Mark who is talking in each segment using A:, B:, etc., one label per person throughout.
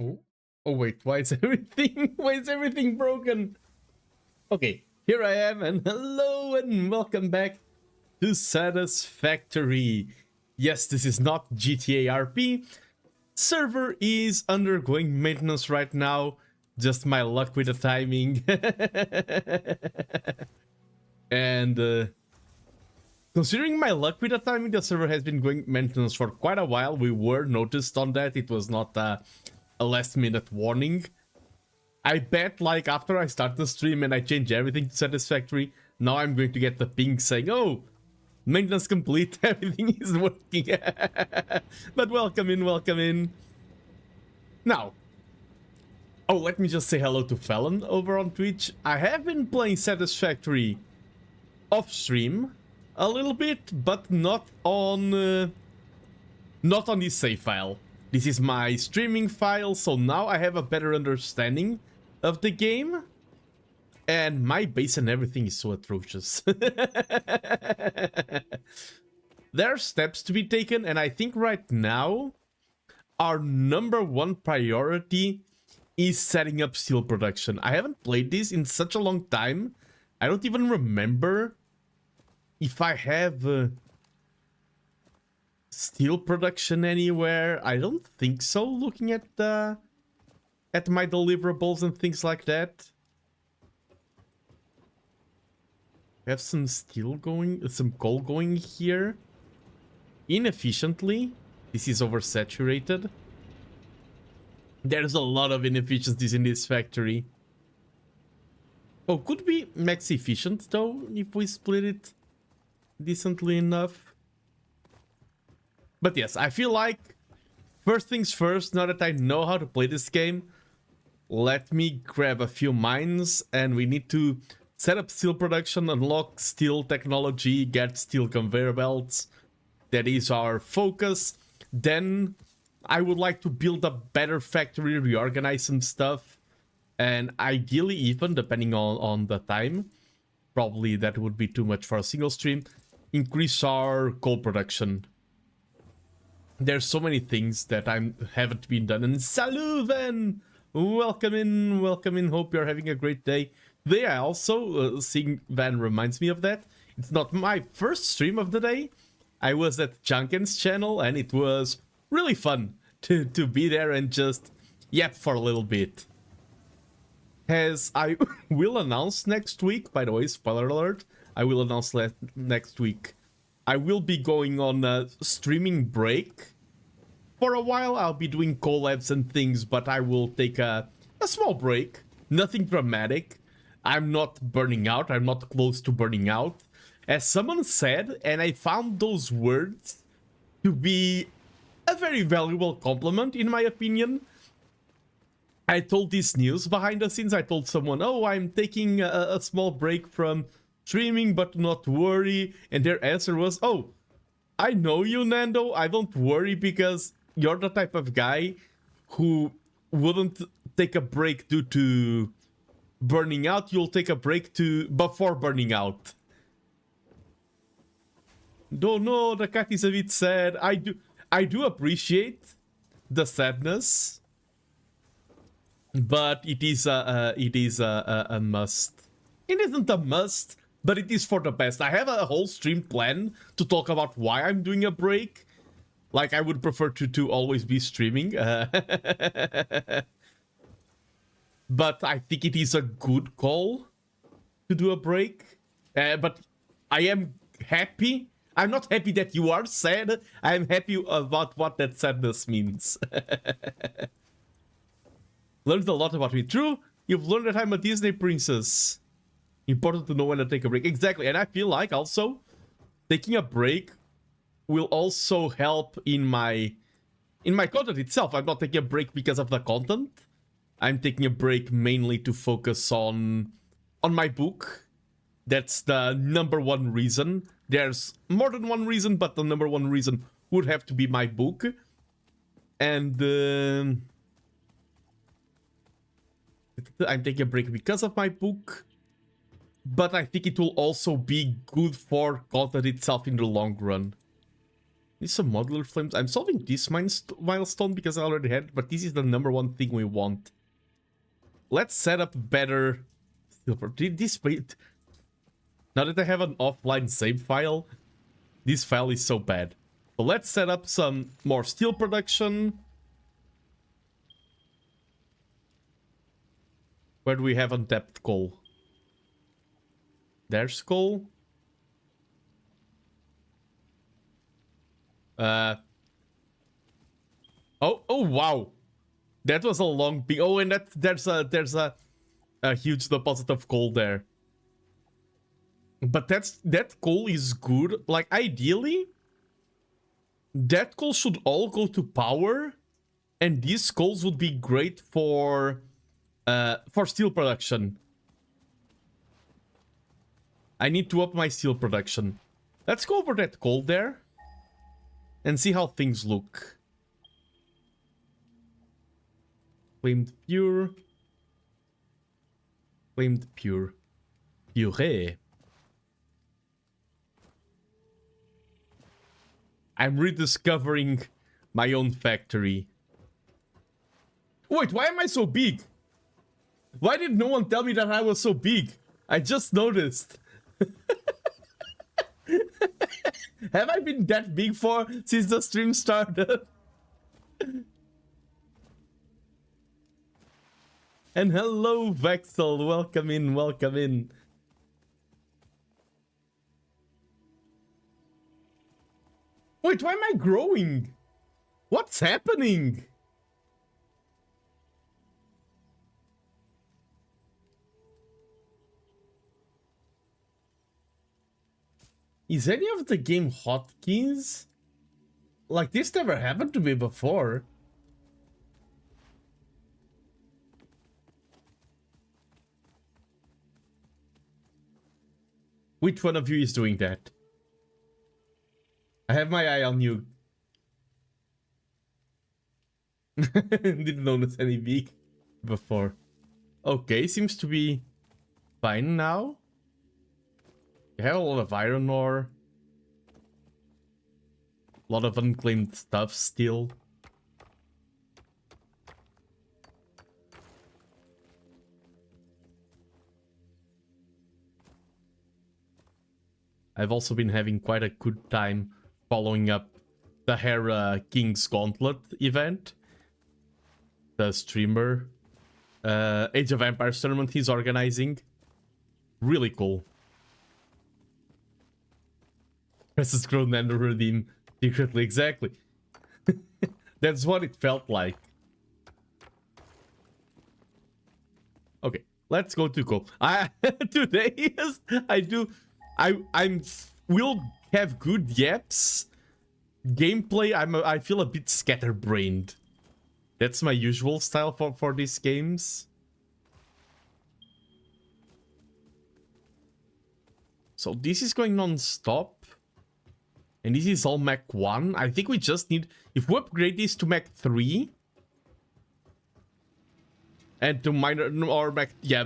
A: Oh, oh wait, why is everything broken? Okay, here I am, and hello and welcome back to Satisfactory. Yes, this is not GTA RP. Server is undergoing maintenance right now. Just my luck with the timing. And considering my luck with the timing, the server has been going maintenance for quite a while. We were noticed on that. It was not a last-minute warning. I bet, like, after I start the stream and I change everything to Satisfactory, now I'm going to get the ping saying, oh, maintenance complete, everything is working. But welcome in, welcome in. Now, oh, let me just say hello to Fallon over on Twitch. I have been playing Satisfactory off-stream a little bit, but not on this save file. This is my streaming file, so now I have a better understanding of the game. And my base and everything is so atrocious. There are steps to be taken, and I think right now our #1 priority is setting up steel production. I haven't played this in such a long time. I don't even remember if I have steel production anywhere. I don't think so, looking at my deliverables and things like that. We have some steel going, some coal going here inefficiently. This is oversaturated. There's a lot of inefficiencies in this factory. Oh, could be max efficient though if we split it decently enough. But yes, I feel like first things first, now that I know how to play this game, let me grab a few mines and we need to set up steel production, unlock steel technology, get steel conveyor belts. That is our focus. Then I would like to build a better factory, reorganize some stuff, and ideally even, depending on the time, probably that would be too much for a single stream, increase our coal production. There's so many things that haven't been done. And Saluven! Welcome in, hope you're having a great day. Today I also, seeing Van reminds me of that, it's not my first stream of the day. I was at Junken's channel and it was really fun to be there and just yap for a little bit. As I will announce next week, by the way, spoiler alert, I will announce next week. I will be going on a streaming break. For a while, I'll be doing collabs and things, but I will take a small break. Nothing dramatic. I'm not burning out. I'm not close to burning out. As someone said, and I found those words to be a very valuable compliment, in my opinion. I told this news behind the scenes. I told someone, oh, I'm taking a small break from streaming, but not worry. And their answer was, oh, I know you, Nando. I don't worry because you're the type of guy who wouldn't take a break due to burning out. You'll take a break before burning out. No, the cat is a bit sad. I do appreciate the sadness, but it is a must. It isn't a must, but it is for the best. I have a whole stream plan to talk about why I'm doing a break. Like, I would prefer to always be streaming. But I think it is a good call to do a break. But I am happy. I'm not happy that you are sad. I'm happy about what that sadness means. Learned a lot about me. True, you've learned that I'm a Disney princess. Important to know when to take a break. Exactly, and I feel like also taking a break will also help in my content itself. I'm not taking a break because of the content. I'm taking a break mainly to focus on my book. That's the number one reason. There's more than one reason, but the number one reason would have to be my book. And I'm taking a break because of my book. But I think it will also be good for content itself in the long run. Need some modular flames. I'm solving this milestone because I already had it, but this is the number one thing we want. Let's set up better. Now that I have an offline save file, this file is so bad. So let's set up some more steel production. Where do we have untapped coal? There's coal. Oh wow. That was a long big. Oh, and there's a huge deposit of coal there. But that coal is good. Like, ideally, that coal should all go to power, and these coals would be great for steel production. I need to up my steel production. Let's go over that coal there and see how things look. Flamed pure. Flamed pure. Puree. I'm rediscovering my own factory. Wait, why am I so big? Why did no one tell me that I was so big? I just noticed. Have I been that big since the stream started? And hello, Vexel. Welcome in, welcome in. Wait, why am I growing? What's happening? Is any of the game hotkeys? Like, this never happened to me before. Which one of you is doing that? I have my eye on you. Didn't notice any beak before. Okay, seems to be fine now. You have a lot of iron ore. A lot of unclaimed stuff still. I've also been having quite a good time following up the Hera King's Gauntlet event. The streamer Age of Empires tournament he's organizing. Really cool. Presses grown and redeem secretly, exactly. That's what it felt like. Okay, let's go to coal. Today I will have good yaps. Gameplay, I feel a bit scatterbrained. That's my usual style for these games. So this is going non-stop. And this is all Mach 1. I think we just need... If we upgrade this to Mach 3... And to minor... Or Mach... Yeah,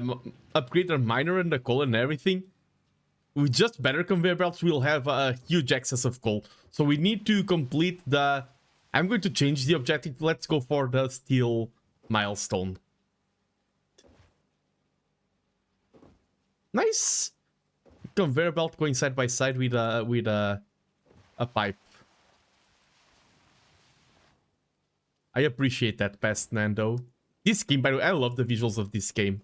A: upgrade our miner and the coal and everything. With just better conveyor belts, we'll have a huge excess of coal. So we need to complete the... I'm going to change the objective. Let's go for the steel milestone. Nice! Conveyor belt going side by side with a pipe. I appreciate that, past Nando. This game, by the way, I love the visuals of this game.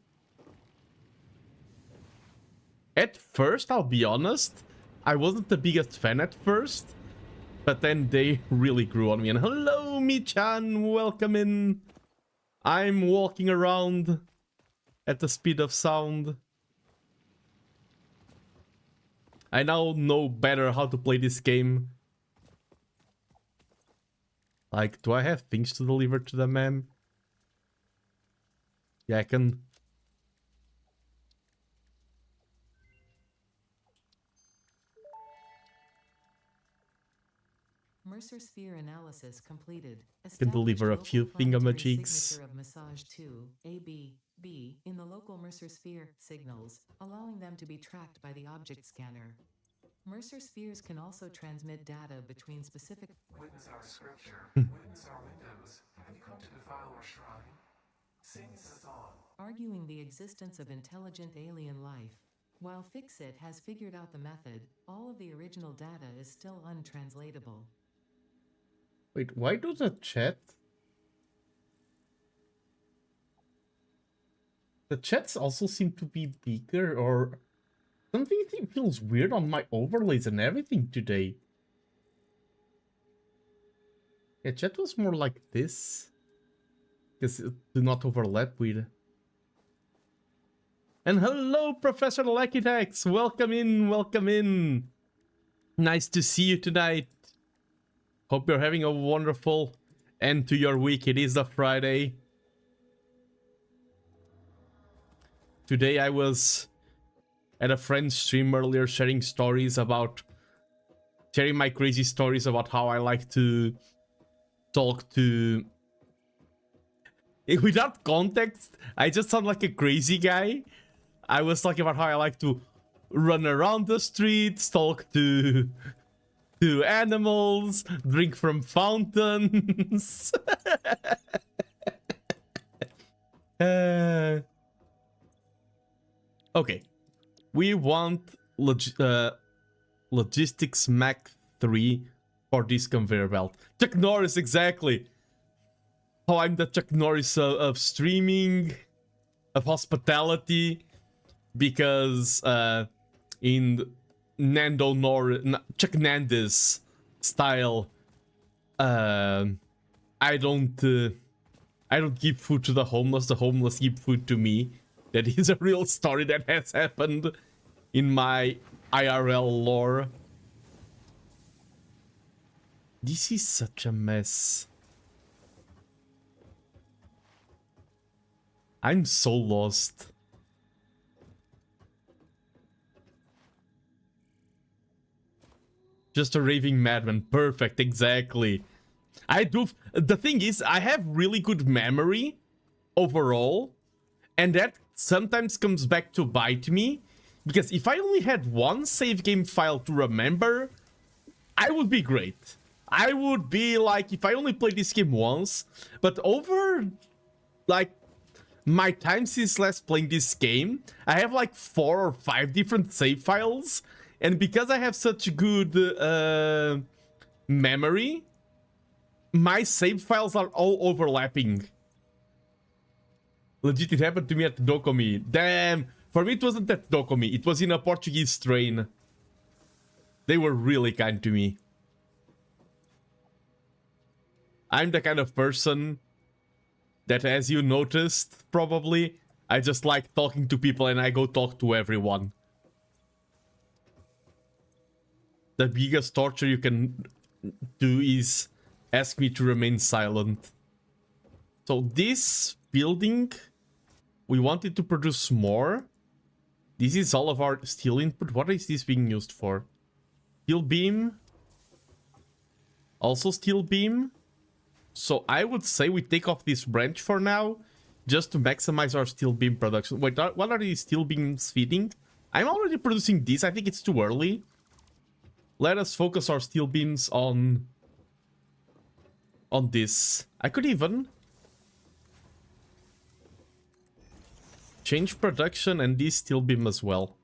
A: At first, I'll be honest, I wasn't the biggest fan at first, but then they really grew on me. And hello, Mi-chan, welcome in. I'm walking around at the speed of sound. I now know better how to play this game. Like, do I have things to deliver to the man? Yeah, I can...
B: Mercer sphere analysis completed.
A: Can deliver a few thingamajigs.
B: Signature of massage 2, AB, B, in the local Mercer sphere signals, allowing them to be tracked by the object scanner. Mercer spheres can also transmit data between specific...
C: Witness our scripture, witness our windows. Have you come to defile our shrine? Sing us on.
B: Arguing the existence of intelligent alien life. While Fixit has figured out the method, all of the original data is still untranslatable.
A: Wait, why do the chat... The chats also seem to be bigger, or... Something feels weird on my overlays and everything today. Yeah, chat was more like this. Because it do not overlap with... And hello, Professor Lekitex! Welcome in, welcome in! Nice to see you tonight. Hope you're having a wonderful end to your week. It is a Friday. Today I was at a friend's stream earlier sharing my crazy stories about how I like to talk to... Without context, I just sound like a crazy guy. I was talking about how I like to run around the streets, talk to animals, drink from fountains. Okay. We want logistics Mach 3 for this conveyor belt. Chuck Norris, exactly. How I'm the Chuck Norris of streaming, of hospitality, because in Chuck Nandes style, I don't give food to the homeless give food to me. That is a real story that has happened in my IRL lore. This is such a mess. I'm so lost. Just a raving madman. Perfect, exactly. The thing is, I have really good memory overall, and that sometimes comes back to bite me, because if I only had one save game file to remember, I would be great. I would be like, if I only played this game once, but over, like, my time since last playing this game, I have like 4 or 5 different save files, and because I have such good memory, my save files are all overlapping. Legit, it happened to me at Docomi. Damn! For me, it wasn't at Docomi. It was in a Portuguese train. They were really kind to me. I'm the kind of person that, as you noticed, probably, I just like talking to people and I go talk to everyone. The biggest torture you can do is ask me to remain silent. So this building, we wanted to produce more. This is all of our steel input. What is this being used for? Steel beam. Also steel beam. So I would say we take off this branch for now, just to maximize our steel beam production. Wait, what are these steel beams feeding? I'm already producing this. I think it's too early. Let us focus our steel beams on this. I could even change production and this steel beam as well.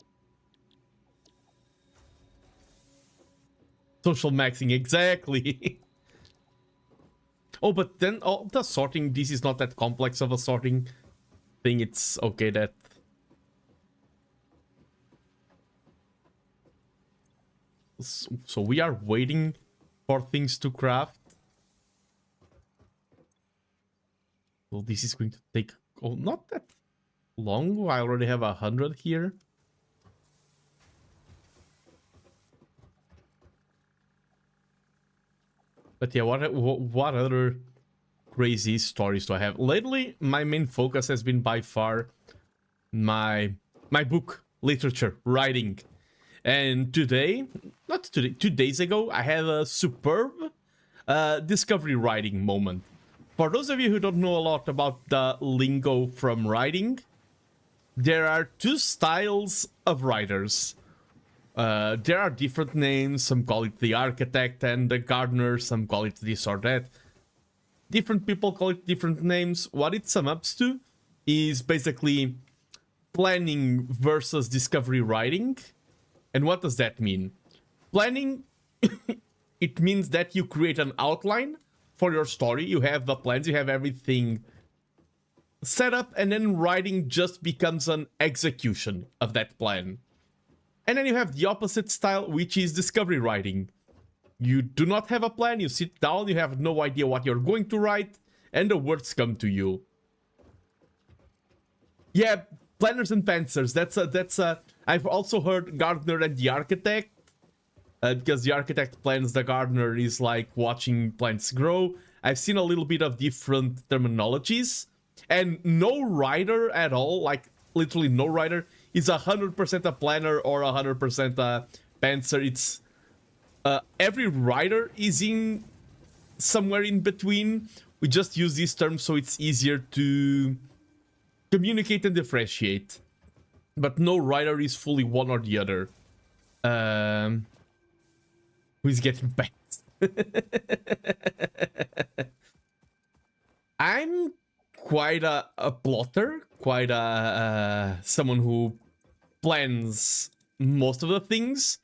A: Social maxing, exactly. Oh, but then the sorting, this is not that complex of a sorting thing. It's okay that... So we are waiting for things to craft. Well, this is going to take... Oh, not that long. I already have 100 here. But yeah, what other crazy stories do I have? Lately, my main focus has been by far my book, literature, writing. And today, not today, 2 days ago, I had a superb discovery writing moment. For those of you who don't know a lot about the lingo from writing, there are 2 styles of writers. There are different names. Some call it the architect and the gardener. Some call it this or that. Different people call it different names. What it sums up to is basically planning versus discovery writing. And what does that mean? Planning, it means that you create an outline for your story. You have the plans, you have everything set up, and then writing just becomes an execution of that plan. And then you have the opposite style, which is discovery writing. You do not have a plan, you sit down, you have no idea what you're going to write, and the words come to you. Yeah, planners and pantsers, that's a... I've also heard gardener and the architect, because the architect plans, the gardener is like watching plants grow. I've seen a little bit of different terminologies, and no writer at all, like literally no writer, is 100% a planner or 100% a pantser. It's every writer is in somewhere in between. We just use these terms so it's easier to communicate and differentiate. But no writer is fully one or the other. Who is getting pants? I'm quite a plotter, quite a someone who plans most of the things.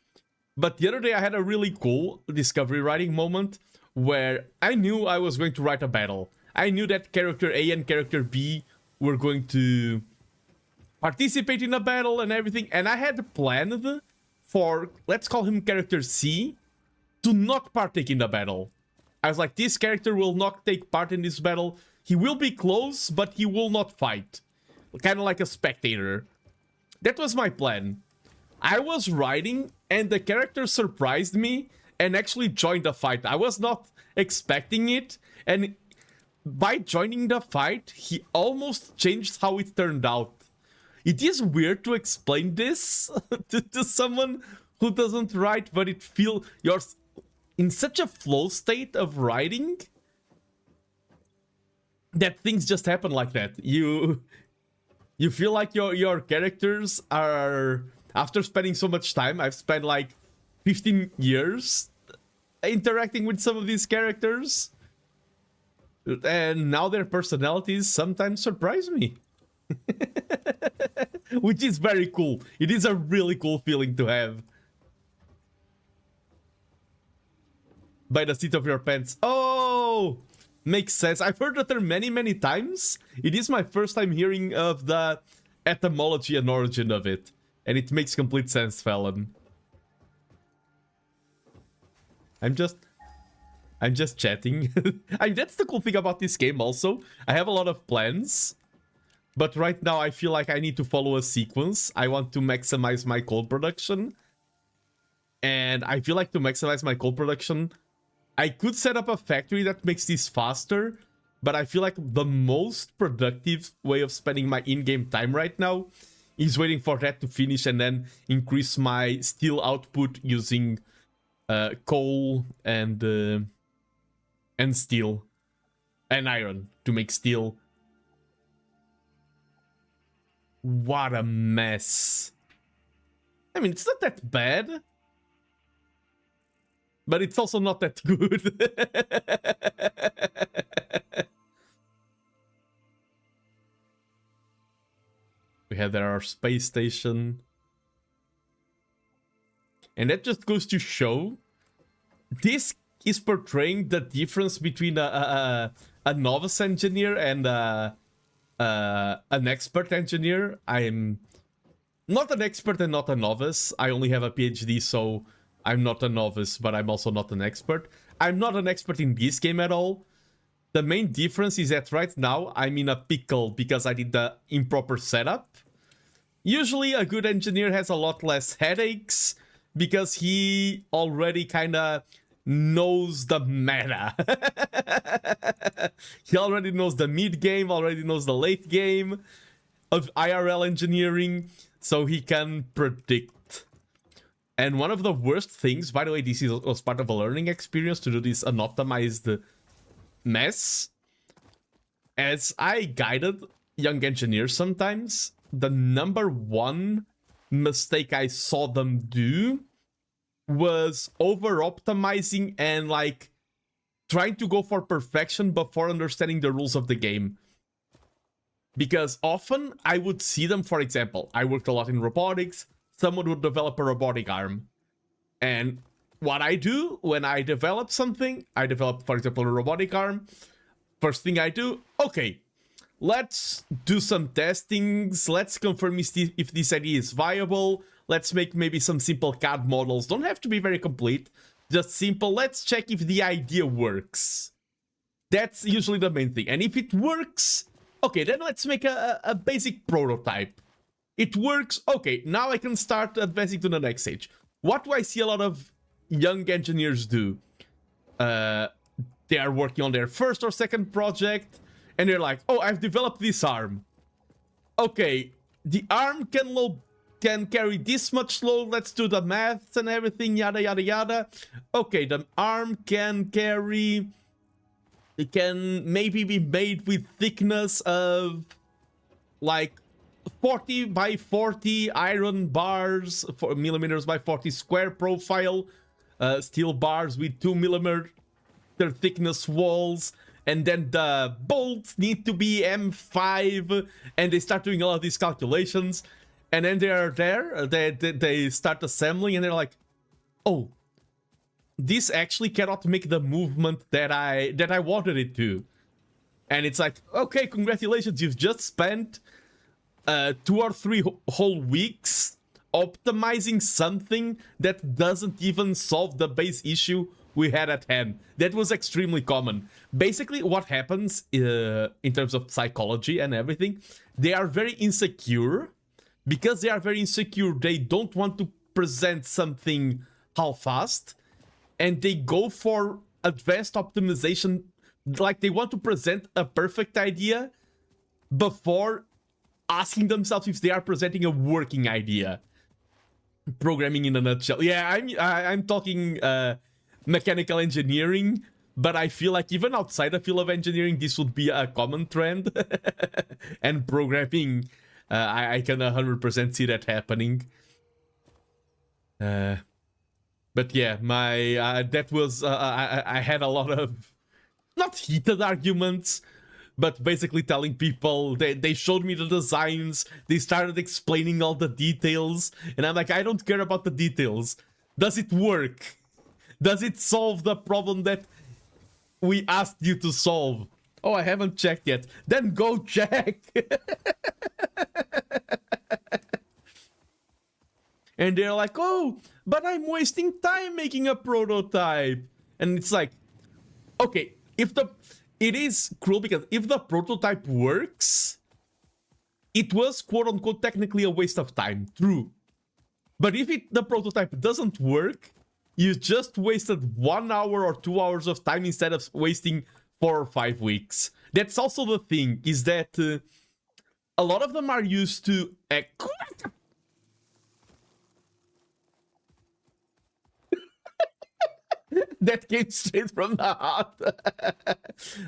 A: But the other day I had a really cool discovery writing moment where I knew I was going to write a battle. I knew that character A and character B were going to participate in a battle and everything, and I had planned for, let's call him character C, to not partake in the battle. I was like, this character will not take part in this battle. He will be close, but he will not fight. Kind of like a spectator. That was my plan. I was writing, and the character surprised me and actually joined the fight. I was not expecting it, and by joining the fight, he almost changed how it turned out. It is weird to explain this to someone who doesn't write, but it feels you're in such a flow state of writing that things just happen like that. You feel like your characters are, after spending so much time, I've spent like 15 years interacting with some of these characters, and now their personalities sometimes surprise me. Which is very cool. It is a really cool feeling to have. By the seat of your pants. Oh! Makes sense. I've heard the term many times. It is my first time hearing of the etymology and origin of it. And it makes complete sense, Fallon. I'm just chatting. That's the cool thing about this game also. I have a lot of plans. But right now I feel like I need to follow a sequence. I want to maximize my coal production. And I feel like to maximize my coal production, I could set up a factory that makes this faster. but I feel like the most productive way of spending my in-game time right now is waiting for that to finish and then increase my steel output using coal and steel and iron to make steel. What a mess. I mean, it's not that bad, but it's also not that good. We have there our space station. And that just goes to show this is portraying the difference between a novice engineer and an expert engineer. I'm not an expert and not a novice. I only have a PhD, so I'm not a novice, but I'm also not an expert. I'm not an expert in this game at all. The main difference is that right now I'm in a pickle because I did the improper setup. Usually a good engineer has a lot less headaches because he already kind of knows the meta. He already knows the mid game, already knows the late game of IRL engineering, so he can predict. And one of the worst things, by the way, this was part of a learning experience to do this unoptimized mess. As I guided young engineers sometimes, the number one mistake I saw them do was over-optimizing and like trying to go for perfection before understanding the rules of the game. Because often I would see them, for example, I worked a lot in robotics, someone would develop a robotic arm. And what I do when I develop something, I develop, for example, a robotic arm. First thing I do, okay, let's do some testings. Let's confirm if this idea is viable. Let's make maybe some simple CAD models. Don't have to be very complete. Just simple. Let's check if the idea works. That's usually the main thing. And if it works, okay, then let's make a basic prototype. It works. Okay, now I can start advancing to the next stage. What do I see a lot of young engineers do? They are working on their first or second project, and they're like, oh, I've developed this arm. Okay, the arm can carry this much load. Let's do the maths and everything, yada, yada, yada. Okay, the arm can carry... It can maybe be made with thickness of like 40 by 40 iron bars, 4 millimeters by 40 square profile, steel bars with 2 millimeter thickness walls, and then the bolts need to be M5, and they start doing all of these calculations, and then they are there, they start assembling, and they're like, oh, this actually cannot make the movement that I wanted it to. And it's like, okay, congratulations, you've just spent 2 or 3 whole weeks optimizing something that doesn't even solve the base issue we had at hand. That was extremely common. Basically, what happens in terms of psychology and everything, they are very insecure. Because they are very insecure, they don't want to present something half-assed, and they go for advanced optimization. Like, they want to present a perfect idea before asking themselves if they are presenting a working idea. Programming in a nutshell. Yeah, I'm talking mechanical engineering, but I feel like even outside the field of engineering, this would be a common trend. And programming, I can 100% see that happening. But yeah, that was, I had a lot of, not heated arguments, but basically telling people, they showed me the designs, they started explaining all the details, and I'm like, I don't care about the details. Does it work? Does it solve the problem that we asked you to solve? Oh, I haven't checked yet. Then go check! And they're like, oh, but I'm wasting time making a prototype. And it's like, okay, it is cruel because if the prototype works, it was quote unquote technically a waste of time, true. But if the prototype doesn't work, you just wasted 1 hour or 2 hours of time instead of wasting 4 or 5 weeks. That's also the thing, is that a lot of them are used to... that came straight from the heart.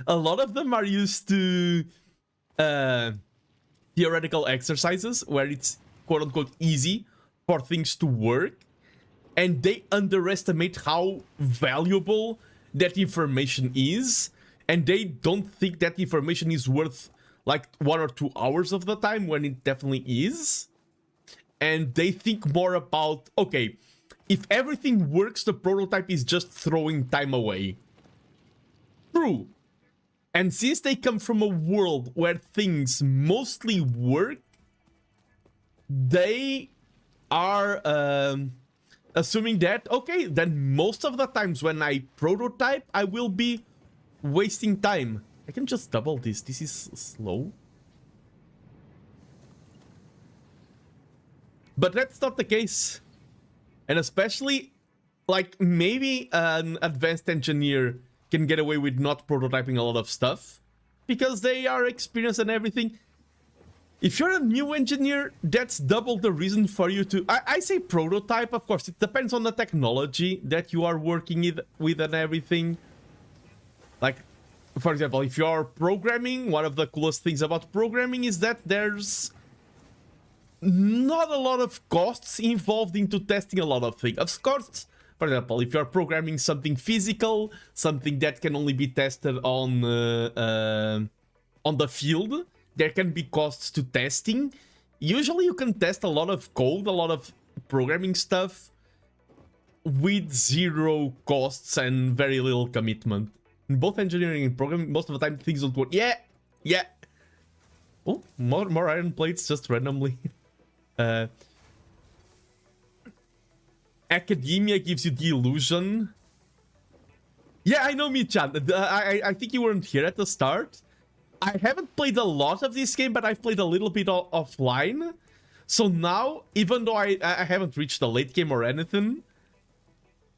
A: A lot of them are used to theoretical exercises where it's quote-unquote easy for things to work, and they underestimate how valuable that information is, and they don't think that information is worth like 1 or 2 hours of the time when it definitely is. And they think more about, okay, if everything works, the prototype is just throwing time away. True. And since they come from a world where things mostly work, they are assuming that, okay, then most of the times when I prototype, I will be wasting time. I can just double this. This is slow. But that's not the case. And especially, like, maybe an advanced engineer can get away with not prototyping a lot of stuff because they are experienced and everything. If you're a new engineer, that's double the reason for you to... I say prototype, of course, it depends on the technology that you are working with and everything. Like, for example, if you're programming, one of the coolest things about programming is that there's not a lot of costs involved into testing a lot of things. Of course, for example, if you're programming something physical, something that can only be tested on the field, there can be costs to testing. Usually you can test a lot of code, a lot of programming stuff with zero costs and very little commitment. In both engineering and programming, most of the time things don't work. Yeah. Oh, more iron plates just randomly. Academia gives you the illusion. Yeah, I know, Michan. I think you weren't here at the start. I haven't played a lot of this game, but I've played a little bit offline. So now, even though I haven't reached the late game or anything,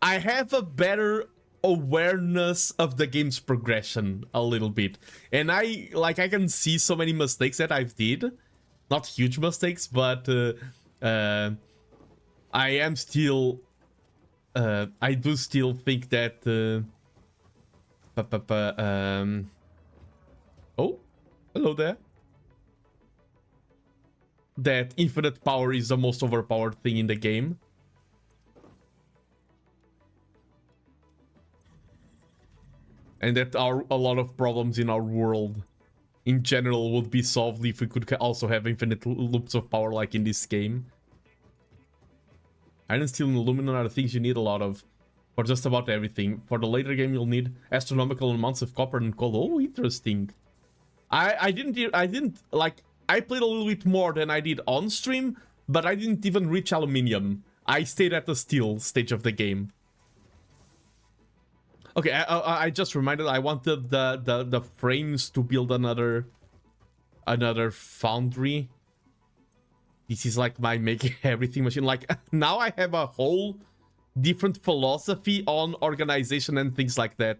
A: I have a better awareness of the game's progression a little bit. And I can see so many mistakes that I've did. Not huge mistakes, but I am still... I do still think that... Oh, hello there. That infinite power is the most overpowered thing in the game. And that a lot of problems in our world in general would be solved if we could also have infinite loops of power like in this game. Iron, steel, and aluminum are the things you need a lot of for just about everything. For the later game, you'll need astronomical amounts of copper and coal. Oh, interesting. I didn't like, I played a little bit more than I did on stream, but I didn't even reach aluminium. I stayed at the steel stage of the game. Okay, I just reminded, I wanted the frames to build another foundry. This is like my make everything machine. Like, now I have a whole different philosophy on organization and things like that.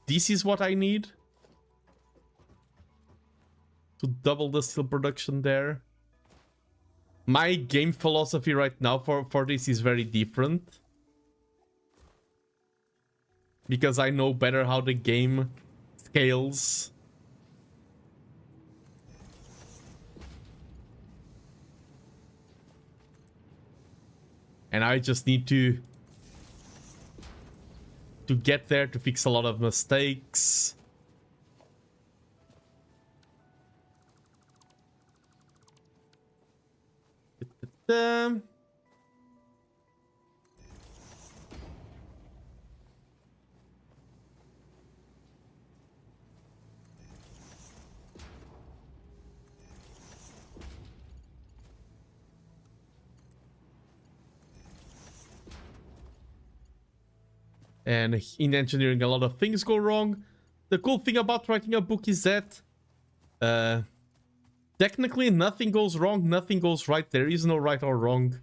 A: This is what I need to double the steel production there. My game philosophy right now for this is very different. Because I know better how the game scales. And I just need to get there to fix a lot of mistakes. And in engineering, a lot of things go wrong. The cool thing about writing a book is that technically nothing goes wrong, nothing goes right. There is no right or wrong.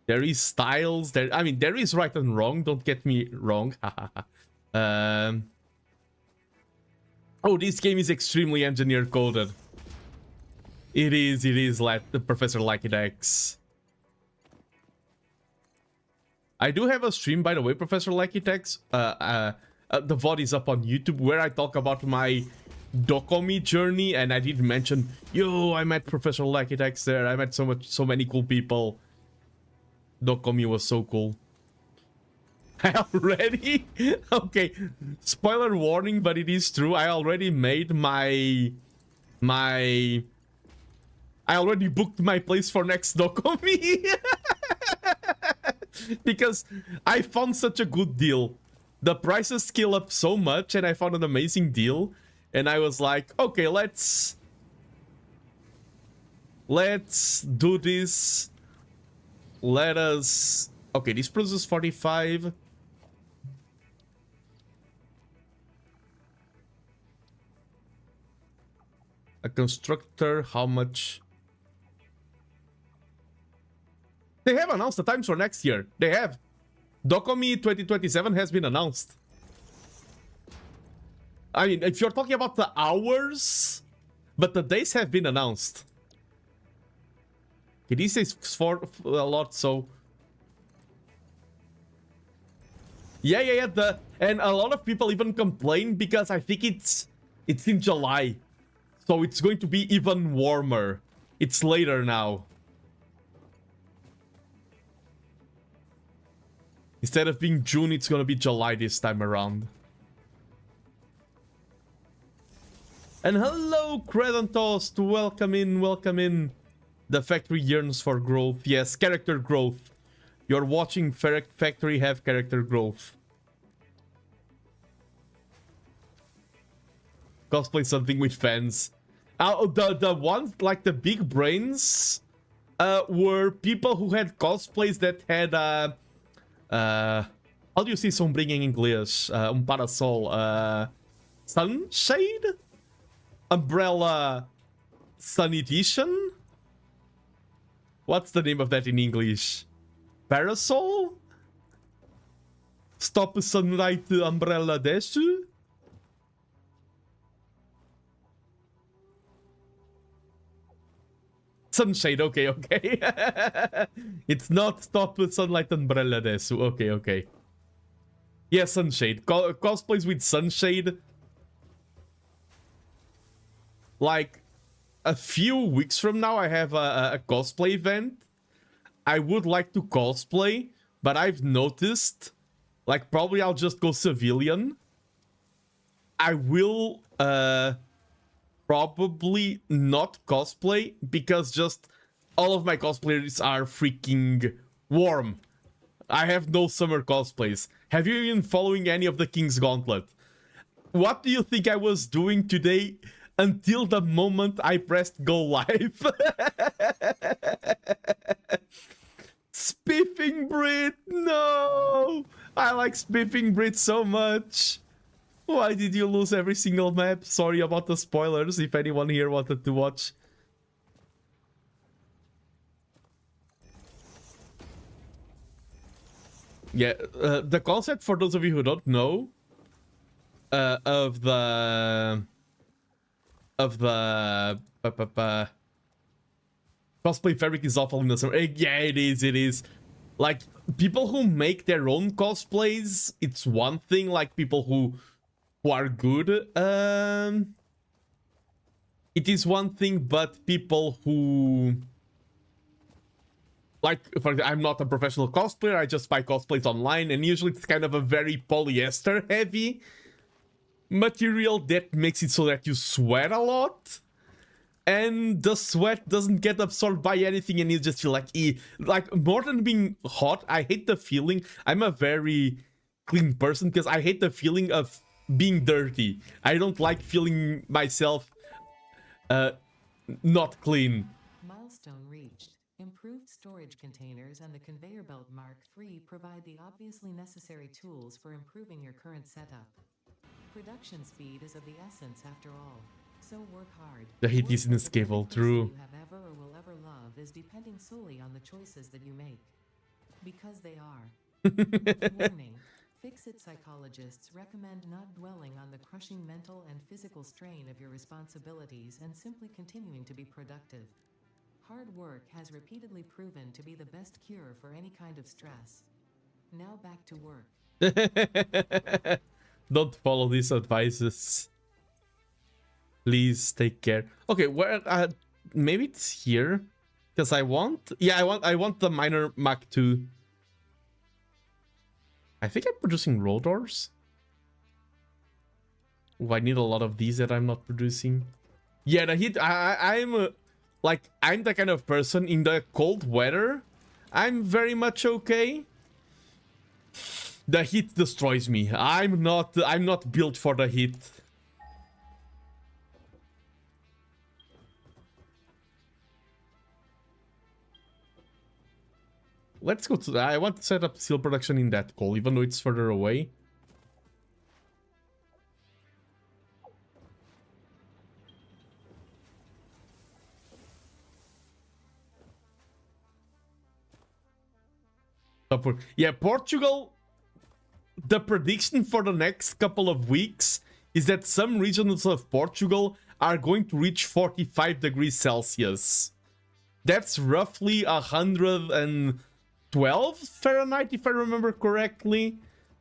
A: There is styles. I mean, there is right and wrong. Don't get me wrong. Oh, this game is extremely engineer coded. It is like the Professor Like It X. I do have a stream, by the way, Professor Like It X. The VOD is up on YouTube where I talk about my Dokomi journey, and I did mention, yo, I met Professor Like It X there. I met so many cool people. Dokomi was so cool. I already... Okay, spoiler warning, but it is true. I already made I already booked my place for next Dokomi. Because I found such a good deal. The prices scale up so much and I found an amazing deal. And I was like, okay, let's do this. Let us... Okay, this produces 45. A constructor, how much? They have announced the times for next year. They have. Dokomi 2027 has been announced. I mean, if you're talking about the hours, but the days have been announced. Okay, these days for a lot, so... Yeah. And a lot of people even complain because I think it's in July. So it's going to be even warmer. It's later now. Instead of being June, it's gonna be July this time around. And hello, Credantost! Welcome in, welcome in. The factory yearns for growth. Yes, character growth. You're watching Factory have character growth. Cosplay something with fans. The ones, like the big brains, were people who had cosplays that had, how do you say sombrinha em inglês? Parasol, sunshade? Umbrella Sun Edition? What's the name of that in English? Parasol? Stop sunlight umbrella desce? Sunshade, okay. It's not stop sunlight umbrella desu. Okay. Yeah, sunshade. Cosplays with sunshade. Like, a few weeks from now, I have a cosplay event. I would like to cosplay, but I've noticed, like, probably I'll just go civilian. I will, probably not cosplay because just all of my cosplayers are freaking warm. I have no summer cosplays. Have you been following any of the King's Gauntlet? What do you think I was doing today until the moment I pressed go live? Spiffing Brit, no! I like Spiffing Brit so much. Why did you lose every single map? Sorry about the spoilers if anyone here wanted to watch. Yeah, the concept, for those of you who don't know, of the cosplay fabric is awful in the summer. Yeah, it is. Like, people who make their own cosplays, it's one thing. Like, people who are good, it is one thing, but people who, like, for example, I'm not a professional cosplayer, I just buy cosplays online, and usually it's kind of a very polyester heavy material that makes it so that you sweat a lot, and the sweat doesn't get absorbed by anything, and you just feel like, like, more than being hot, I hate the feeling. I'm a very clean person because I hate the feeling of being dirty. I don't like feeling myself not clean.
B: Milestone reached. Improved storage containers and the conveyor belt Mark III provide the obviously necessary tools for improving your current setup. Production speed is of the essence after all. So work hard.
A: The heat is inescapable, true.
B: You have ever or will ever love is depending solely on the choices that you make. Because they are. Warning. Fix-it psychologists recommend not dwelling on the crushing mental and physical strain of your responsibilities and simply continuing to be productive. Hard work has repeatedly proven to be the best cure for any kind of stress. Now back to work.
A: Don't follow these advices. Please take care. Okay, where maybe it's here. Because I want the minor Mach 2. I think I'm producing rotors. Oh, I need a lot of these that I'm not producing. Yeah, the heat. I'm I'm the kind of person in the cold weather. I'm very much okay. The heat destroys me. I'm not built for the heat. Let's go to that. I want to set up steel production in that coal, even though it's further away. Yeah, Portugal, the prediction for the next couple of weeks is that some regions of Portugal are going to reach 45 degrees Celsius. That's roughly 112 Fahrenheit, if I remember correctly.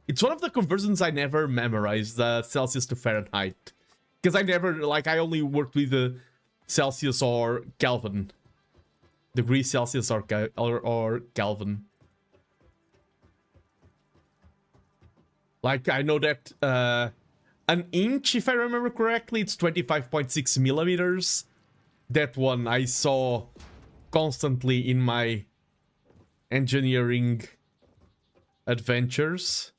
A: It's one of the conversions I never memorized, Celsius to Fahrenheit. Because I never, I only worked with the Celsius or Kelvin. Degrees Celsius or Kelvin. I know that an inch, if I remember correctly, it's 25.6 millimeters. That one I saw constantly in my engineering adventures.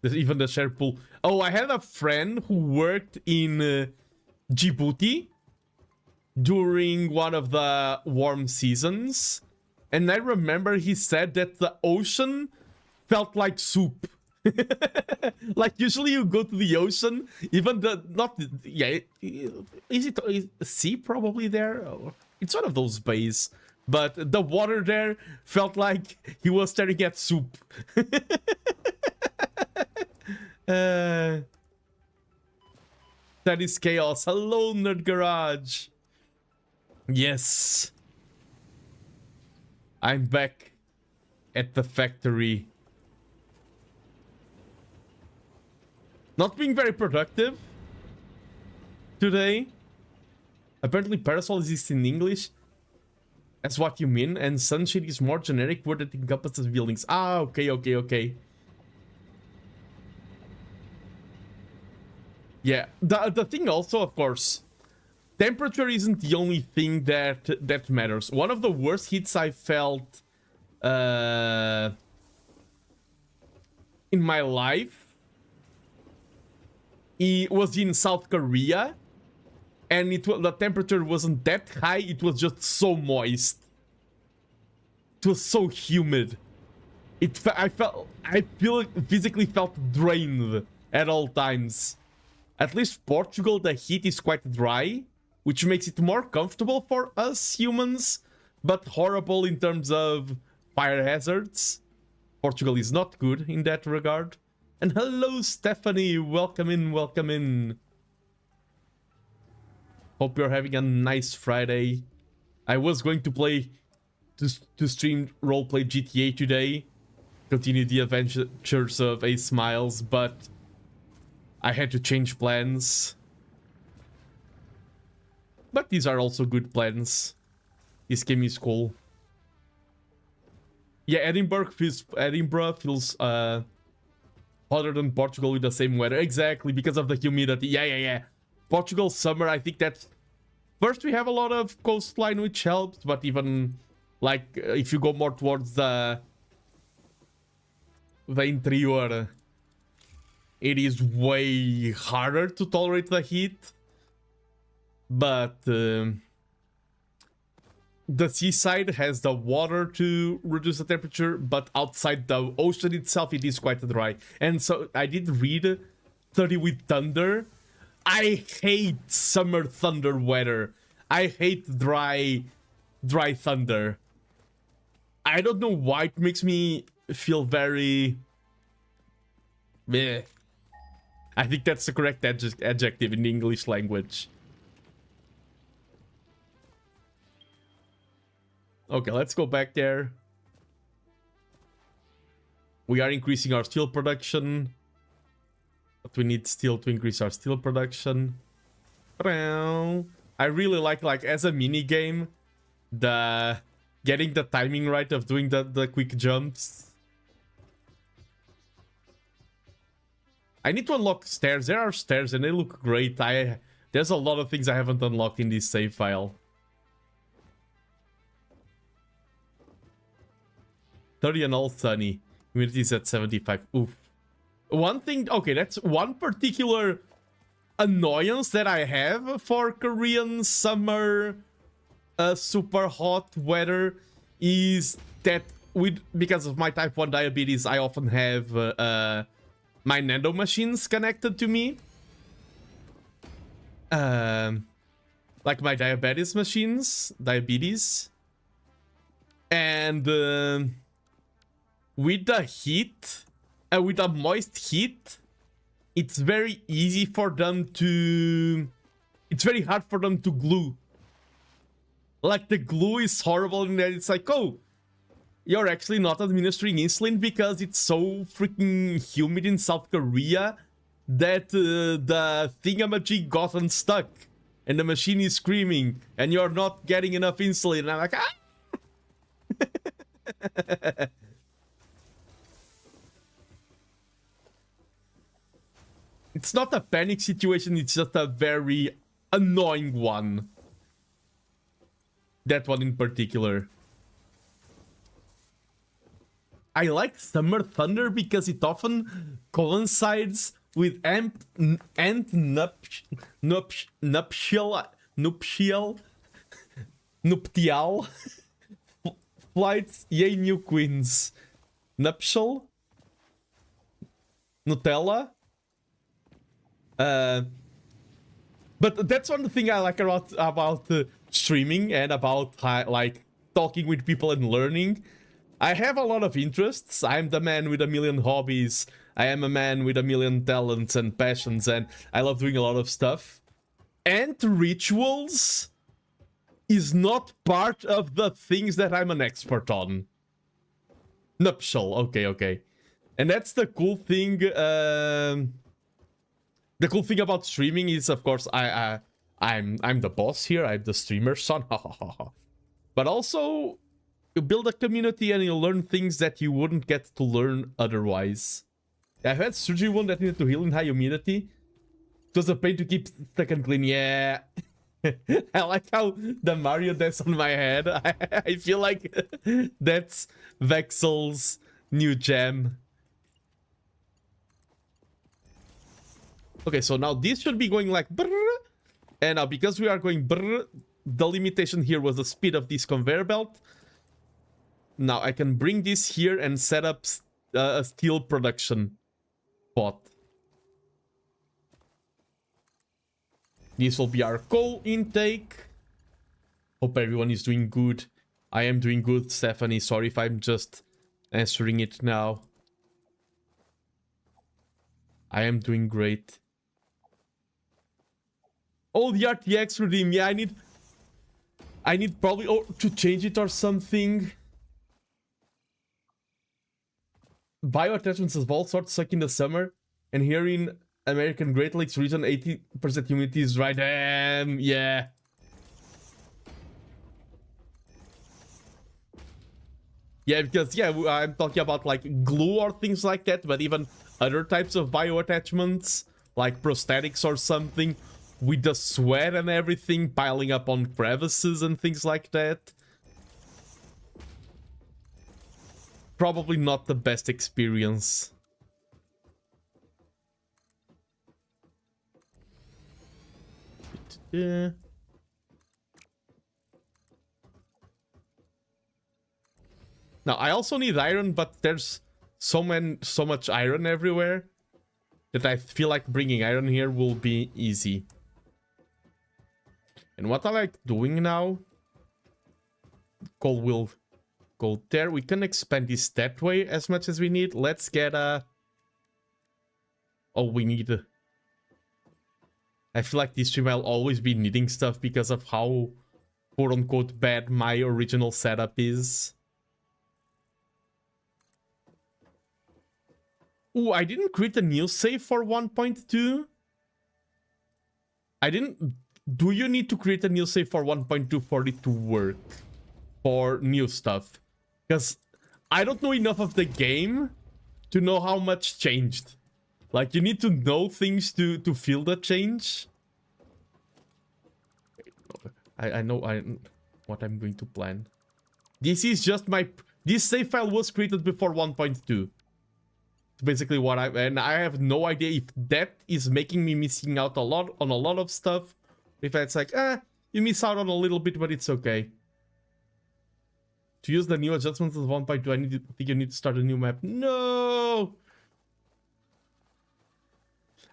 A: There's even the share pool. Oh, I had a friend who worked in Djibouti during one of the warm seasons. And I remember he said that the ocean felt like soup. Usually you go to the ocean, even is it sea probably there? Oh, it's one of those bays. But the water there felt like he was staring at soup. That is chaos. Hello, Nerd Garage. Yes. I'm back at the factory. Not being very productive today. Apparently parasol is in English. That's what you mean. And sunshade is more generic word that encompasses buildings. Ah, okay. Yeah, the thing also, of course, temperature isn't the only thing that matters. One of the worst hits I felt in my life, it was in South Korea, and the temperature wasn't that high. It was just so moist. It was so humid. I physically felt drained at all times. At least Portugal, the heat is quite dry, which makes it more comfortable for us humans, but horrible in terms of fire hazards. Portugal is not good in that regard. And hello, Stephanie. Welcome in. Hope you're having a nice Friday. I was going to stream roleplay GTA today, continue the adventures of Ace Miles, but I had to change plans. But these are also good plans. This game is cool. Yeah, Edinburgh feels hotter than Portugal with the same weather. Exactly, because of the humidity. Yeah. Portugal summer, I think that first we have a lot of coastline, which helps, but even if you go more towards the interior, it is way harder to tolerate the heat. But the seaside has the water to reduce the temperature, but outside the ocean itself, it is quite dry. And so I did read 30 with Thunder. I hate summer thunder weather. I hate dry thunder. I don't know why it makes me feel very... Meh. I think that's the correct adjective in the English language. Okay, let's go back there. We are increasing our steel production. But we need steel to increase our steel production. I really like as a mini game, the getting the timing right of doing the quick jumps. I need to unlock stairs. There are stairs and they look great. There's a lot of things I haven't unlocked in this save file. 30 and all sunny. Humidity is at 75. Oof. One thing, okay, that's one particular annoyance that I have for Korean summer super hot weather is that because of my type 1 diabetes, I often have my Nando machines connected to me. Like my diabetes machines, and with the heat, with a moist heat, it's very easy for them to... It's very hard for them to glue. Like, the glue is horrible and then it's like, oh, you're actually not administering insulin because it's so freaking humid in South Korea that the thingamajig got unstuck and the machine is screaming and you're not getting enough insulin. And I'm like, ah! It's not a panic situation, it's just a very annoying one. That one in particular. I like Summer Thunder because it often coincides with nuptial flights. Yay, new queens. Nuptial? Nutella? But that's one thing I like about streaming and about like talking with people and learning. I have a lot of interests. I'm the man with a million hobbies. I am a man with a million talents and passions, and I love doing a lot of stuff. And rituals is not part of the things that I'm an expert on. Nuptial, okay. And that's the cool thing. The cool thing about streaming is, of course, I'm the boss here. I'm the streamer's son. But also, you build a community and you learn things that you wouldn't get to learn otherwise. I've had surgery one that needed to heal in high humidity. It was a pain to keep stuck and clean. Yeah. I like how the Mario dance on my head. I feel like that's Vexel's new gem. Okay, so now this should be going like brrr, and now because we are going brrr, the limitation here was the speed of this conveyor belt. Now I can bring this here and set up a steel production pot. This will be our coal intake. Hope everyone is doing good. I am doing good, Stephanie. Sorry if I'm just answering it now. I am doing great. Oh, the RTX redeem. Yeah, I need probably to change it or something. Bio attachments of all sorts suck in the summer, and here in American Great Lakes region, 80% humidity is right. Yeah. Yeah, because yeah, I'm talking about like glue or things like that, but even other types of bio attachments, like prosthetics or something, with the sweat and everything piling up on crevices and things like that. Probably not the best experience. Yeah. Now, I also need iron, but there's so much iron everywhere that I feel like bringing iron here will be easy. And what I like doing now, Cole will go there. We can expand this that way as much as we need. Let's get a... Oh, we need a... I feel like this stream will always be needing stuff because of how quote-unquote bad my original setup is. Ooh, I didn't create a new save for 1.2. I didn't... Do you need to create a new save for 1.2 for it to work? For new stuff? Because I don't know enough of the game to know how much changed. Like, you need to know things to feel the change. I know what I'm going to plan. This is just my... This save file was created before 1.2. Basically what and I have no idea if that is making me missing out on a lot of stuff. If it's like, you miss out on a little bit, but it's okay. To use the new adjustments of 1.2, think you need to start a new map. No!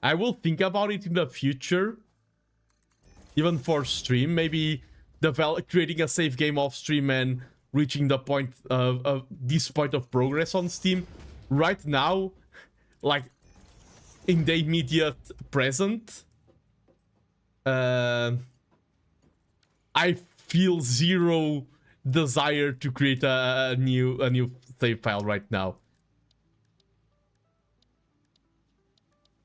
A: I will think about it in the future. Even for stream, maybe creating a save game off stream and reaching the point of this point of progress on Steam. Right now, like in the immediate present, I feel zero desire to create a new save file right now.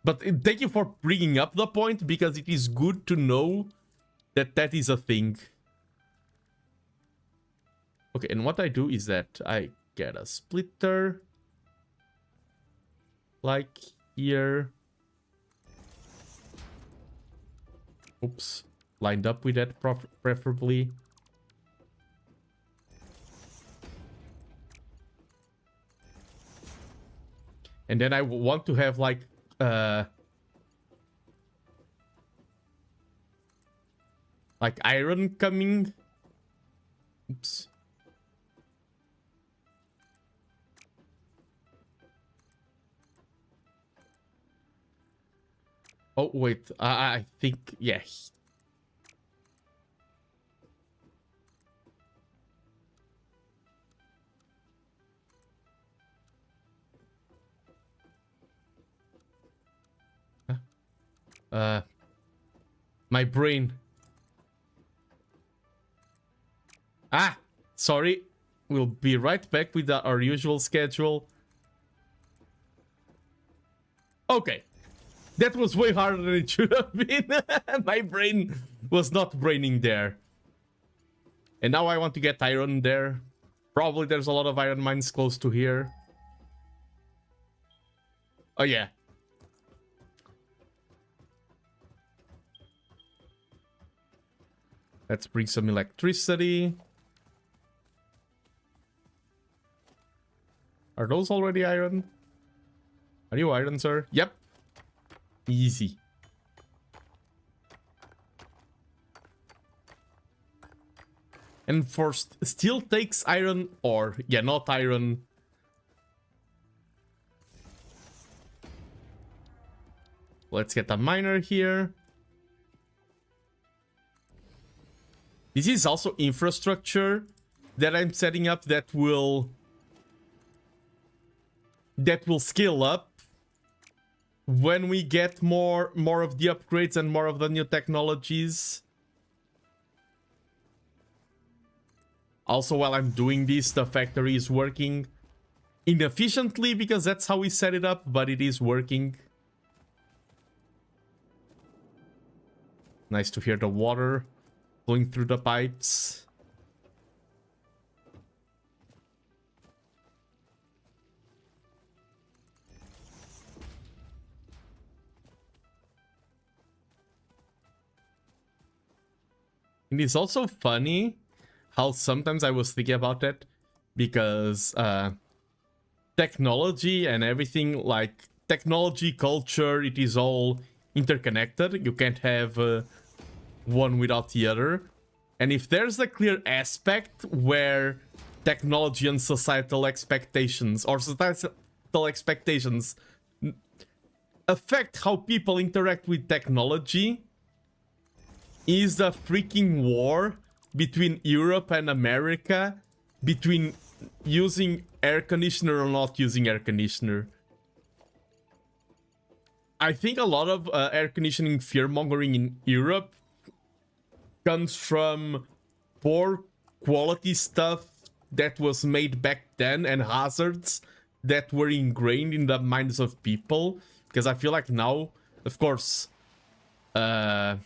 A: But thank you for bringing up the point, because it is good to know that that is a thing. Okay, and what I do is that I get a splitter. Like here. Oops. Lined up with that preferably. And then I want to have like iron coming. Oops. Oh, wait. I think, yes. My brain. Sorry. We'll be right back with our usual schedule. Okay. That was way harder than it should have been. My brain was not braining there. And now I want to get iron there. Probably there's a lot of iron mines close to here. Oh, yeah. Let's bring some electricity. Are those already iron? Are you iron, sir? Yep. Easy. And for steel takes iron ore. Yeah, not iron. Let's get a miner here. This is also infrastructure that I'm setting up that will scale up when we get more of the upgrades and more of the new technologies. Also, while I'm doing this, the factory is working inefficiently because that's how we set it up, but it is working. Nice to hear the water flowing through the pipes. And it's also funny how sometimes I was thinking about that, because technology and everything, like technology, culture, it is all interconnected. You can't have one without the other. And if there's a clear aspect where technology and societal expectations affect how people interact with technology, is the freaking war between Europe and America, between using air conditioner or not using air conditioner. I think a lot of air conditioning fear-mongering in Europe comes from poor quality stuff that was made back then and hazards that were ingrained in the minds of people. Because I feel like now, of course, air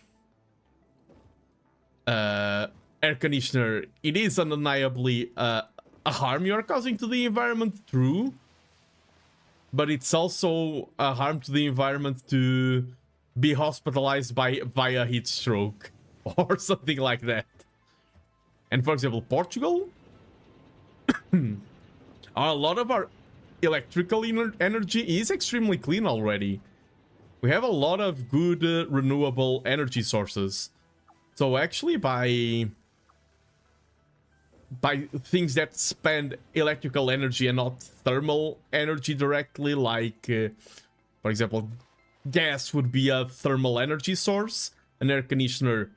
A: conditioner, it is undeniably a harm you're causing to the environment, true. But it's also a harm to the environment to be hospitalized via heat stroke or something like that. And for example, Portugal, a lot of our electrical energy is extremely clean already. We have a lot of good renewable energy sources. So actually by things that spend electrical energy and not thermal energy directly, like, for example, gas would be a thermal energy source. An air conditioner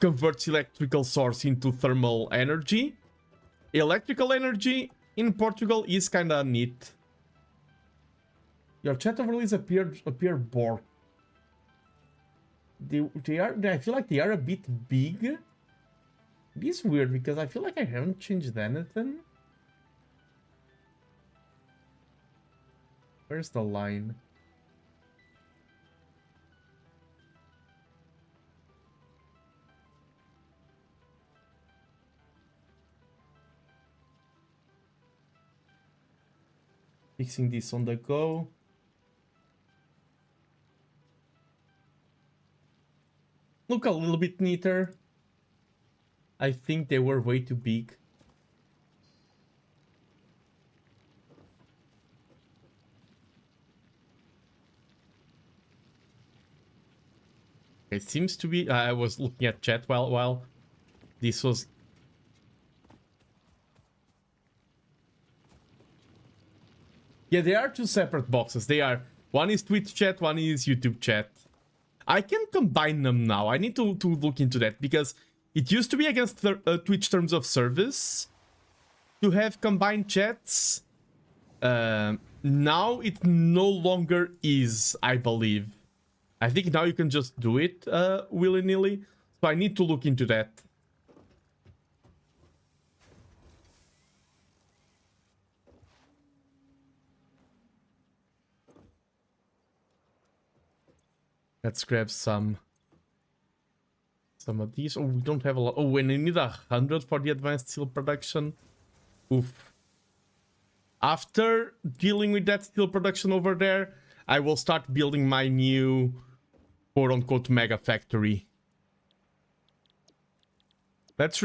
A: converts electrical source into thermal energy. Electrical energy in Portugal is kind of neat. Your chat overlays appear bored. They are. I feel like they are a bit big. It is weird because I feel like I haven't changed anything. Where's the line? Fixing this on the go. Look a little bit neater. I think they were way too big. It seems to be. I was looking at chat while this was. Yeah, they are two separate boxes. They are. One is Twitch chat, one is YouTube chat. I can combine them now. I need to look into that because it used to be against Twitch terms of service to have combined chats. Now it no longer is, I believe. I think now you can just do it willy-nilly. So I need to look into that. Let's grab some of these. Oh, we don't have a lot. Oh, and we need 100 for the advanced steel production. Oof. After dealing with that steel production over there, I will start building my new quote-unquote mega factory. Let's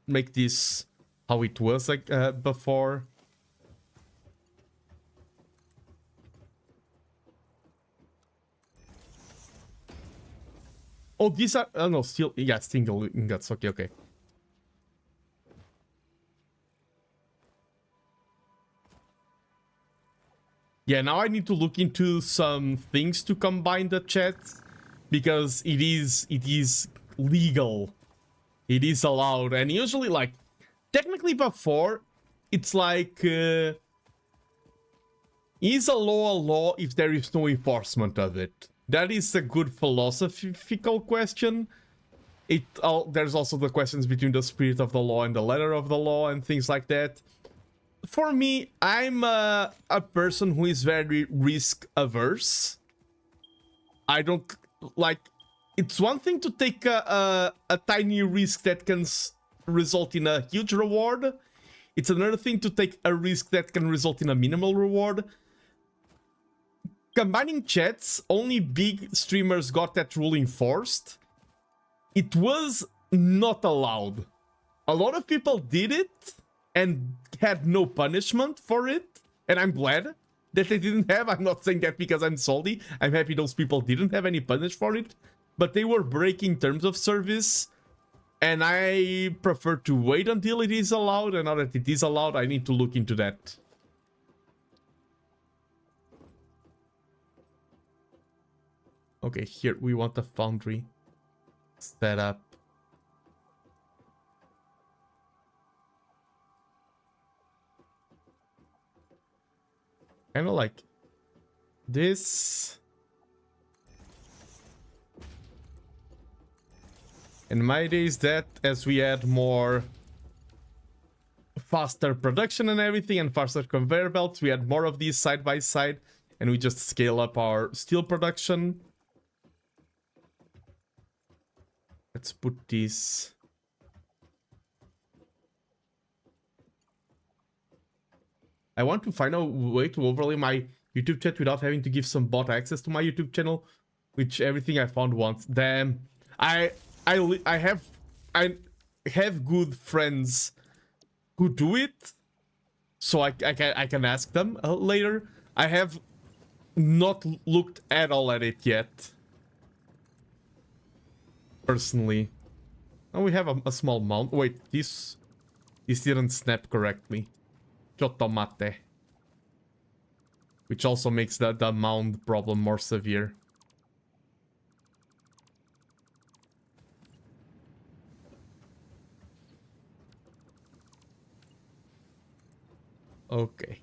A: make this how it was like before. Oh, these are... Oh, no, steel... Yeah, steel ingots. Okay, okay. Yeah, now I need to look into some things to combine the chats. Because it is legal. It is allowed. And usually, like... Technically before, it's like... is a law if there is no enforcement of it? That is a good philosophical question. There's also the questions between the spirit of the law and the letter of the law and things like that. For me, I'm a person who is very risk averse. I don't like... It's one thing to take a tiny risk that can result in a huge reward. It's another thing to take a risk that can result in a minimal reward. Combining chats, only big streamers got that rule enforced. It was not allowed. A lot of people did it and had no punishment for it. And I'm glad that they didn't have. I'm not saying that because I'm salty. I'm happy those people didn't have any punish for it. But they were breaking terms of service. And I prefer to wait until it is allowed. And now that it is allowed, I need to look into that. Okay, here we want a foundry. setup. Kind of like this. And my idea is that as we add more faster production and everything and faster conveyor belts, we add more of these side by side and we just scale up our steel production. Let's put this. I want to find a way to overlay my YouTube chat without having to give some bot access to my YouTube channel, which everything I found once. Damn, I have good friends who do it, so I can ask them later. I have not looked at all at it yet, personally. Oh, we have a small mount. Wait, this didn't snap correctly. Chotomate. Which also makes the mound problem more severe. Okay.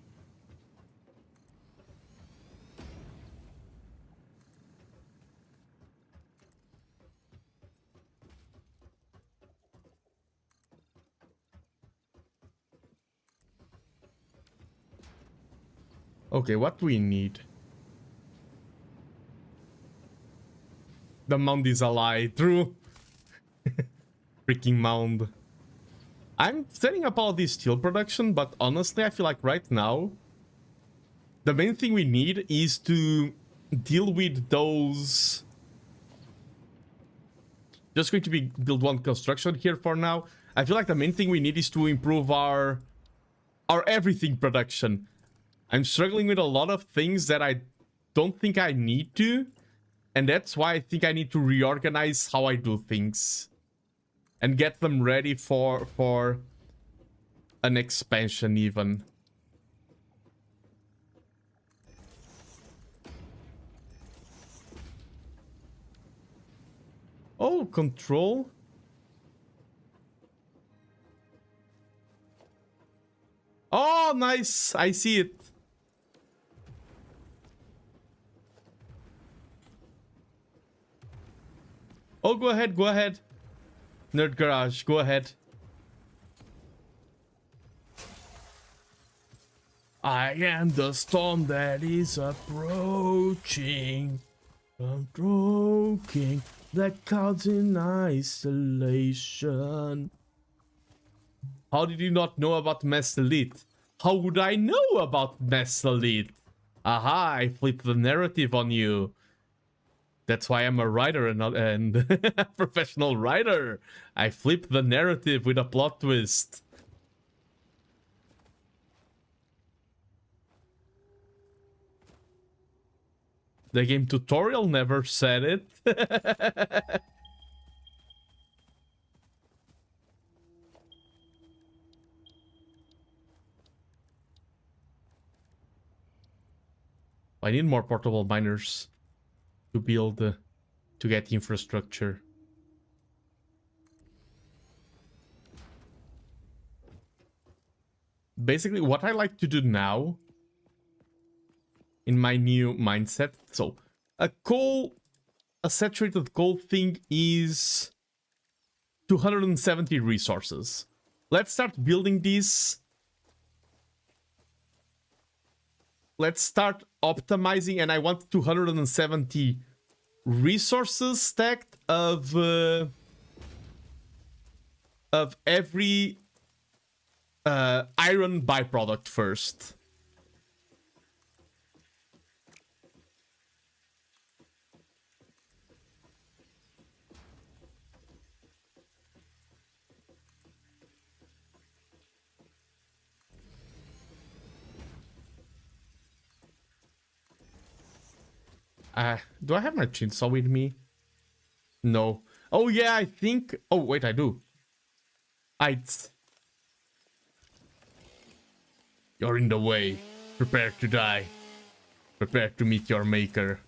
A: Okay, what do we need? The mound is a lie. True. Freaking mound. I'm setting up all this steel production, but honestly, I feel like right now, the main thing we need is to deal with those. Just going to be build one construction here for now. I feel like the main thing we need is to improve our everything production. I'm struggling with a lot of things that I don't think I need to, and that's why I think I need to reorganize how I do things and get them ready for an expansion even. Oh, control. Oh, nice. I see it. Oh, go ahead, go ahead. Nerd Garage, go ahead. I am the storm that is approaching. Stroking black clouds in isolation. How did you not know about Mass Elite? How would I know about Mass Elite? Aha, I flipped the narrative on you. That's why I'm a writer and a professional writer. I flip the narrative with a plot twist. The game tutorial never said it. I need more portable miners to build, to get infrastructure. Basically, what I like to do now in my new mindset, so a saturated coal thing is 270 resources. Let's start building these. Let's start optimizing, and I want 270 resources stacked of every iron byproduct first. Do I have my chainsaw with me? No. Oh yeah, I think... Oh wait, I do. You're in the way. Prepare to die. Prepare to meet your maker.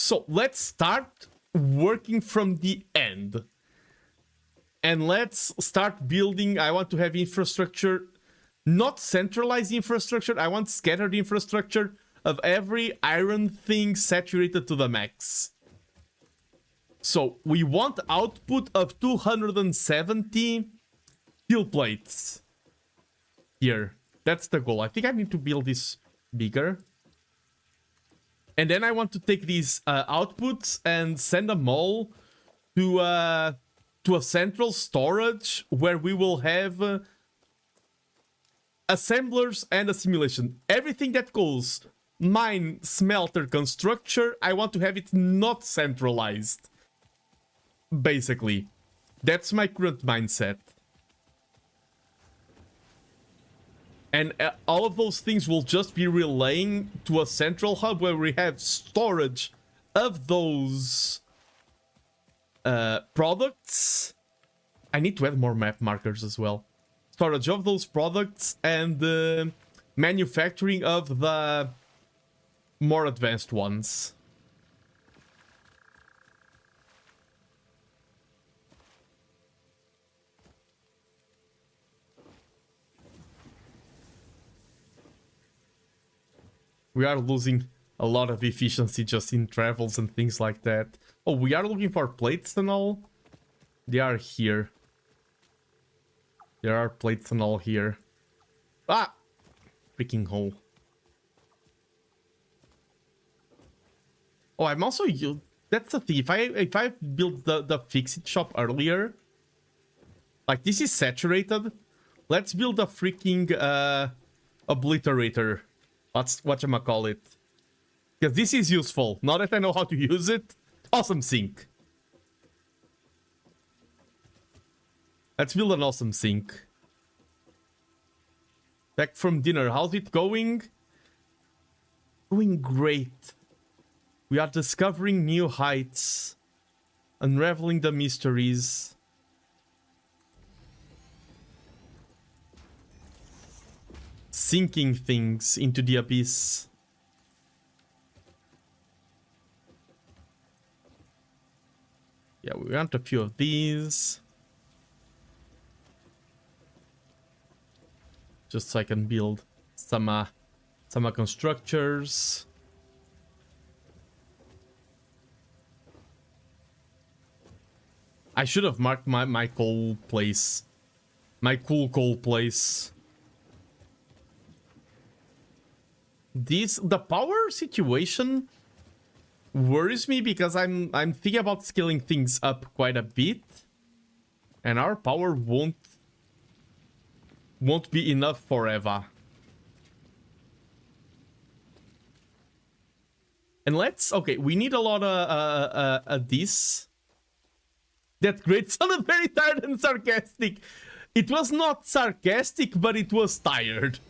A: So let's start working from the end. And let's start building. I want to have infrastructure, not centralized infrastructure. I want scattered infrastructure of every iron thing saturated to the max. So we want output of 270 steel plates here. That's the goal. I think I need to build this bigger. And then I want to take these outputs and send them all to a central storage where we will have assemblers and a simulation. Everything that goes mine, smelter, constructor, I want to have it not centralized. Basically. That's my current mindset. And all of those things will just be relaying to a central hub where we have storage of those products. I need to add more map markers as well. Storage of those products and manufacturing of the more advanced ones. We are losing a lot of efficiency just in travels and things like that. Oh, we are looking for plates and all. They are here. There are plates and all here. Ah! Freaking hole. Oh, I'm also... That's the thing. If I built the fix-it shop earlier... Like, this is saturated. Let's build a freaking obliterator. That's whatchamacallit. Because this is useful. Now that I know how to use it. Awesome sink. Let's build an awesome sink. Back from dinner. How's it going? Doing great. We are discovering new heights. Unraveling the mysteries. Sinking things into the abyss. Yeah, we want a few of these. Just so I can build some constructors. I should have marked my coal place. My cool coal place. The power situation worries me because I'm thinking about scaling things up quite a bit, and our power won't be enough forever. And okay, we need a lot of this. That great sounded very tired and sarcastic. It was not sarcastic, but it was tired.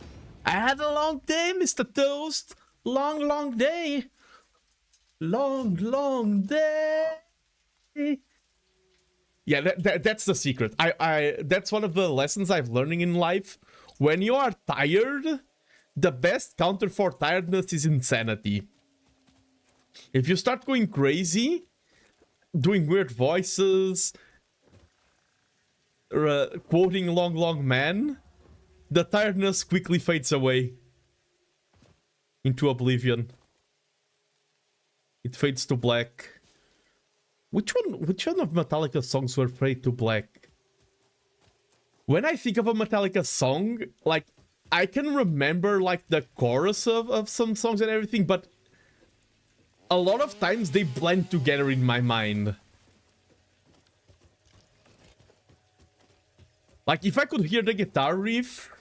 A: I had a long day, Mr. Toast. Long, long day. Long, long day. Yeah, that's the secret. That's one of the lessons I've learning in life. When you are tired, the best counter for tiredness is insanity. If you start going crazy, doing weird voices, quoting Long, Long Man, the tiredness quickly fades away into oblivion. It fades to black. Which one of Metallica's songs were fade to black? When I think of a Metallica song, like, I can remember, like, the chorus of some songs and everything, but a lot of times they blend together in my mind. Like, if I could hear the guitar riff,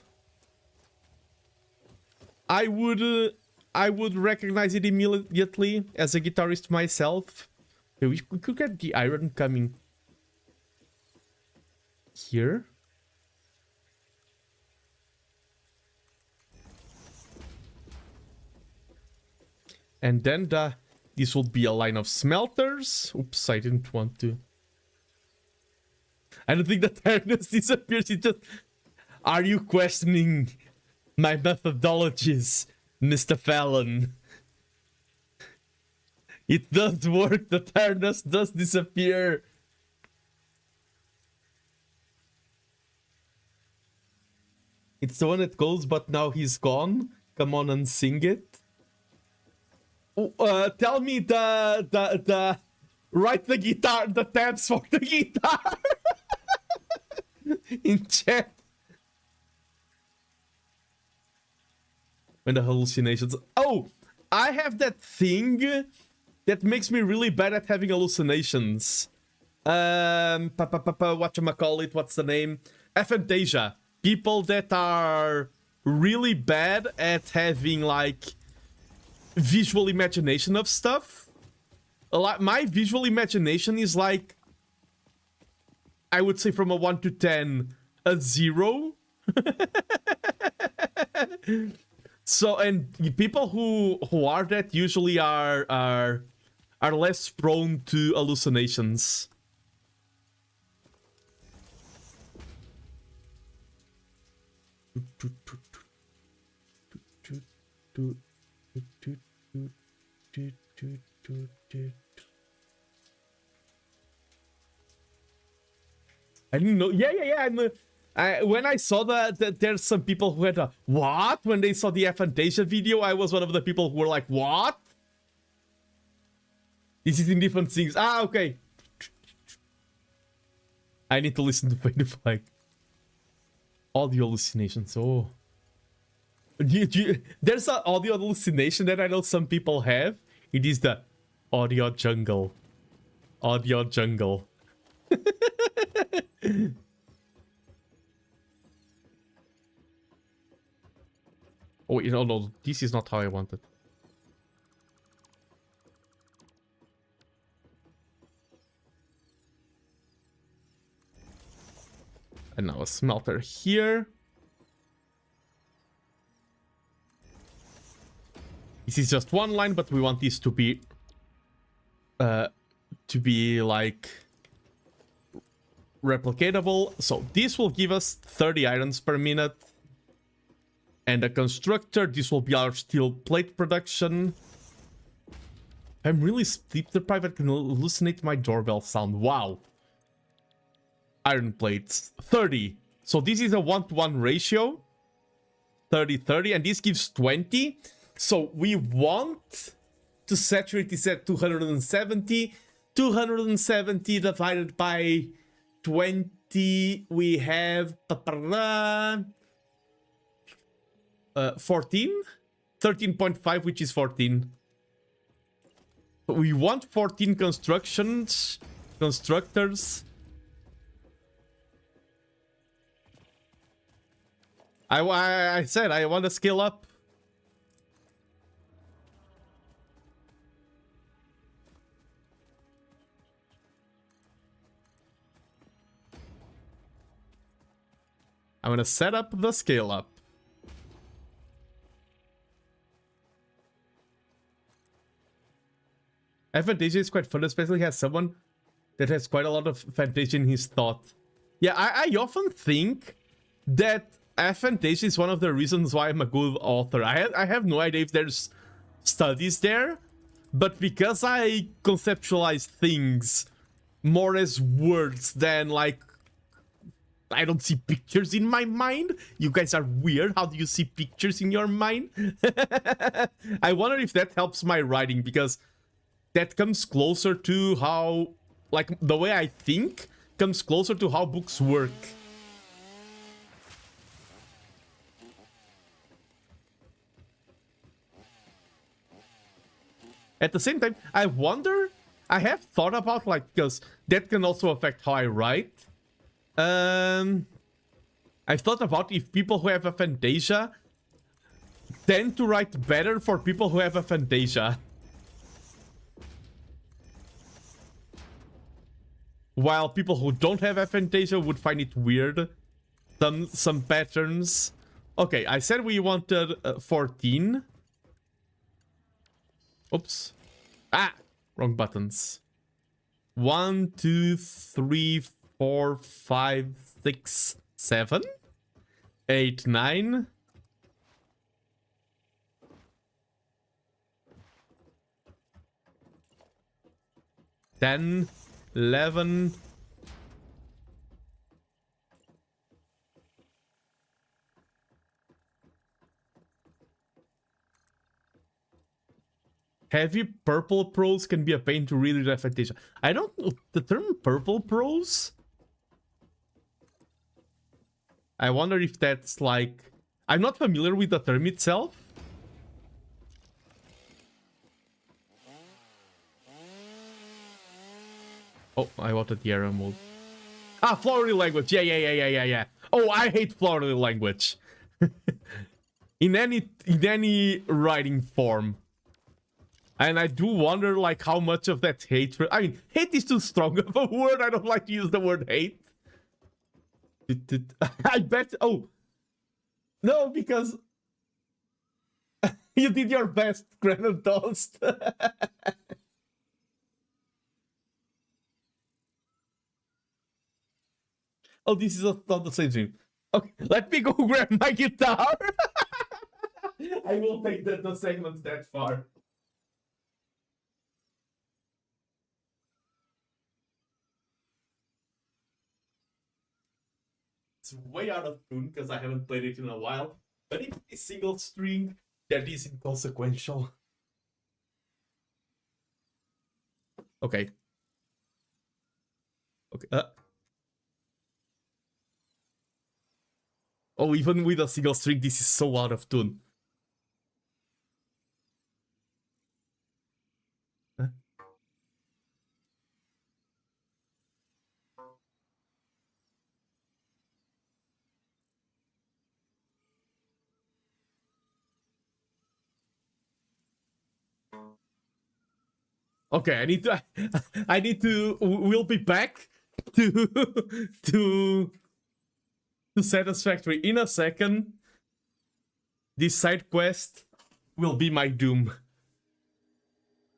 A: I would recognize it immediately as a guitarist myself. Okay, we could get the iron coming here. And then this will be a line of smelters. Oops, I didn't want to. I don't think the tiredness disappears. It just... Are you questioning my methodologies, Mr. Fallon? It does work. The tiredness does disappear. It's the one that goes, but now he's gone. Come on and sing it. Tell me the write the guitar, the tabs for the guitar in chat. When the hallucinations. Oh, I have that thing that makes me really bad at having hallucinations. Whatchamacallit, what's the name? Aphantasia. People that are really bad at having like visual imagination of stuff. My visual imagination is like, I would say from a 1 to 10, a 0. So, and people who are that usually are less prone to hallucinations. I didn't know. Yeah. When I saw that there's some people who had a what when they saw the Aphantasia video, I was one of the people who were like, what? This is in different things. Ah, okay. I need to listen to Fade to Black. Audio hallucinations. Oh. There's an audio hallucination that I know some people have. It is the audio jungle. Audio jungle. Oh, you know, no, this is not how I want it. And now a smelter here. This is just one line, but we want this to be like replicatable. So this will give us 30 irons per minute. And a constructor, this will be our steel plate production. I'm really sleep deprived. I can hallucinate my doorbell sound. Wow. Iron plates, 30. So this is a 1-to-1 ratio. 30-30, and this gives 20. So we want to saturate this at 270. 270 divided by 20, we have 14? 13.5, which is 14. We want 14 constructors. I said I want to scale up. I'm gonna set up the scale up. Aphantasia is quite fun, especially has someone that has quite a lot of Aphantasia in his thought. Yeah, I often think that Aphantasia is one of the reasons why I'm a good author. I have no idea if there's studies there, but because I conceptualize things more as words than like I don't see pictures in my mind. You guys are weird. How do you see pictures in your mind? I wonder if that helps my writing, because that comes closer to how, like, the way I think comes closer to how books work. At the same time, I wonder, I have thought about, like, because that can also affect how I write. I've thought about if people who have aphantasia tend to write better for people who have aphantasia, while people who don't have aphantasia would find it weird. Some patterns. Okay, I said we wanted 14. Oops. Ah, wrong buttons. 1, 2, 3, 4, 5, 6, 7, 8, 9. 10, 11. Heavy purple prose can be a pain to read with affectation. I don't know the term purple prose. I wonder if that's like... I'm not familiar with the term itself. Oh, I wanted the arrow mode. Ah, flowery language. Yeah. Oh, I hate flowery language. in any writing form. And I do wonder, like, how much of that hatred... I mean, hate is too strong of a word. I don't like to use the word hate. I bet... Oh. No, because... you did your best, Granite Toast. Oh, this is not the same thing. Okay, let me go grab my guitar. I will take the segment that far. It's way out of tune because I haven't played it in a while. But if it's single string, that is inconsequential. Okay. Okay. Oh, even with a single string, this is so out of tune. Huh? Okay, I need to, we'll be back to, to Satisfactory in a second. This side quest will be my doom.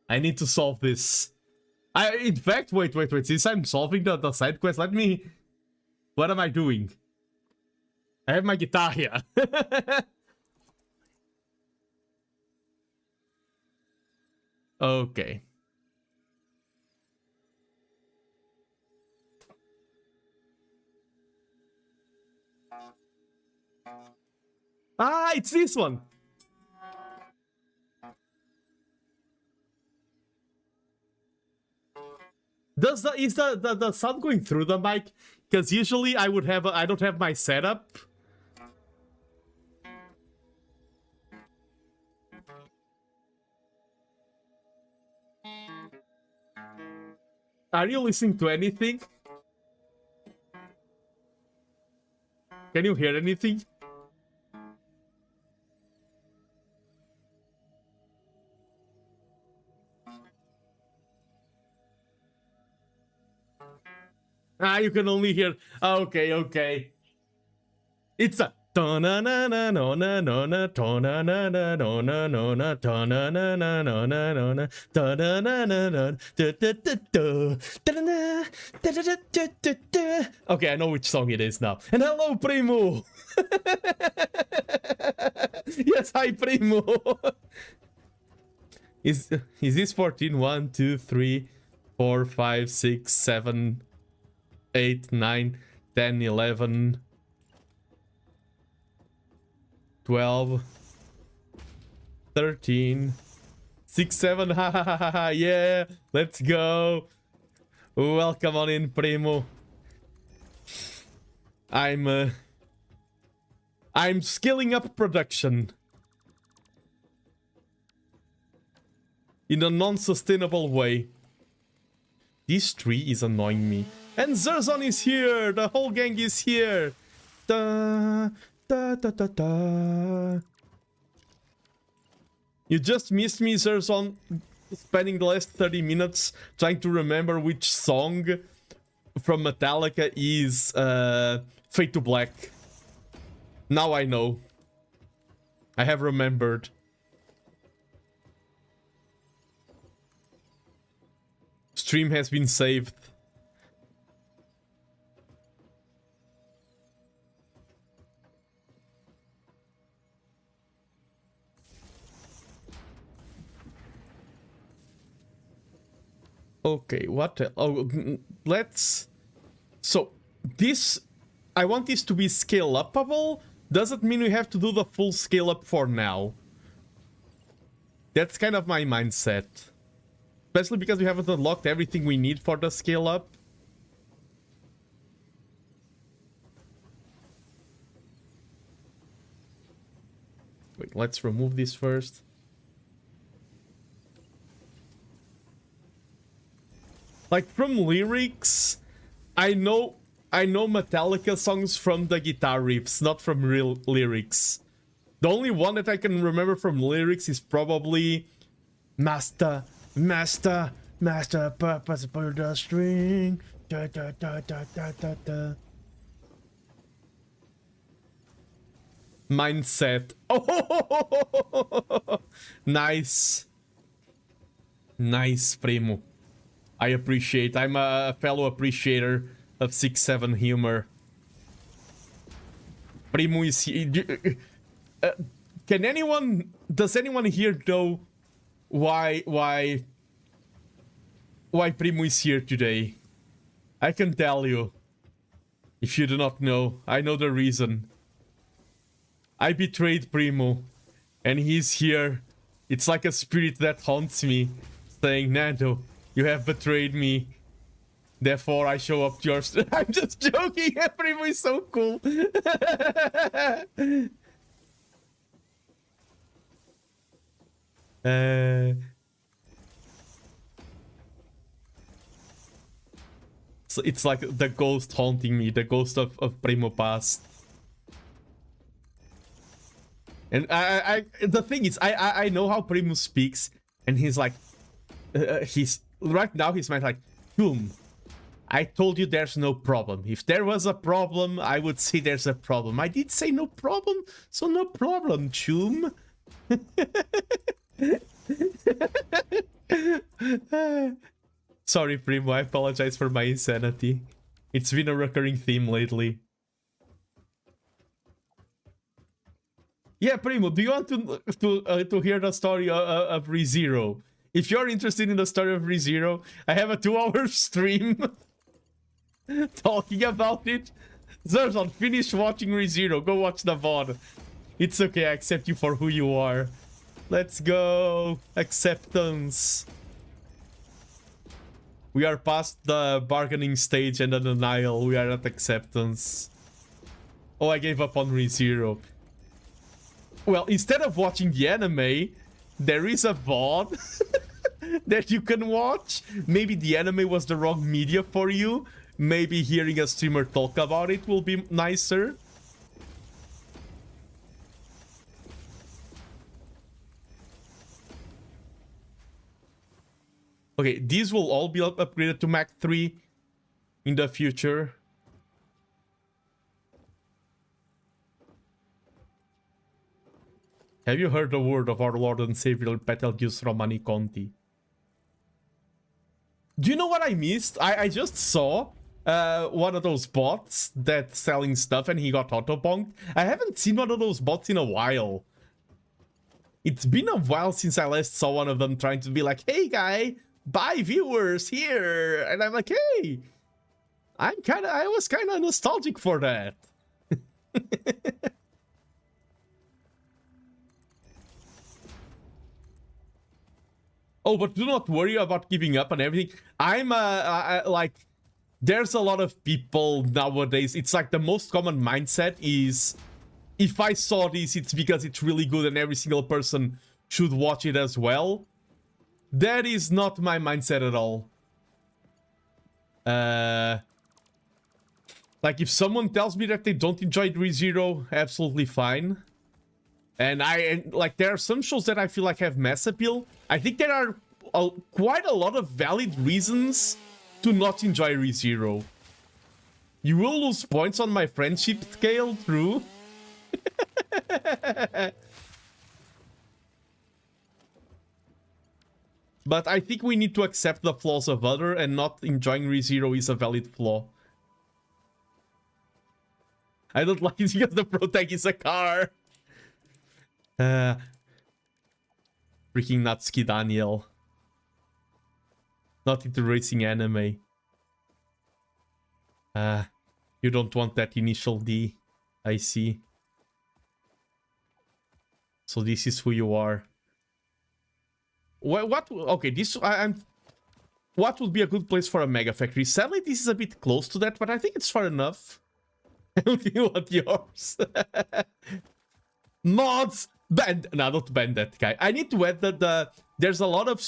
A: I need to solve this. In fact, wait. Since I'm solving the side quest, let me... What am I doing? I have my guitar here. Okay. Ah, it's this one. Is the sound going through the mic? Because usually I would have I don't have my setup. Are you listening to anything? Can you hear anything? Ah, you can only hear. Okay. It's a. Okay, I know which song it is now. And hello, Primo. Yes, hi, Primo. Is this 14? 1, 2, 3, 4, 5, 6, 7, 8, 9, 10, 11, 12, 13, 6, 7, ha, yeah, let's go. Welcome on in, Primo. I'm scaling up production in a non-sustainable way. This tree is annoying me. And Zerzon is here! The whole gang is here! Da, da, da, da, da. You just missed me, Zerzon, spending the last 30 minutes trying to remember which song from Metallica is Fade to Black. Now I know. I have remembered. Stream has been saved. Okay, what? Let's... So, this... I want this to be scale-upable. Doesn't mean we have to do the full scale-up for now. That's kind of my mindset. Especially because we haven't unlocked everything we need for the scale-up. Wait, let's remove this first. Like, from lyrics, I know Metallica songs from the guitar riffs, not from real lyrics. The only one that I can remember from lyrics is probably Master, purpose for the string. Da, da, da, da, da, da, da. Mindset. Oh, nice. Nice, Primo. I appreciate. I'm a fellow appreciator of 6-7 humor. Primo is here. Can anyone... Does anyone here know why Primo is here today? I can tell you. If you do not know, I know the reason. I betrayed Primo, and he's here. It's like a spirit that haunts me, saying, Nando, you have betrayed me. Therefore, I show up to yours. I'm just joking. Primo is so cool. So it's like the ghost haunting me, the ghost of Primo past. And the thing is, I know how Primo speaks, and he's like, he's right now he's like, boom. I told you there's no problem. If there was a problem, I would say there's a problem. I did say no problem, so no problem, Choom. Sorry, Primo, I apologize for my insanity. It's been a recurring theme lately. Yeah, Primo, do you want to hear the story of ReZero? If you're interested in the story of ReZero, I have a 2-hour stream talking about it. Zerzon, finish watching ReZero. Go watch the VOD. It's okay, I accept you for who you are. Let's go. Acceptance. We are past the bargaining stage and the denial. We are at acceptance. Oh, I gave up on ReZero. Well, instead of watching the anime, there is a VOD that you can watch. Maybe the anime was the wrong media for you. Maybe hearing a streamer talk about it will be nicer. Okay, these will all be upgraded to Mach 3 in the future. Have you heard the word of our Lord and Savior Betelgeuse Romani Conti? Do you know what I missed? I just saw one of those bots that's selling stuff and he got auto-bonked. I haven't seen one of those bots in a while. It's been a while since I last saw one of them trying to be like, hey guy, buy viewers here. And I'm like, hey, I was kind of nostalgic for that. Oh, but do not worry about giving up on everything. I'm like, there's a lot of people nowadays. It's like the most common mindset is, if I saw this, it's because it's really good and every single person should watch it as well. That is not my mindset at all. Like, if someone tells me that they don't enjoy ReZero, absolutely fine. And like, there are some shows that I feel like have mass appeal. I think there are quite a lot of valid reasons to not enjoy ReZero. You will lose points on my friendship scale, true. But I think we need to accept the flaws of other, and not enjoying ReZero is a valid flaw. I don't like it because the pro tag is a car. Freaking Natsuki Daniel. Not into racing anime. You don't want that initial D. I see. So this is who you are. What okay, I'm what would be a good place for a mega factory? Sadly, this is a bit close to that, but I think it's far enough. I don't think what yours. Mods! Ban, no, not ban that guy. I need to add that there's a lot of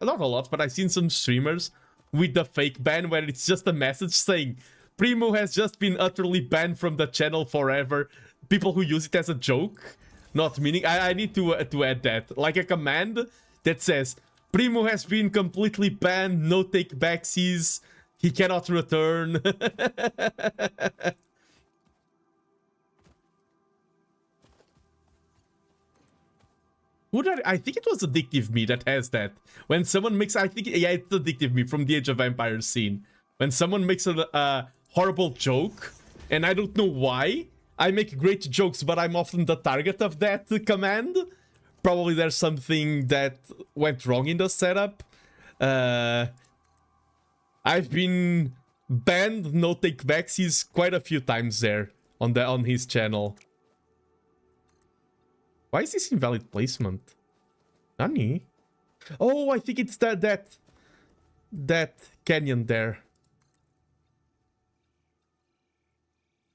A: not a lot, but I've seen some streamers with the fake ban where it's just a message saying Primo has just been utterly banned from the channel forever. People who use it as a joke, not meaning. I need to add that, like a command that says Primo has been completely banned, no take backsies, he cannot return. I think it was Addictive Me that has that. When someone makes, I think, yeah, it's Addictive Me from the Age of Empires scene. When someone makes a horrible joke, and I don't know why, I make great jokes, but I'm often the target of that command. Probably there's something that went wrong in the setup. I've been banned, no take backsies quite a few times there on his channel. Why is this invalid placement? Nani? Oh, I think it's that canyon there.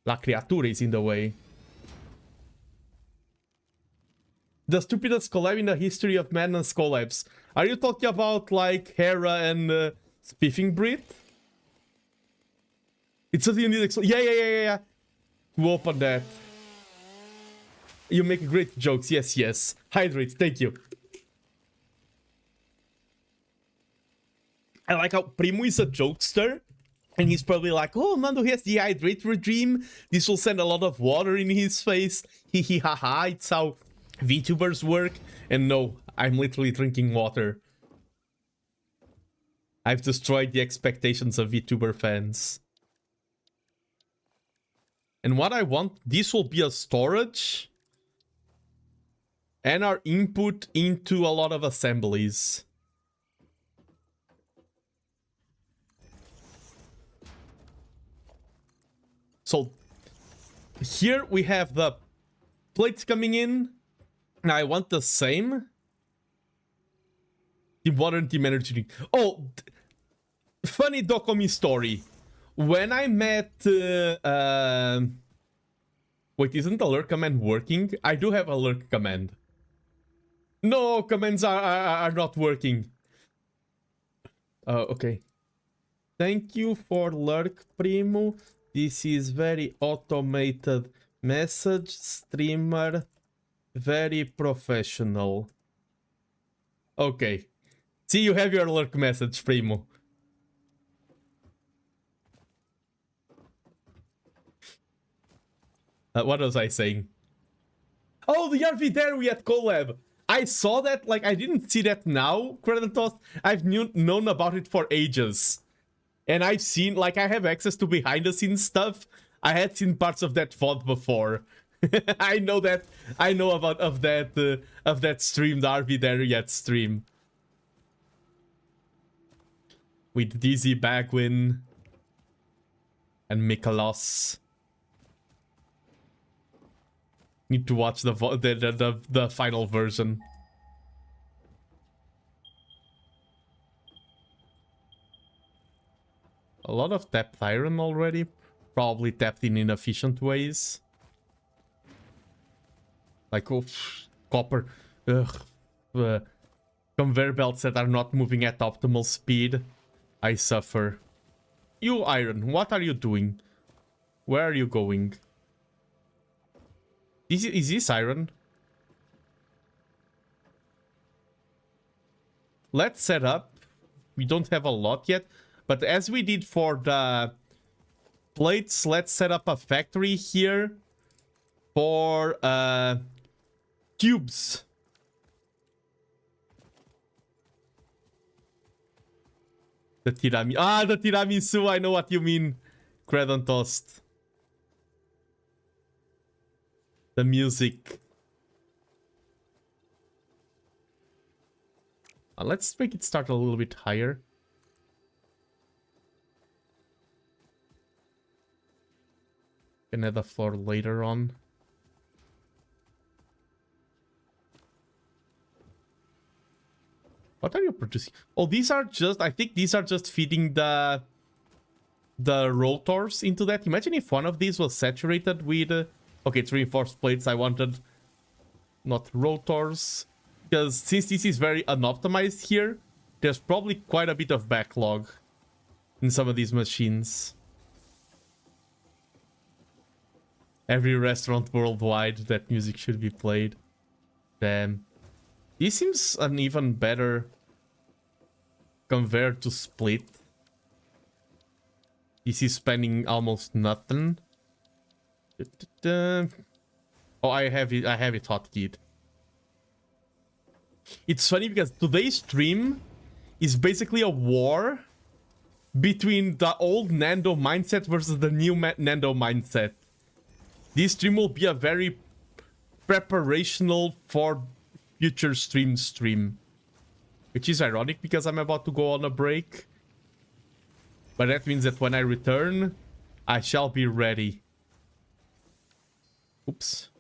A: La Criatura is in the way. The stupidest collab in the history of madness collabs. Are you talking about like Hera and Spiffing Brit? It's a unique. Yeah. Who opened that? You make great jokes. Yes. Hydrate. Thank you. I like how Primo is a jokester. And he's probably like, oh, Nando has the hydrate regime. This will send a lot of water in his face. Hee haha. It's how VTubers work. And no, I'm literally drinking water. I've destroyed the expectations of VTuber fans. And what I want, this will be a storage. And our input into a lot of assemblies. So here we have the plates coming in. Now I want the same. The modern team energy drink. Oh, funny Dokomi story. When I met... wait, isn't the lurk command working? I do have a lurk command. No, commands are not working. Okay. Thank you for lurk, Primo. This is very automated message. Streamer. Very professional. Okay. See, you have your lurk message, Primo. What was I saying? Oh, the RV there we had collab. I saw that, like, I didn't see that now, Kratos. I've known about it for ages. And I've seen, like, I have access to behind-the-scenes stuff. I had seen parts of that VOD before. I know that. I know about that stream, the RV there yet stream. With Dizzy Bagwin and Mikolos. Need to watch the final version. A lot of tapped iron already. Probably tapped in inefficient ways. Like, oh, copper. Ugh. Conveyor belts that are not moving at optimal speed. I suffer. You, Iron, what are you doing? Where are you going? Is this Iron? Let's set up. We don't have a lot yet. But as we did for the plates, let's set up a factory here for tubes. The tiramisu. Ah, the tiramisu. I know what you mean. Credon toast. The music. Let's make it start a little bit higher. Can add a floor later on. What are you producing? Oh, these are just... I think these are just feeding the rotors into that. Imagine if one of these was saturated with... okay, it's reinforced plates. I wanted not rotors. Because since this is very unoptimized here, there's probably quite a bit of backlog in some of these machines. Every restaurant worldwide, that music should be played. Damn. This seems an even better compared to Split. This is spending almost nothing. Oh, I have it hotkeyed. It's funny because today's stream is basically a war between the old Nando mindset versus the new Nando mindset. This stream will be a very preparational for future stream. Which is ironic because I'm about to go on a break. But that means that when I return, I shall be ready. Oops.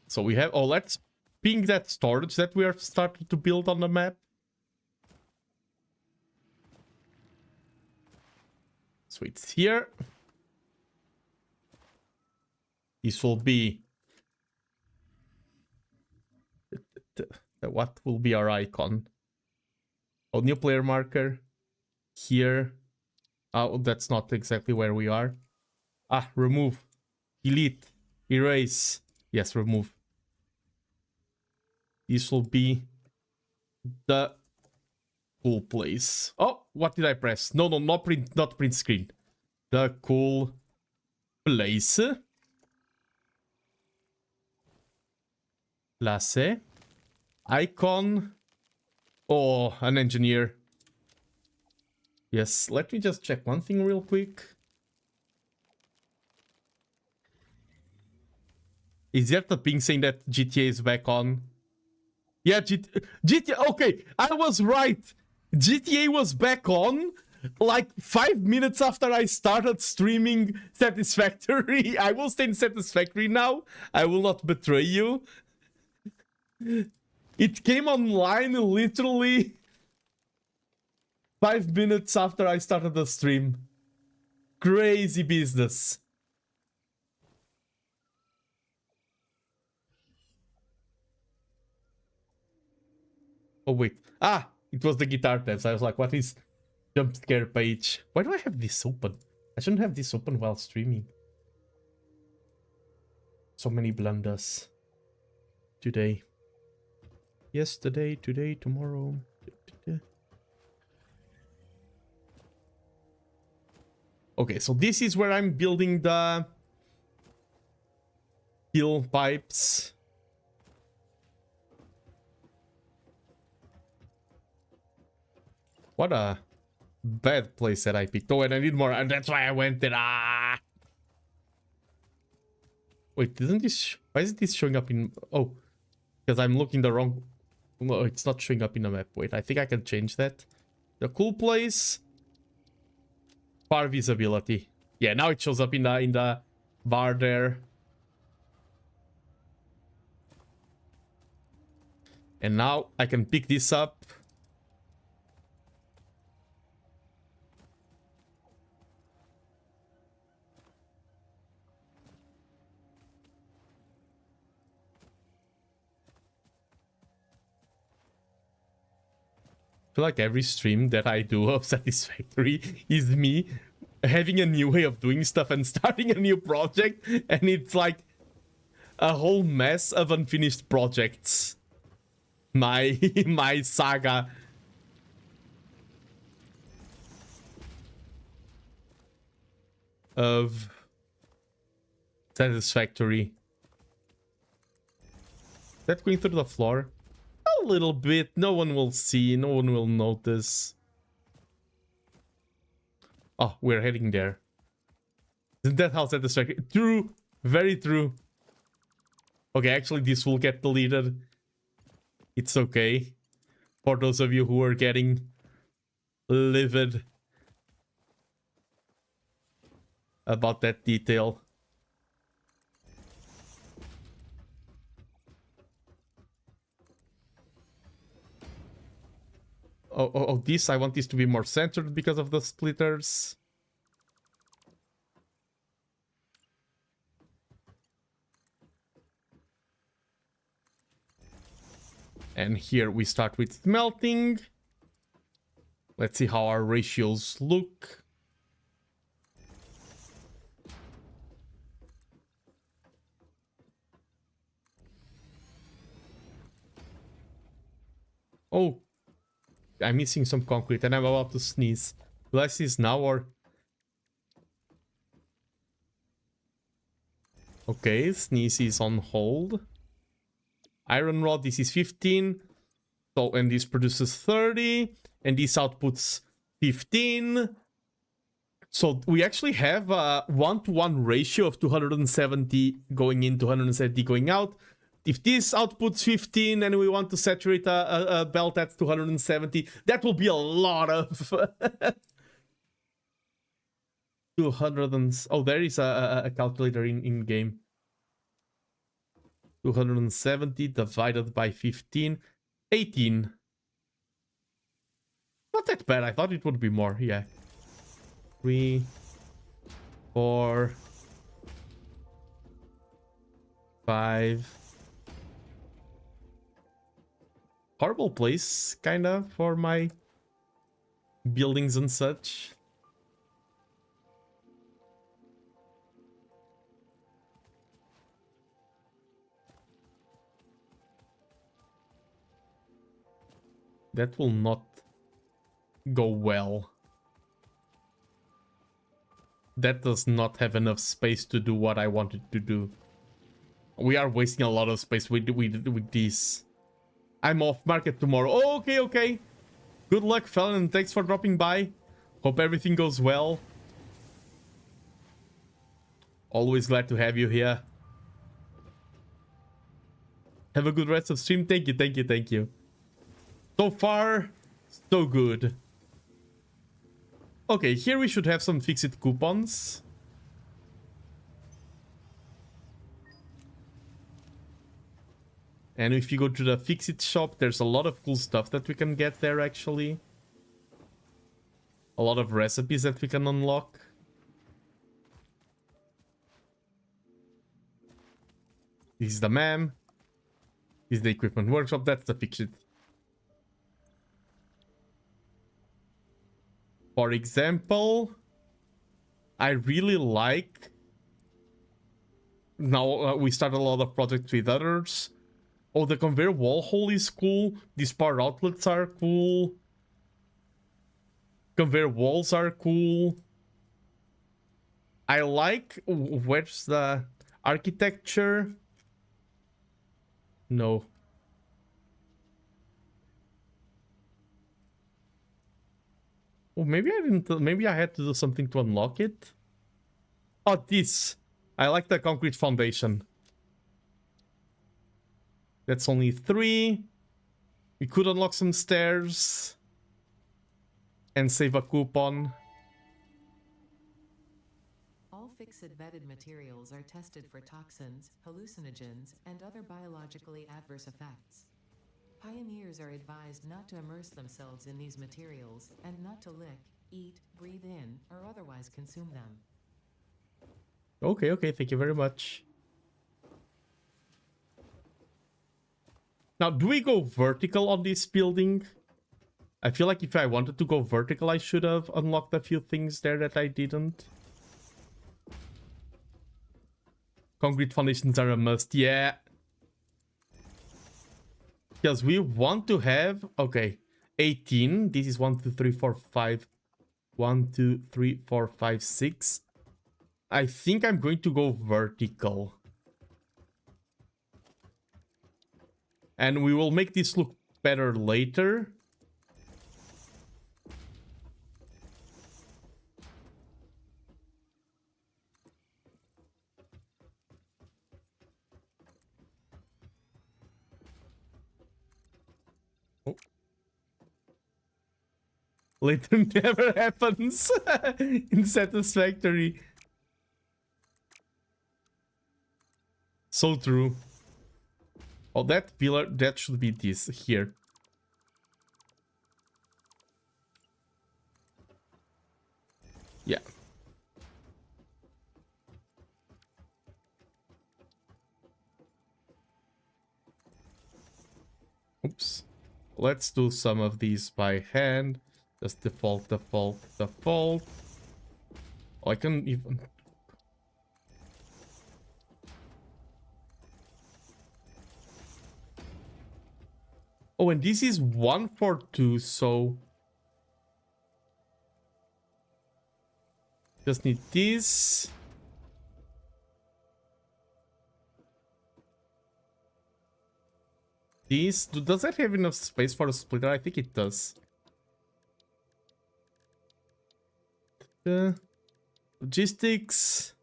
A: So we have... oh, let's ping that storage that we are starting to build on the map. So it's here. This will be... what will be our icon? Oh, new player marker. Here. Oh, that's not exactly where we are. Ah, remove. Delete. Erase. Yes, remove. This will be the cool place. Oh, what did I press? No, not print screen. The cool place. Place. Icon. Oh, an engineer. Yes, let me just check one thing real quick. Is there the ping saying that GTA is back on? Yeah, GTA... okay, I was right. GTA was back on like 5 minutes after I started streaming Satisfactory. I will stay in Satisfactory now. I will not betray you. It came online literally 5 minutes after I started the stream. Crazy business. Oh wait. Ah, it was the guitar tabs. I was like, what is jump scare page? Why do I have this open? I shouldn't have this open while streaming. So many blunders. Today. Yesterday, today, tomorrow. Okay, so this is where I'm building the steel pipes. What a bad place that I picked. Oh, and I need more, and that's why I went there. Ah! Wait, isn't this... why is this showing up in... oh, because I'm looking the wrong... no, it's not showing up in the map. Wait, I think I can change that. The cool place... bar visibility. Yeah, now it shows up in the bar there. And now I can pick this up. I feel like every stream that I do of Satisfactory is me having a new way of doing stuff and starting a new project, and it's like a whole mess of unfinished projects. My saga. Of Satisfactory. Is that going through the floor? A little bit. No one will see. No one will notice. Oh, we're heading there. Isn't that how Satisfactory? True. Very true. Okay, actually, this will get deleted. It's okay. For those of you who are getting livid about that detail. Oh, this, I want this to be more centered because of the splitters. And here we start with smelting. Let's see how our ratios look. Oh, I'm missing some concrete and I'm about to sneeze. Will I sneeze now or... Okay, sneeze is on hold. Iron rod, this is 15. So, and this produces 30. And this outputs 15. So we actually have a 1-to-1 ratio of 270 going in, 270 going out. If this outputs 15 and we want to saturate a belt at 270, that will be a lot of... 200 and... Oh, there is a calculator in game. 270 divided by 15. 18. Not that bad. I thought it would be more. Yeah. 3, 4, 5. Horrible place, kinda, for my buildings and such. That will not go well. That does not have enough space to do what I wanted to do. We are wasting a lot of space with this. I'm off market tomorrow. Oh, okay. Good luck, Felon, and thanks for dropping by. Hope everything goes well. Always glad to have you here. Have a good rest of stream. Thank you. So far, so good. Okay, here we should have some fix-it coupons. And if you go to the fix-it shop, there's a lot of cool stuff that we can get there, actually. A lot of recipes that we can unlock. This is the MAM. This is the equipment workshop. That's the fix-it. For example, I really like... Now we start a lot of projects with others. Oh, the conveyor wall hole is cool. These power outlets are cool. Conveyor walls are cool. I like... Where's the architecture? No. Oh, maybe I didn't... Maybe I had to do something to unlock it. Oh, this. I like the concrete foundation. That's only 3. We could unlock some stairs. And save a coupon.
B: All fix-it vetted materials are tested for toxins, hallucinogens, and other biologically adverse effects. Pioneers are advised not to immerse themselves in these materials, and not to lick, eat, breathe in, or otherwise consume them.
A: Okay, thank you very much. Now, do we go vertical on this building? I feel like if I wanted to go vertical, I should have unlocked a few things there that I didn't. Concrete foundations are a must, yeah. Because we want to have... Okay, 18. This is 1, 2, 3, 4, 5. 1, 2, 3, 4, 5, 6. I think I'm going to go vertical. And we will make this look better later. Oh. Later never happens in Satisfactory. So true. Oh, that pillar, that should be this here. Yeah. Oops. Let's do some of these by hand. Just default, default, default. Oh, I can even... Oh, and this is 142, so... Just need this. This. Does that have enough space for a splitter? I think it does. Logistics.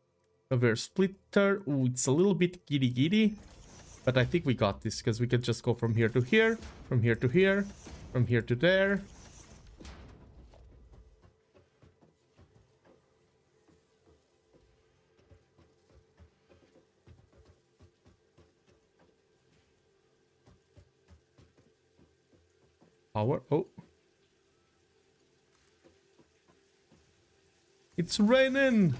A: Over splitter. Ooh, it's a little bit giddy giddy. But I think we got this because we can just go from here to here, from here to here, from here to there. Power. Oh. It's raining.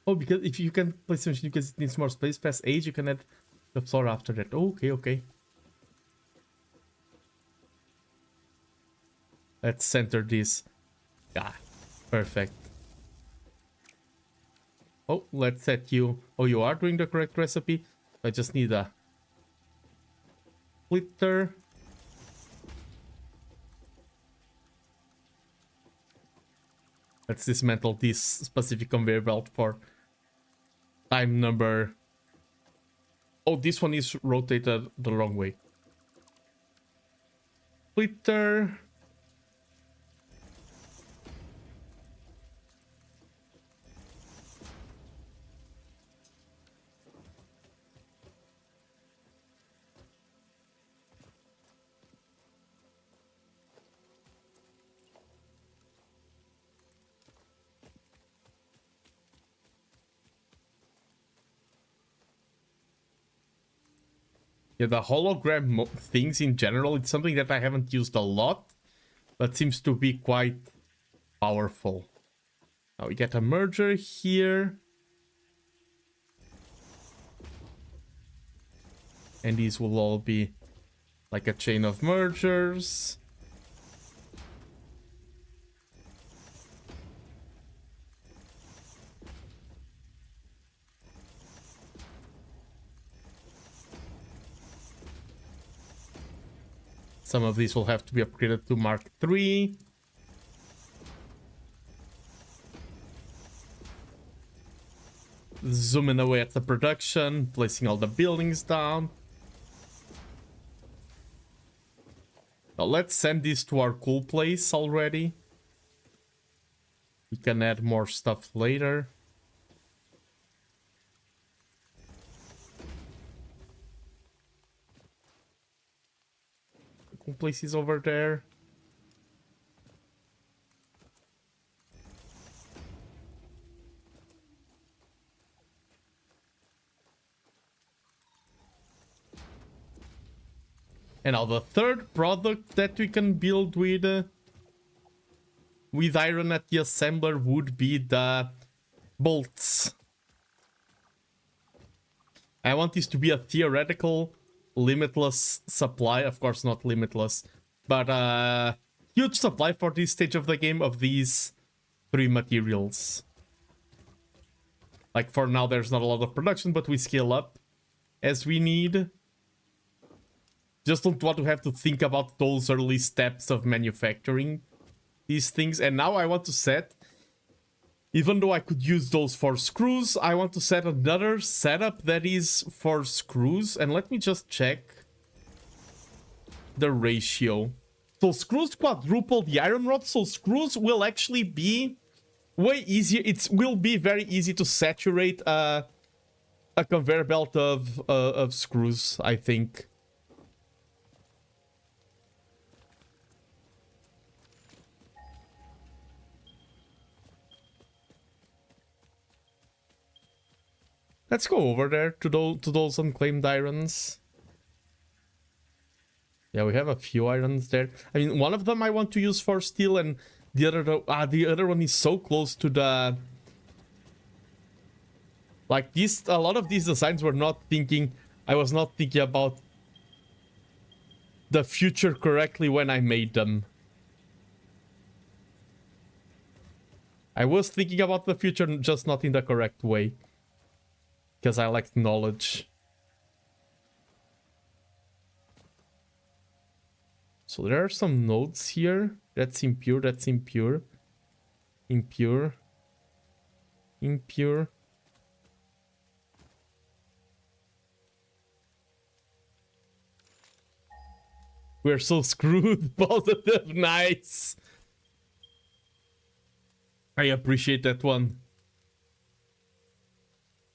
A: Oh, because if you can place a machine because it needs more space, press H, you can add the floor after that. Oh, okay, okay. Let's center this. Yeah, perfect. Oh, let's set you. Oh, you are doing the correct recipe. I just need a splitter. Let's dismantle this specific conveyor belt for time number. Oh, this one is rotated the wrong way. Splitter. Yeah, the hologram things in general, it's something that I haven't used a lot, but seems to be quite powerful. Now we get a merger here. And these will all be like a chain of mergers. Some of these will have to be upgraded to Mark III. Zooming away at the production, placing all the buildings down. Now let's send this to our cool place already. We can add more stuff later. Places over there. And now the third product that we can build with iron at the assembler would be the bolts. I want this to be a theoretical limitless supply, of course not limitless, but huge supply for this stage of the game of these three materials. Like for now there's not a lot of production, but we scale up as we need. Just don't want to have to think about those early steps of manufacturing these things. And now I want to set, even though I could use those for screws, I want to set another setup that is for screws. And let me just check the ratio. So screws quadruple the iron rod, so screws will actually be way easier. It will be very easy to saturate a conveyor belt of screws, I think. Let's go over there to those unclaimed irons. Yeah, we have a few irons there. I mean, one of them I want to use for steel, and the other one is so close to the... Like, a lot of these designs were not thinking... I was not thinking about the future correctly when I made them. I was thinking about the future, just not in the correct way. Because I lacked knowledge. So there are some nodes here. That's impure, that's impure. Impure. Impure. We're so screwed. Positive, nice. I appreciate that one.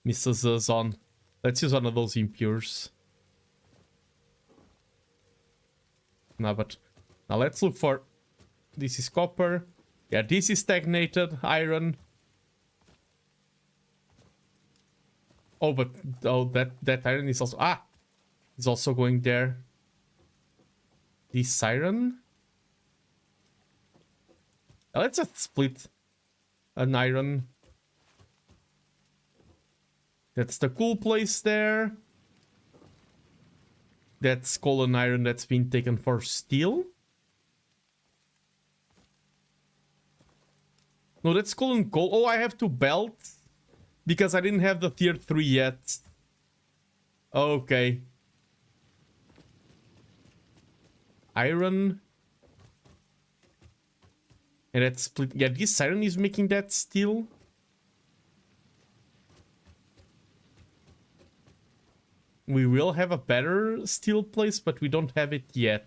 A: Misses us on. Let's use one of those impures. No, but now let's look for... This is copper. Yeah, this is stagnated iron. Oh, but that iron is also... Ah! It's also going there. This iron? Let's just split an iron. That's the cool place there. That's coal and iron that's been taken for steel. No, that's coal and coal. Oh, I have to belt because I didn't have the tier 3 yet. Okay. Iron. And that's split. Yeah, this iron is making that steel. We will have a better steel place, but we don't have it yet.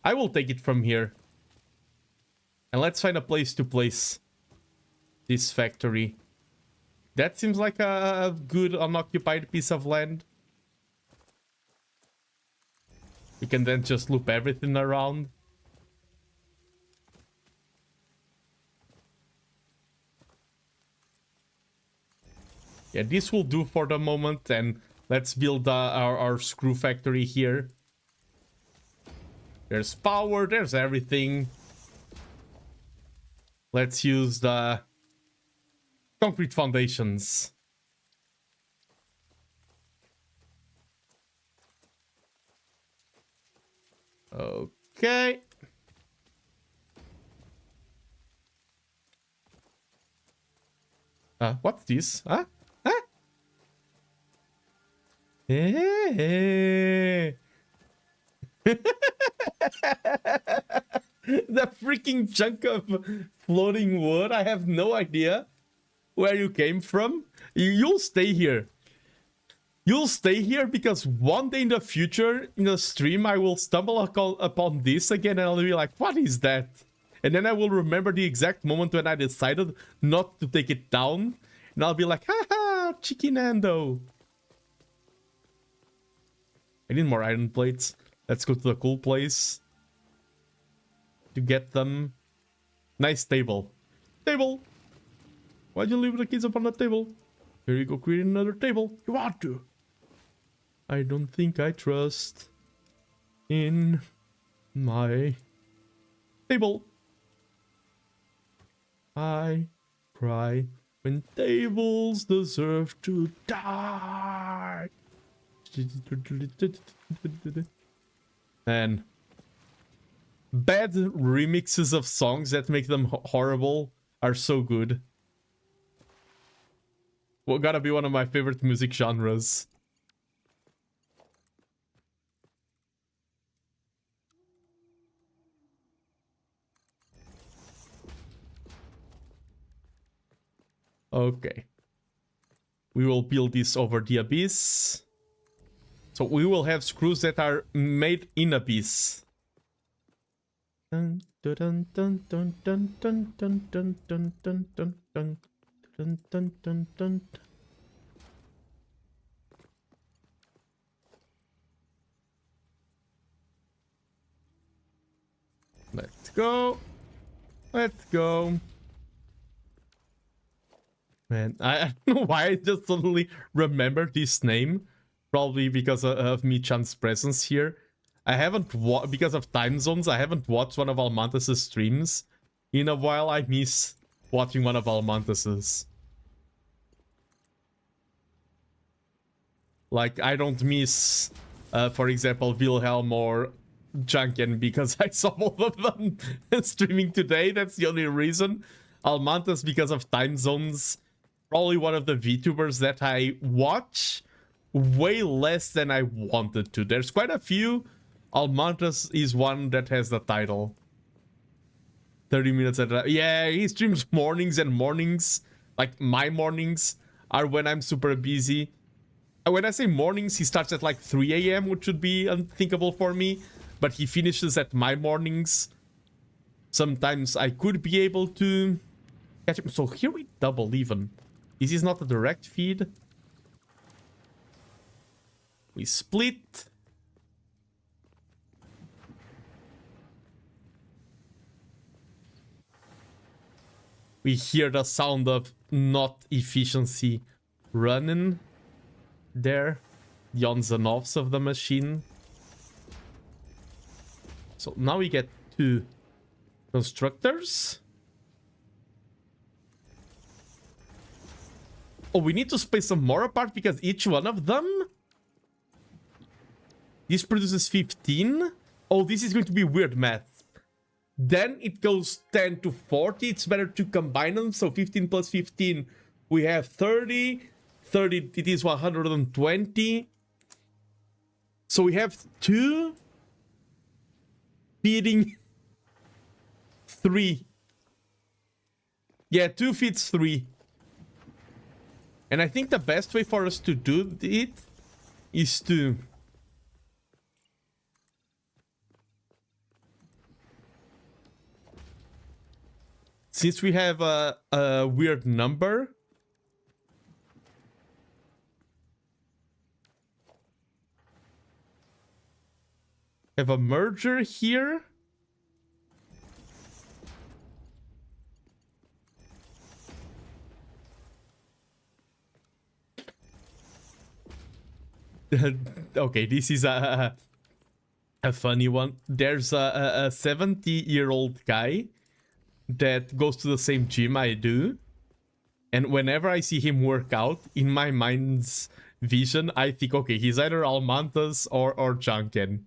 A: I will take it from here. And let's find a place to place this factory. That seems like a good unoccupied piece of land. We can then just loop everything around. Yeah, this will do for the moment, and let's build our screw factory here. There's power, there's everything. Let's use the concrete foundations. Okay. What's this? Huh? Huh? Hey. The freaking chunk of floating wood. I have no idea where you came from. You'll stay here. You'll stay here because one day in the future, in a stream, I will stumble upon this again and I'll be like, what is that? And then I will remember the exact moment when I decided not to take it down. And I'll be like, haha, TheNando. I need more iron plates. Let's go to the cool place to get them. Nice table. Table! Why'd you leave the kids up on the table? Here you go, create another table. You want to? I don't think I trust in my table. I cry when tables deserve to die. Man, bad remixes of songs that make them horrible are so good. Well, gotta be one of my favorite music genres. Okay. We will build this over the abyss. So we will have screws that are made in abyss. Dun, dun, dun, dun, dun, dun, dun, dun, dun, dun, dun, dun, dun, dun, dun, dun. Let's go. Let's go. Man, I don't know why I just suddenly remembered this name. Probably because of Michan's presence here. I haven't because of time zones, I haven't watched one of Almantas' streams in a while. I miss watching one of Almantas's. Like, I don't miss, for example, Wilhelm or Junken because I saw both of them streaming today. That's the only reason. Almantas because of time zones. Probably one of the VTubers that I watch way less than I wanted to. There's quite a few. Almantas is one that has the title. 30 minutes at a... Yeah, he streams mornings and mornings. Like, my mornings are when I'm super busy. When I say mornings, he starts at like 3 a.m., which would be unthinkable for me. But he finishes at my mornings. Sometimes I could be able to catch him. So here we double even. This is not a direct feed. We split. We hear the sound of not efficiency running there. The ons and offs of the machine. So now we get 2 constructors. Oh, we need to space them more apart because each one of them... This produces 15. Oh, this is going to be weird math. Then it goes 10 to 40. It's better to combine them. So 15 plus 15, we have 30. 30, it is 120. So we have 2 feeding 3. Yeah, 2 feeds 3. And I think the best way for us to do it is to... Since we have a weird number... Have a merger here. Okay, this is a funny one. There's a 70-year-old guy that goes to the same gym I do. And whenever I see him work out, in my mind's vision, I think, okay, he's either Almantas or Junken.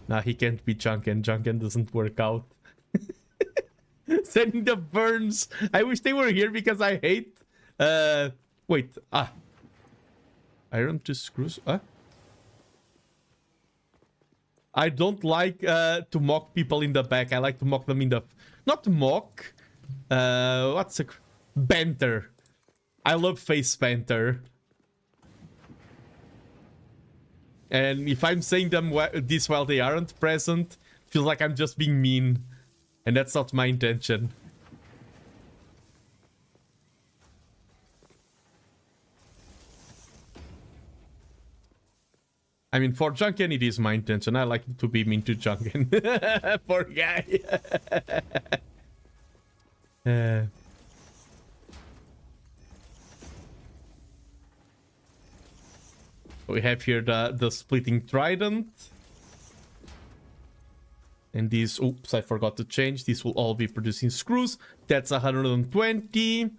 A: Nah, he can't be Junken. Junken doesn't work out. Sending the burns. I wish they were here because I hate... Wait. Iron to screws. I don't like to mock people in the back. I like to mock them in the... Not mock. What's a... Banter. I love face banter. And if I'm saying them this while they aren't present, feels like I'm just being mean. And that's not my intention. I mean, for Junken, it is my intention. I like to be mean to Junken. Poor guy. We have here the splitting trident. And these, oops, I forgot to change. These will all be producing screws. That's 120.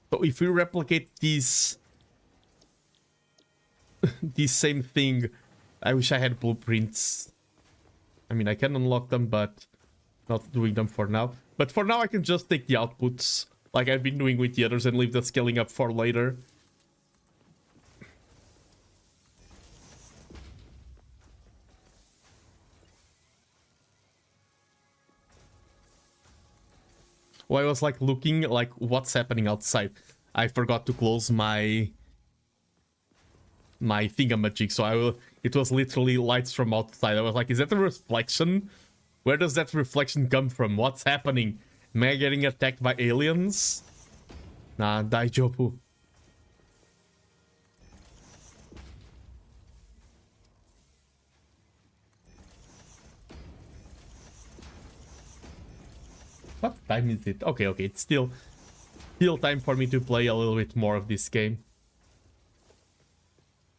A: So if we replicate these, this same thing, I wish I had blueprints. I mean, I can unlock them, but not doing them for now. But for now, I can just take the outputs like I've been doing with the others and leave the scaling up for later. Well, I was like looking like what's happening outside. I forgot to close my thingamajig, so it was literally lights from outside. I was like, is that a reflection? Where does that reflection come from? What's happening? Am I getting attacked by aliens? Nah, daijoubu. time is it? Okay, it's still time for me to play a little bit more of this game.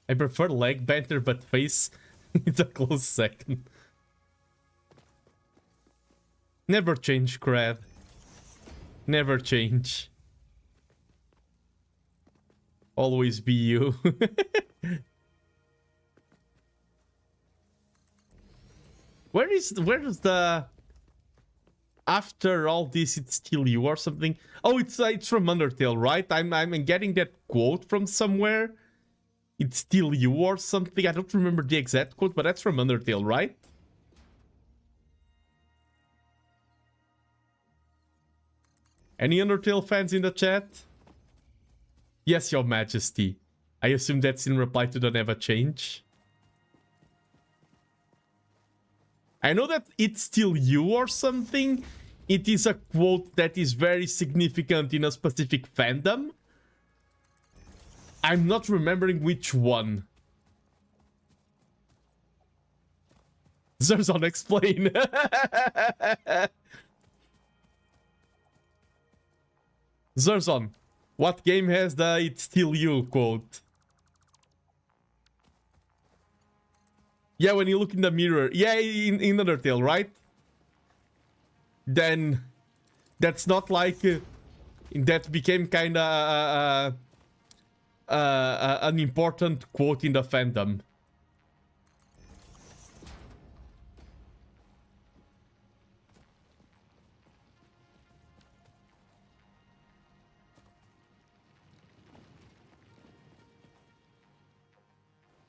A: I prefer leg banter, but face it's a close second. Never change, Crab. Never change. Always be you. Where's the after all this it's still you or something? Oh, it's from Undertale, right? I'm getting that quote from somewhere. It's still you or something. I don't remember the exact quote, but that's from Undertale, right? Any Undertale fans in the chat? Yes, Your Majesty. I assume that's in reply to the never change. I know that it's still you or something. It is a quote that is very significant in a specific fandom. I'm not remembering which one. Zerzon, explain. Zerzon, what game has the "it's still you" quote? Yeah, when you look in the mirror. Yeah, in Undertale, right? Then that's not like that became kind of an important quote in the fandom.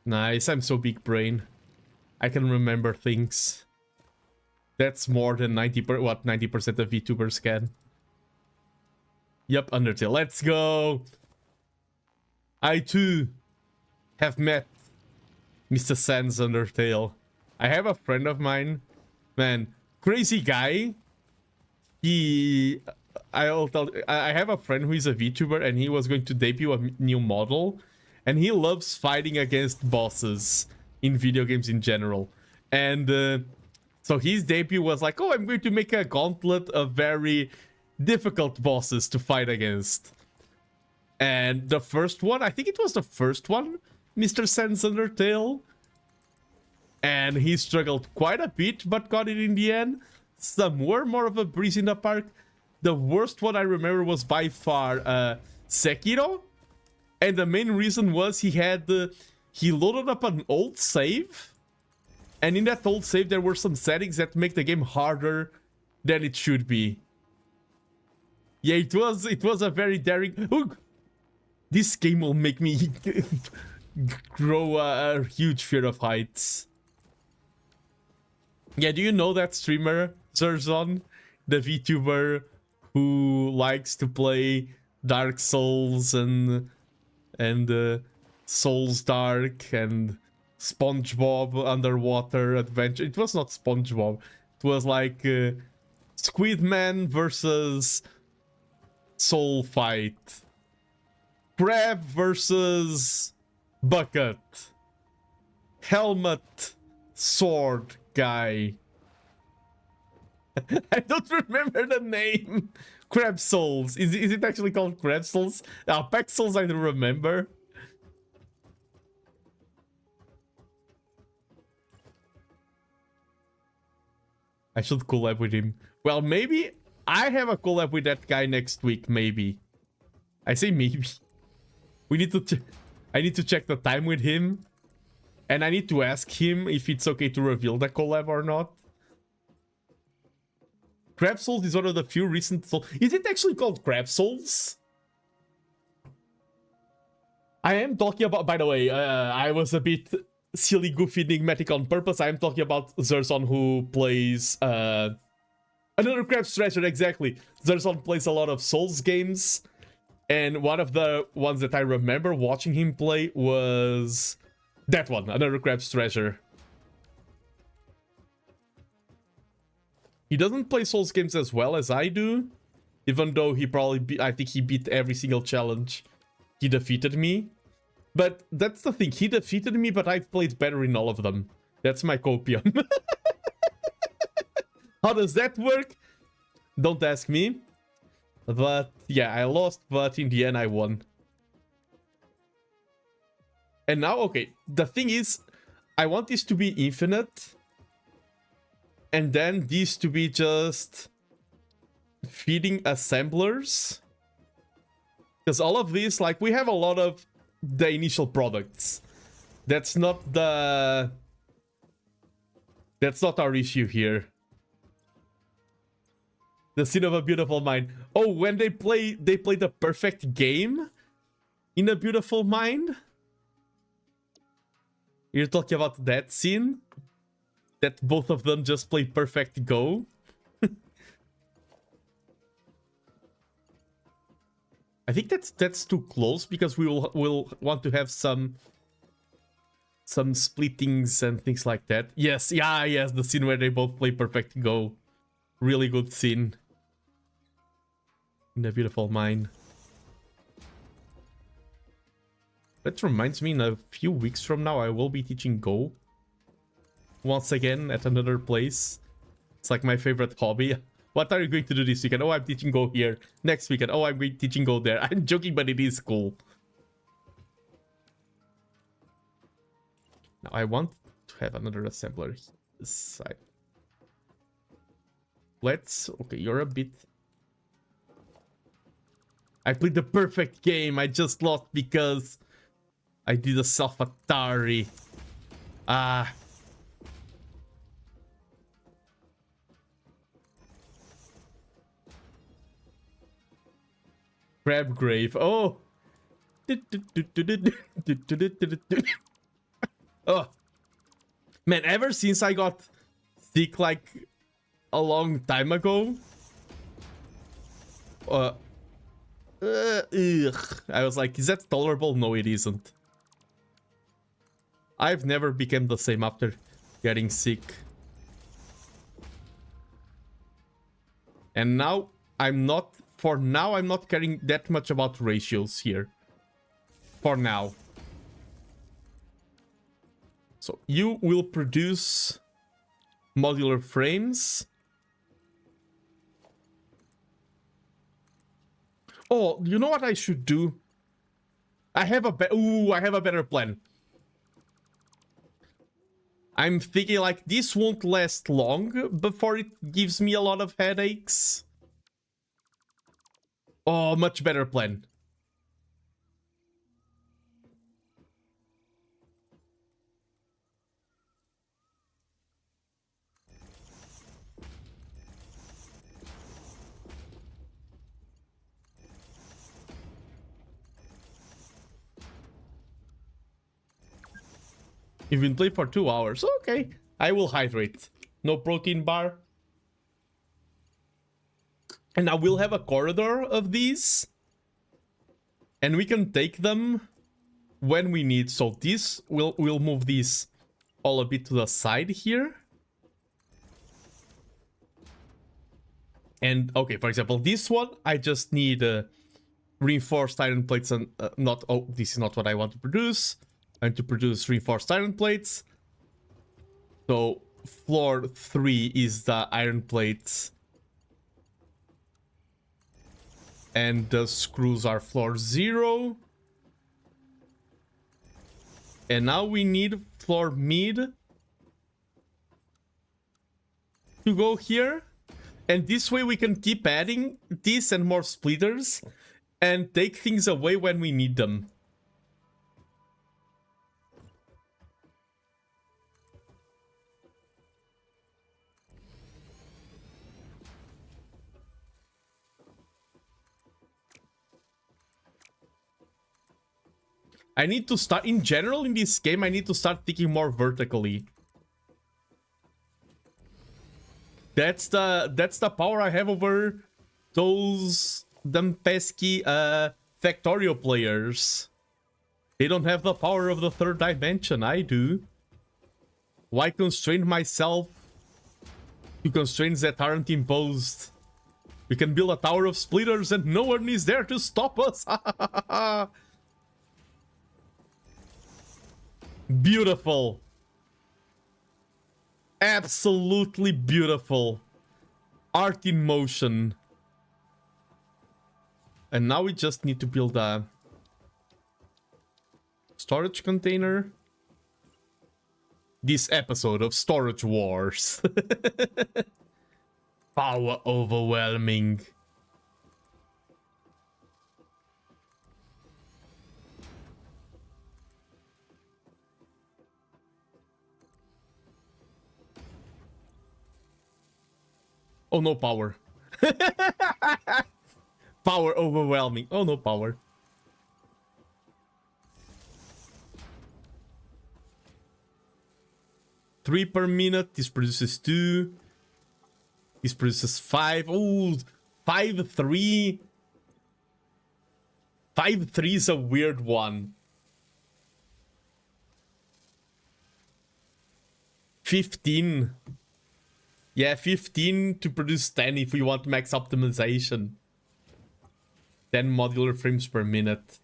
A: Nice, I'm so big brain. I can remember things. That's more than 90% of VTubers can. Yep, Undertale. Let's go. I too have met Mr. Sans Undertale. I have a friend of mine, man, crazy guy. I have a friend who is a VTuber and he was going to debut a new model, and he loves fighting against bosses in video games in general. And so his debut was like, oh, I'm going to make a gauntlet of very difficult bosses to fight against. And the first one, I think it was the first one, Mr. Sans Undertale. And he struggled quite a bit, but got it in the end. Some were more of a breeze in the park. The worst one I remember was by far Sekiro. And the main reason was he loaded up an old save. And in that old save, there were some settings that make the game harder than it should be. Yeah, it was a very daring... Ooh, this game will make me grow a huge fear of heights. Yeah, do you know that streamer, Zerzon? The VTuber who likes to play Dark Souls and Souls Dark and SpongeBob Underwater Adventure. It was not SpongeBob. It was like Squidman versus Soul Fight. Crab versus Bucket. Helmet Sword guy. I don't remember the name. Crab Souls. Is it actually called Crab Souls? Peck Souls I don't remember. I should collab with him. Well, maybe I have a collab with that guy next week, maybe. I say maybe. We need to I need to check the time with him. And I need to ask him if it's okay to reveal the collab or not. Crab Souls is one of the few recent Souls. Is it actually called Crab Souls? I am talking about, by the way, I was a bit silly, goofy, enigmatic on purpose. I am talking about Zerzon, who plays another Crab's Treasure, exactly. Zerzon plays a lot of Souls games. And one of the ones that I remember watching him play was that one, Another Crab's Treasure. He doesn't play Souls games as well as I do, even though he probably I think he beat every single challenge. He defeated me. But that's the thing, he defeated me, but I've played better in all of them. That's my copium. How does that work? Don't ask me. But yeah, I lost, but in the end I won. And now, okay, the thing is, I want this to be infinite. And then these to be just feeding assemblers. Because all of these, like, we have a lot of the initial products. That's not our issue here. The scene of a beautiful mind. Oh, when they play the perfect game in a beautiful mind. You're talking about that scene? That both of them just play perfect Go? I think that's too close because we'll want to have some splittings and things like that. Yes, yeah, yes, the scene where they both play perfect Go. Really good scene. In a beautiful mind. That reminds me, in a few weeks from now, I will be teaching Go. Once again, at another place. It's like my favorite hobby. What are you going to do this weekend? Oh, I'm teaching Go here. Next weekend, oh, I'm teaching Go there. I'm joking, but it is cool. Now, I want to have another assembler this side. Let's... Okay, you're a bit... I played the perfect game. I just lost because I did a self-Atari. Ah. Crab grave. Oh. Oh. Man, ever since I got sick like a long time ago, I was like, is that tolerable? No, it isn't. I've never become the same after getting sick. And now I'm not, for now, I'm not caring that much about ratios here. For now. So you will produce modular frames. Oh, you know what I should do? I have a better plan. I'm thinking like this won't last long before it gives me a lot of headaches. Oh, much better plan. You've been playing for 2 hours. Okay, I will hydrate. No protein bar. And I will have a corridor of these. And we can take them when we need. So this, we'll move these all a bit to the side here. And, okay, for example, this one, I just need reinforced iron plates and not... Oh, this is not what I want to produce. And to produce reinforced iron plates. So floor 3 is the iron plates. And the screws are floor 0. And now we need floor mid to go here. And this way we can keep adding this and more splitters and take things away when we need them. I need to start, in general, in this game, I need to start thinking more vertically. That's the power I have over those them pesky Factorio players. They don't have the power of the third dimension. I do. Why constrain myself to constraints that aren't imposed? We can build a tower of splitters and no one is there to stop us. Beautiful. Absolutely beautiful. Art in motion. And now we just need to build a storage container. This episode of Storage Wars. Power overwhelming. Oh, no power. Power overwhelming. Oh, no power. Three per minute. This produces 2. This produces 5. Oh, 5, 3. 5, 3 is a weird one. 15. Yeah, 15 to produce 10 if we want max optimization. 10 modular frames per minute.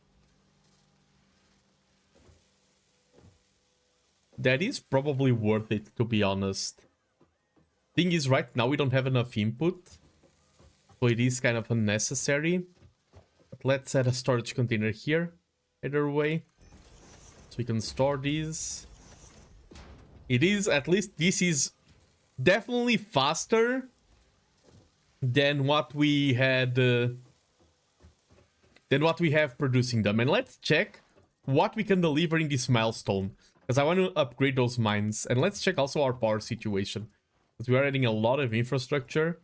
A: That is probably worth it, to be honest. Thing is, right now we don't have enough input, so it is kind of unnecessary. But let's add a storage container here, either way, so we can store these. It is, at least this is definitely faster than what we had, than what we have producing them. And let's check what we can deliver in this milestone, because I want to upgrade those mines. And let's check also our power situation, because we are adding a lot of infrastructure.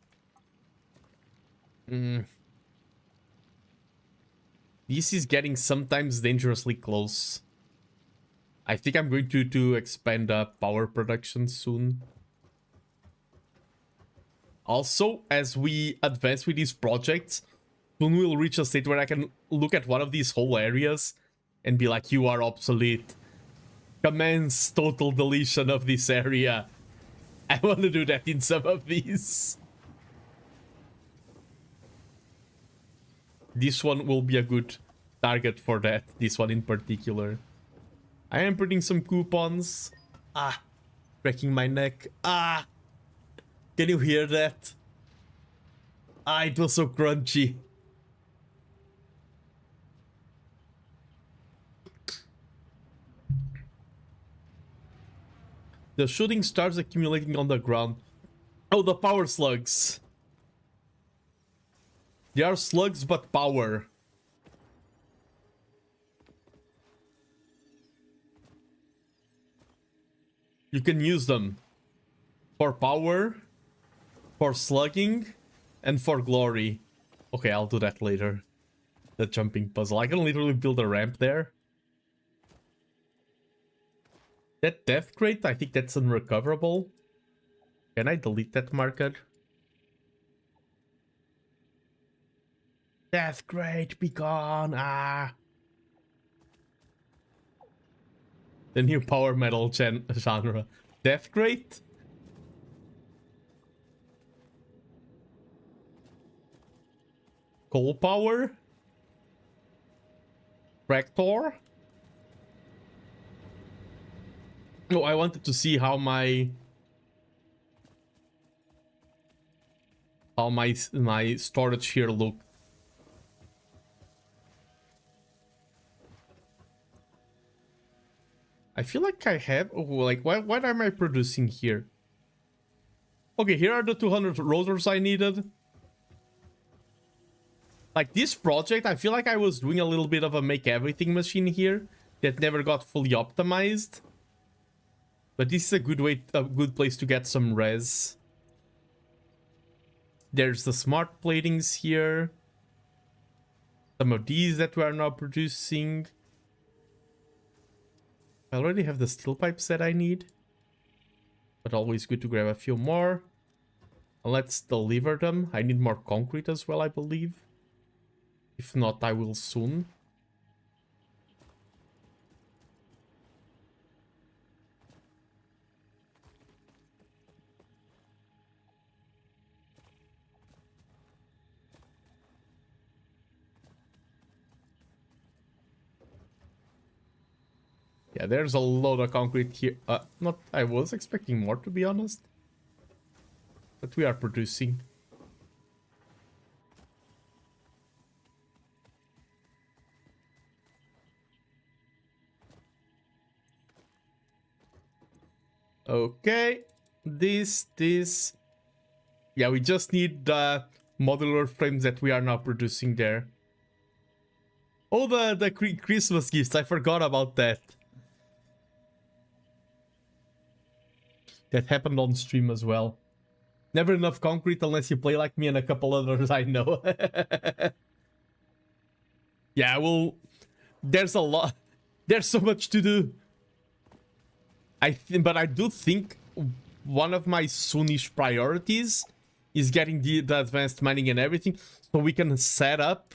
A: This is getting sometimes dangerously close. I think I'm going to expand power production soon. Also, as we advance with these projects, soon we'll reach a state where I can look at one of these whole areas and be like, you are obsolete. Commence total deletion of this area. I want to do that in some of these. This one will be a good target for that. This one in particular. I am putting some coupons. Ah, breaking my neck. Ah, can you hear that? Ah, it was so crunchy. The shooting stars accumulating on the ground. Oh, the power slugs. They are slugs, but power. You can use them for power, for slugging, and for glory. Okay, I'll do that later. The jumping puzzle. I can literally build a ramp there. That death crate, I think that's unrecoverable. Can I delete that marker? Death crate, be gone! Ah! The new power metal genre. Death crate? Coal power? Tractor? No, I wanted to see how my storage here looked. I feel like I have. Oh, like what am I producing here? Okay, here are the 200 rotors I needed. Like this project, I feel like I was doing a little bit of a make everything machine here that never got fully optimized. But this is a good place to get some res. There's the smart platings here. Some of these that we are now producing. I already have the steel pipes that I need. But always good to grab a few more. Let's deliver them. I need more concrete as well, I believe. If not, I will soon. Yeah, there's a lot of concrete here. I was expecting more, to be honest. But we are producing. Okay. This. Yeah, we just need the modular frames that we are now producing there. Oh, the Christmas gifts. I forgot about that. That happened on stream as well. Never enough concrete unless you play like me and a couple others I know. Yeah, well, there's a lot. There's so much to do. But I do think one of my soonish priorities is getting the advanced mining and everything, so we can set up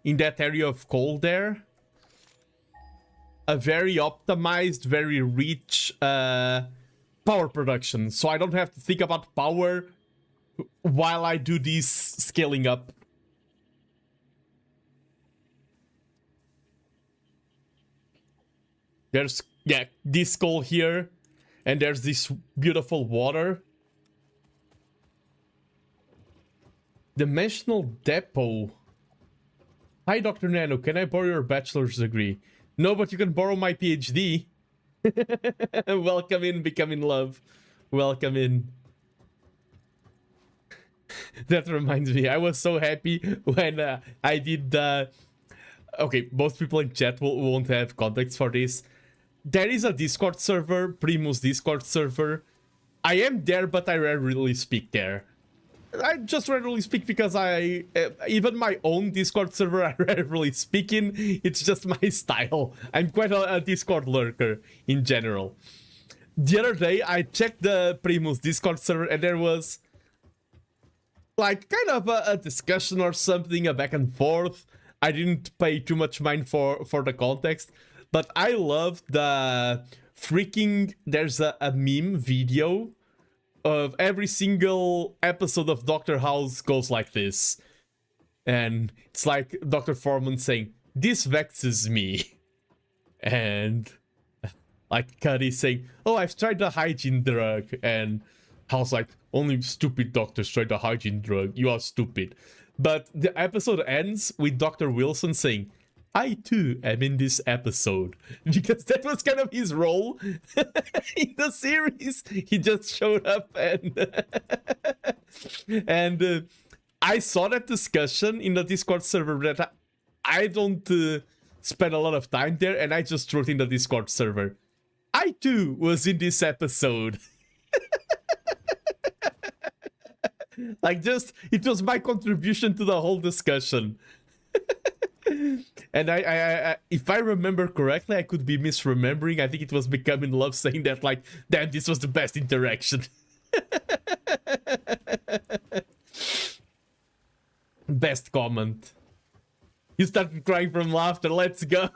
A: in that area of coal there a very optimized, very rich power production. So I don't have to think about power while I do this scaling up. There's, yeah, this coal here, and there's this beautiful water. Dimensional depot. Hi, Dr. Nano, can I borrow your bachelor's degree? No, but you can borrow my PhD. Welcome in, become in love. Welcome in. That reminds me, I was so happy when I did the... Okay, most people in chat won't have context for this. There is a Discord server, Primus Discord server. I am there, but I rarely speak there. I just rarely speak because even my own Discord server I rarely speak in. It's just my style. I'm quite a Discord lurker in general. The other day I checked the Primus Discord server and there was like kind of a discussion or something, a back and forth. I didn't pay too much mind for the context, but I love the freaking... There's a meme video of every single episode of Doctor House goes like this. And it's like Dr. Foreman saying, "This vexes me." And like Cuddy saying, "Oh, I've tried the hygiene drug." And House like, "Only stupid doctors try the hygiene drug. You are stupid." But the episode ends with Dr. Wilson saying, "I too am in this episode," because that was kind of his role in the series. He just showed up and I saw that discussion in the Discord server that I don't spend a lot of time there, and I just wrote in the Discord server, "I too was in this episode." Like, just, it was my contribution to the whole discussion. And I if I remember correctly, I could be misremembering. I think it was Become in Love saying that, like, "Damn, this was the best interaction." Best comment. You started crying from laughter. Let's go.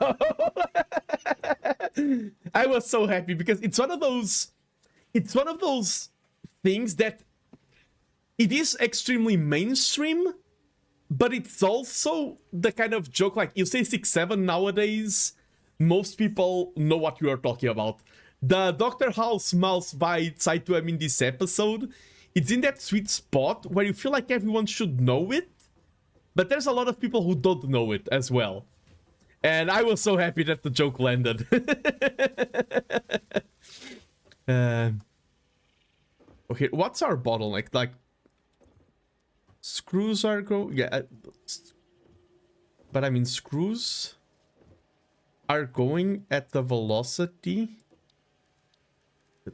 A: I was so happy because it's one of those things that it is extremely mainstream, but it's also the kind of joke, like, you say 6-7 nowadays, most people know what you are talking about. The Dr. House mouse bites I too am in this episode, it's in that sweet spot where you feel like everyone should know it, but there's a lot of people who don't know it as well. And I was so happy that the joke landed. Okay, what's our bottleneck? Like, screws are yeah, but I mean, screws are going at the velocity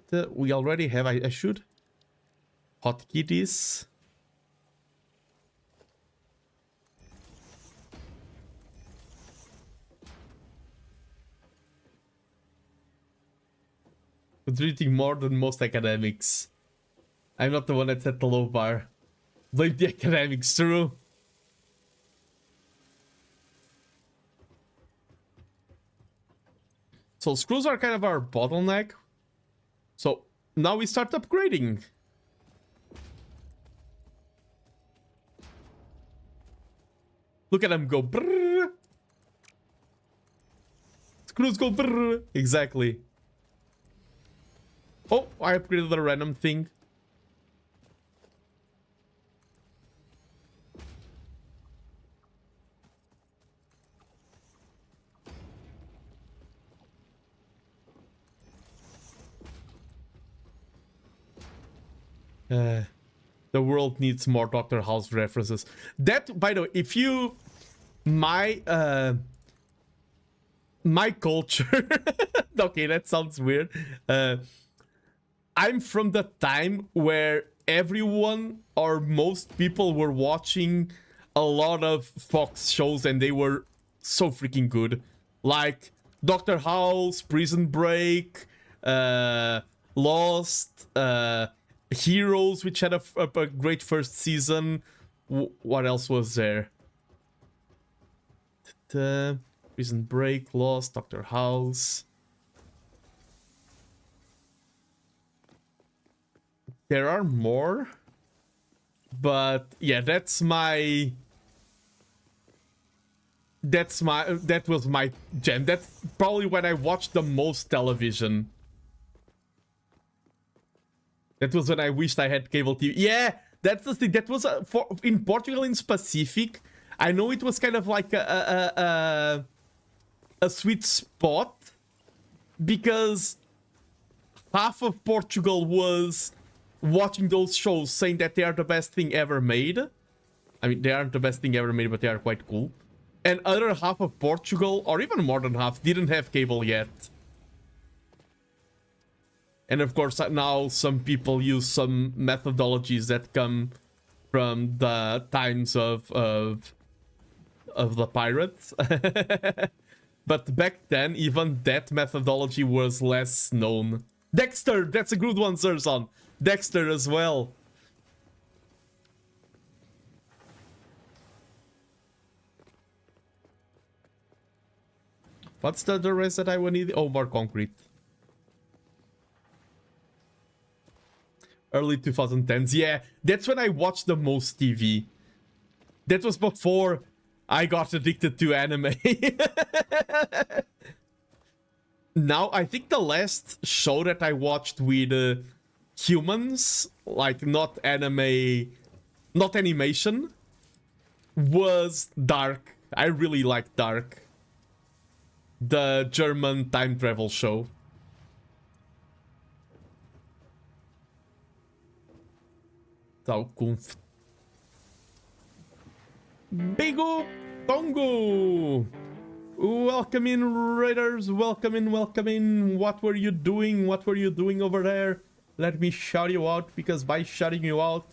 A: that we already have. I should hotkey this. Contributing more than most academics. I'm not the one that set the low bar. Blame the academics, true. So screws are kind of our bottleneck. So now we start upgrading. Look at them go brrr. Screws go brrr. Exactly. Oh, I upgraded the random thing. The world needs more Doctor House references. That, by the way, if you... My culture... Okay, that sounds weird. I'm from the time where everyone or most people were watching a lot of Fox shows and they were so freaking good. Like Doctor House, Prison Break, Lost, Heroes, which had a great first season. What else was there? Prison Break, Lost, Doctor House. There are more, but yeah, that was my jam. That's probably when I watched the most television. That was when I wished I had cable TV. Yeah, that's the thing. That was in Portugal in specific. I know it was kind of like a sweet spot because half of Portugal was watching those shows saying that they are the best thing ever made. I mean, they aren't the best thing ever made, but they are quite cool. And other half of Portugal, or even more than half, didn't have cable yet. And of course, now some people use some methodologies that come from the times of the pirates. But back then, even that methodology was less known. Dexter, that's a good one, Zerzon. Dexter as well. What's the rest that I will need? Oh, more concrete. Early 2010s. Yeah, that's when I watched the most TV. That was before I got addicted to anime. Now, I think the last show that I watched with humans, like not anime, not animation, was Dark. I really liked Dark. The German time travel show. Zukunft. Bigo Bongo! Welcome in, Raiders. Welcome in, welcome in. What were you doing? What were you doing over there? Let me shout you out, because by shouting you out,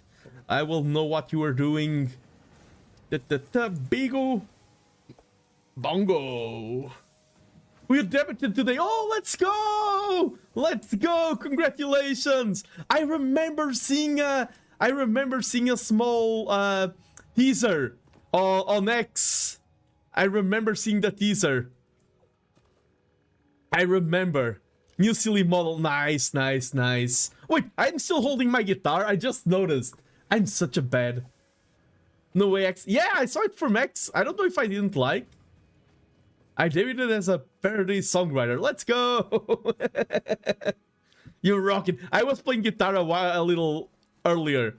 A: I will know what you were doing. Bigo Bongo. We debuted today. Oh, let's go! Let's go! Congratulations! I remember seeing a small teaser on X. I remember seeing the teaser. I remember. New silly model. Nice, nice, nice. Wait, I'm still holding my guitar. I just noticed. I'm such a bad. No way, X. Yeah, I saw it from X. I don't know if I didn't like. I debuted as a parody songwriter. Let's go! You're rocking. I was playing guitar a little earlier.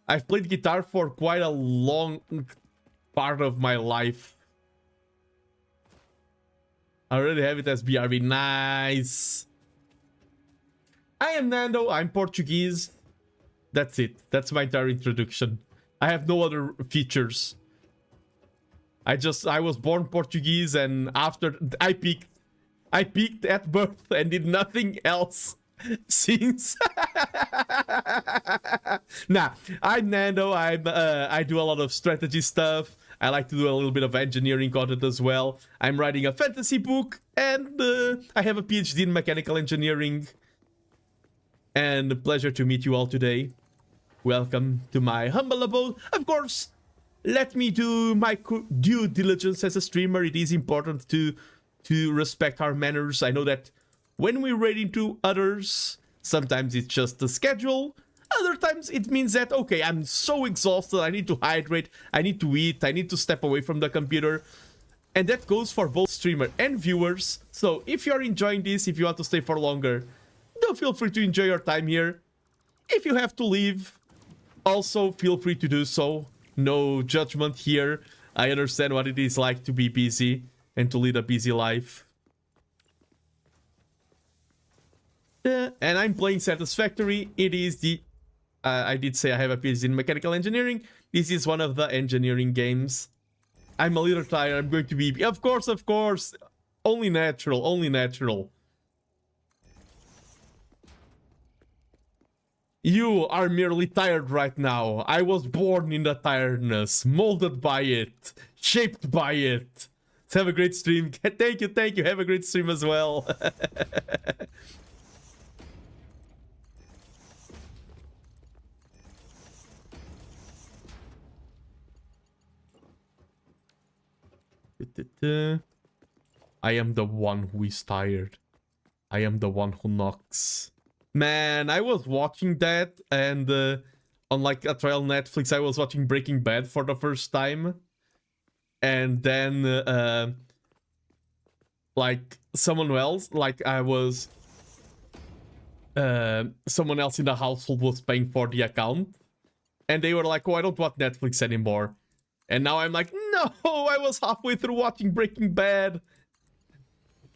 A: I've played guitar for quite a long part of my life. I already have it as BRB. Nice. I am Nando. I'm Portuguese. That's it. That's my entire introduction. I have no other features. I was born Portuguese, and after I peaked at birth and did nothing else since. Nah, I'm Nando. I do a lot of strategy stuff. I like to do a little bit of engineering content as well. I'm writing a fantasy book, and I have a PhD in mechanical engineering. And a pleasure to meet you all today. Welcome to my humble abode. Of course, let me do my due diligence as a streamer. It is important to respect our manners. I know that when we raid into others, sometimes it's just the schedule. Other times it means that, okay, I'm so exhausted, I need to hydrate, I need to eat, I need to step away from the computer. And that goes for both streamer and viewers. So if you're enjoying this, if you want to stay for longer, do feel free to enjoy your time here. If you have to leave, also feel free to do so. No judgment here. I understand what it is like to be busy and to lead a busy life. And I'm playing Satisfactory. It is the I did say I have a PhD in mechanical engineering. This is one of the engineering games. I'm a little tired. I'm going to be... Of course, of course. Only natural, only natural. You are merely tired right now. I was born in the tiredness, molded by it, shaped by it. Let's have a great stream. Thank you, thank you. Have a great stream as well. I am the one who is tired. I am the one who knocks. Man, I was watching that, and on like a trial Netflix, I was watching Breaking Bad for the first time. And then, like, someone else, like I was... someone else in the household was paying for the account. And they were like, oh, I don't want Netflix anymore. And now I'm like, no, I was halfway through watching Breaking Bad.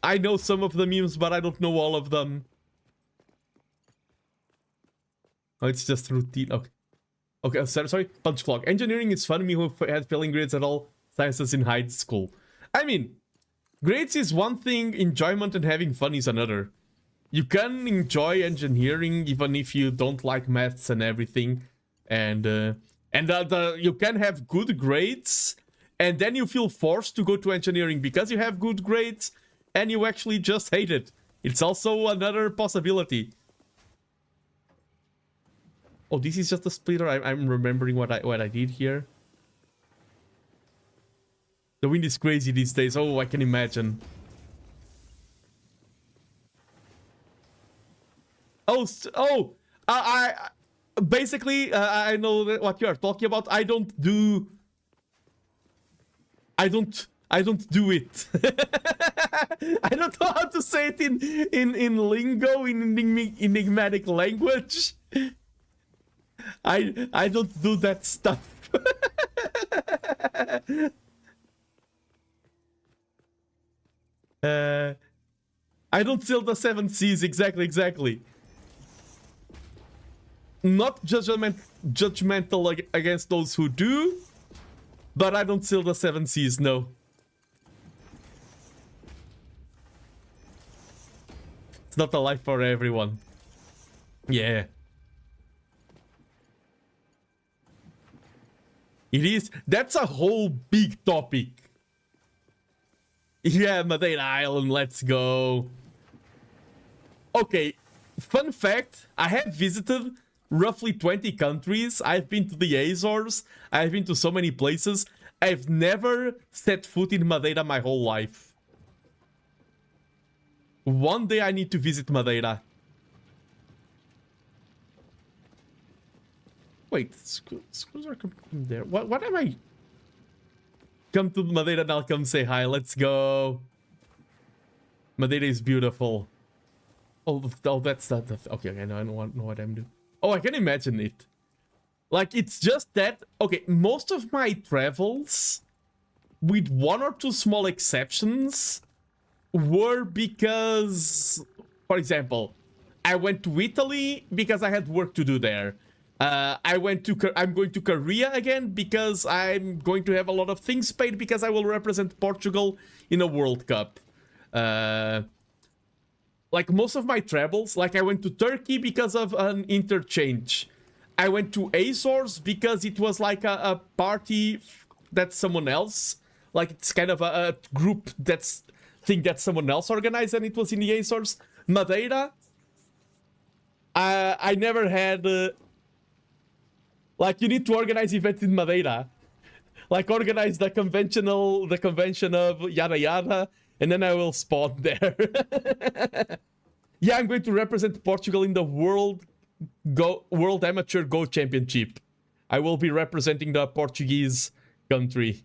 A: I know some of the memes, but I don't know all of them. Oh, it's just routine. Okay. Okay, sorry. Punch clock. Engineering is fun. Me who had failing grades at all sciences in high school. I mean, grades is one thing, enjoyment and having fun is another. You can enjoy engineering even if you don't like maths and everything. And you can have good grades, and then you feel forced to go to engineering because you have good grades, and you actually just hate it. It's also another possibility. Oh, this is just a splitter. I'm remembering what I did here. The wind is crazy these days. Oh, I can imagine. I basically I know what you are talking about. I don't do it. I don't know how to say it in lingo, in enigmatic language. I don't do that stuff. I don't sail the 7 seas. Exactly. Not judgmental against those who do, but I don't sail the 7 seas, no. It's not a life for everyone. Yeah. It is. That's a whole big topic. Yeah, Madeira Island, let's go. Okay, fun fact, I have visited roughly 20 countries. I've been to the Azores. I've been to so many places. I've never set foot in Madeira my whole life. One day I need to visit Madeira. Wait, schools are coming from there. What am I? Come to Madeira and I'll come say hi. Let's go. Madeira is beautiful. Oh, that's not... Okay, I know what I'm doing. Oh, I can imagine it. Like, it's just that... Okay, most of my travels, with one or two small exceptions, were because... For example, I went to Italy because I had work to do there. I'm going to Korea again because I'm going to have a lot of things paid because I will represent Portugal in a World Cup. Like most of my travels, like I went to Turkey because of an interchange. I went to Azores because it was like a party that's someone else. Like it's kind of a group thing that someone else organized and it was in the Azores. Madeira, I never had... Like, you need to organize events in Madeira. Like, organize the convention of yada yada, and then I will spawn there. Yeah, I'm going to represent Portugal in the World Amateur Go Championship. I will be representing the Portuguese country.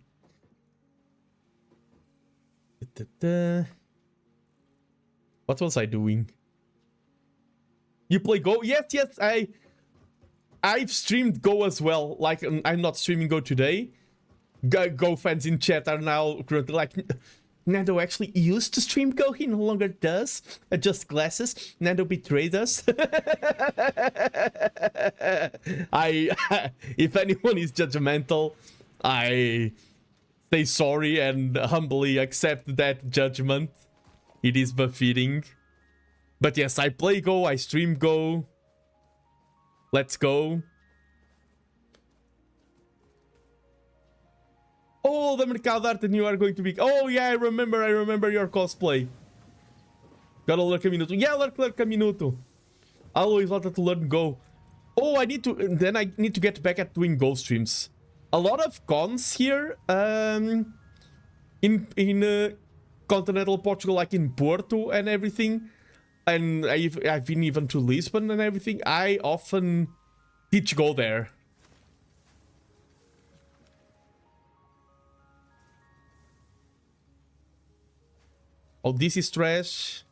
A: What was I doing? You play Go? Yes, I've streamed Go as well. Like, I'm not streaming Go today. Go fans in chat are now currently like, Nando actually used to stream Go, he no longer does. Adjust glasses. Nando betrayed us. If anyone is judgmental, I say sorry and humbly accept that judgment. It is befitting. But yes, I play Go, I stream Go. Let's go. Oh, the Mercado Art and you are going to be... Oh, yeah, I remember your cosplay. Gotta learn a minuto. Yeah, learn a minuto. I always wanted to learn Go. Oh, I need to... Then I need to get back at doing Go streams. A lot of cons here. In continental Portugal, like in Porto and everything. And I've been even to Lisbon and everything. I often teach Go there. Oh, this is trash.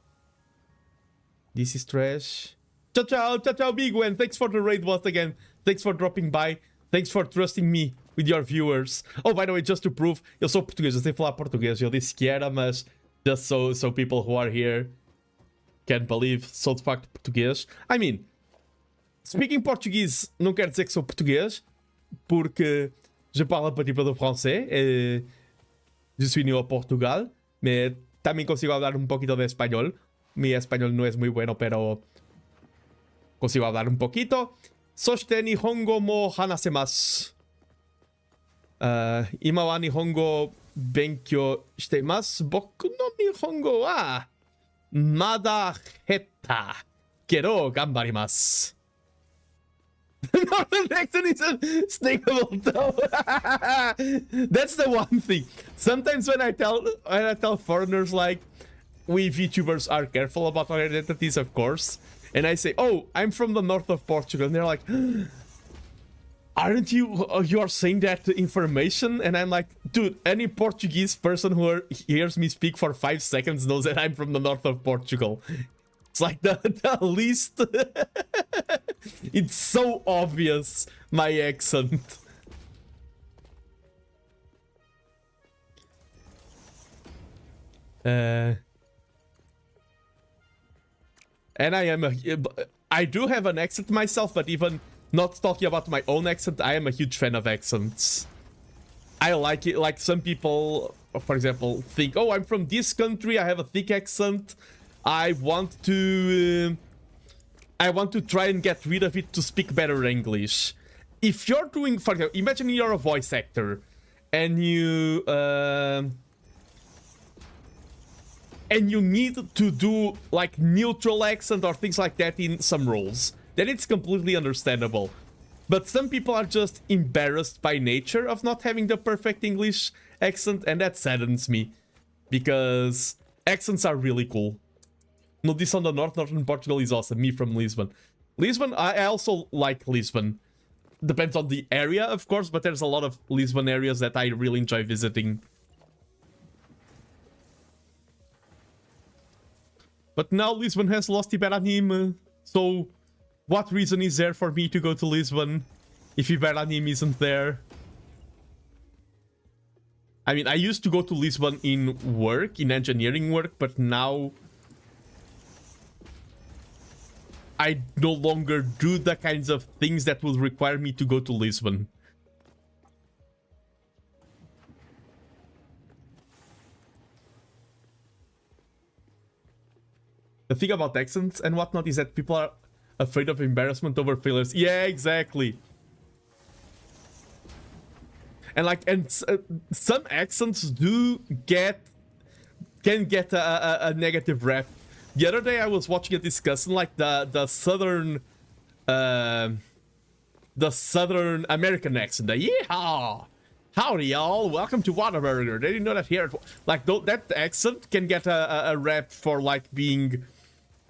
A: This is trash. Ciao, Big Wen. Thanks for the raid once again. Thanks for dropping by. Thanks for trusting me with your viewers. Oh, by the way, just to prove, eu sou português, eu sei falar português. Eu disse que era, mas just so people who are here can believe, sou de facto português. I mean, speaking português não quer dizer que sou português, porque je parle un petit peu de français. Je suis né au Portugal, mais también consigo hablar un poquito de español. Mi español no es muy bueno, pero consigo hablar un poquito. Soshite nihongo mo hanasemasu. Ima wa nihongo benkyou shitemasu. Boku no nihongo wa mada heta. Kero gambarimasu. Northern accent is unstable though. That's the one thing. Sometimes when I tell foreigners, like, we VTubers are careful about our identities, of course, and I say, oh, I'm from the north of Portugal, and they're like, aren't you? You are saying that information? And I'm like, dude, any Portuguese person who hears me speak for 5 seconds knows that I'm from the north of Portugal. It's like the least... It's so obvious, my accent. And I do have an accent myself, but even not talking about my own accent, I am a huge fan of accents. I like it. Like, some people, for example, think, oh, I'm from this country, I have a thick accent. I want to try and get rid of it to speak better English. If you're doing, for example, imagine you're a voice actor and you need to do like neutral accent or things like that in some roles, then it's completely understandable. But some people are just embarrassed by nature of not having the perfect English accent, and that saddens me, because accents are really cool. No, this on the northern Portugal is awesome. Me from Lisbon. Lisbon, I also like Lisbon. Depends on the area, of course, but there's a lot of Lisbon areas that I really enjoy visiting. But now Lisbon has lost Iberanime, so what reason is there for me to go to Lisbon if Iberanime isn't there? I mean, I used to go to Lisbon in work, in engineering work, but now I no longer do the kinds of things that would require me to go to Lisbon. The thing about accents and whatnot is that people are afraid of embarrassment over failures. Yeah, exactly. And like, some accents can get a negative rep. The other day I was watching a discussion, like the southern American accent. The yeehaw! Howdy y'all, welcome to Whataburger. They didn't know that here. Like, that accent can get a rep for like being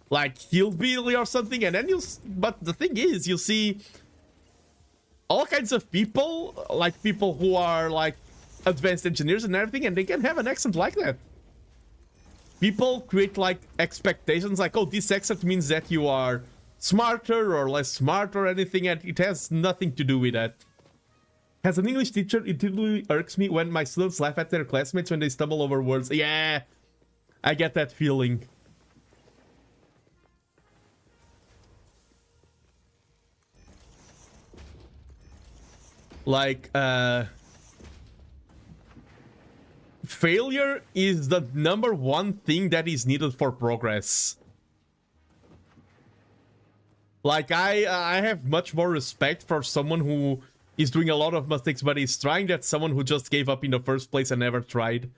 A: like hillbilly or something, and then but the thing is, you see all kinds of people, like people who are like advanced engineers and everything, and they can have an accent like that. People create like expectations, like, oh, this accent means that you are smarter or less smart or anything, and it has nothing to do with that. As an English teacher, it really irks me when my students laugh at their classmates when they stumble over words. Yeah, I get that feeling. Like, failure is the #1 thing that is needed for progress. Like, I have much more respect for someone who is doing a lot of mistakes but is trying than someone who just gave up in the first place and never tried.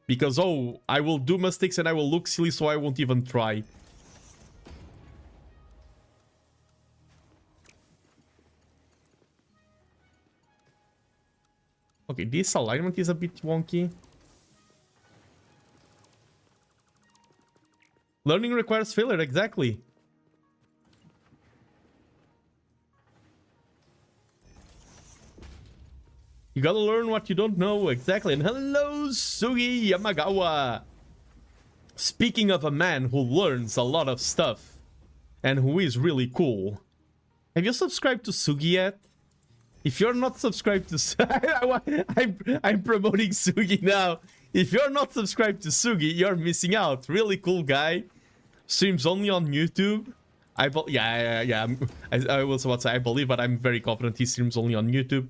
A: Because, oh, I will do mistakes and I will look silly, so I won't even try. Okay, this alignment is a bit wonky. Learning requires failure, exactly. You gotta learn what you don't know, exactly. And hello, Sugi Yamagawa. Speaking of a man who learns a lot of stuff and who is really cool, have you subscribed to Sugi yet? If you're not subscribed to I'm promoting Sugi now. If you're not subscribed to Sugi, you're missing out. Really cool guy. Streams only on YouTube. I was about to say I believe, but I'm very confident he streams only on YouTube.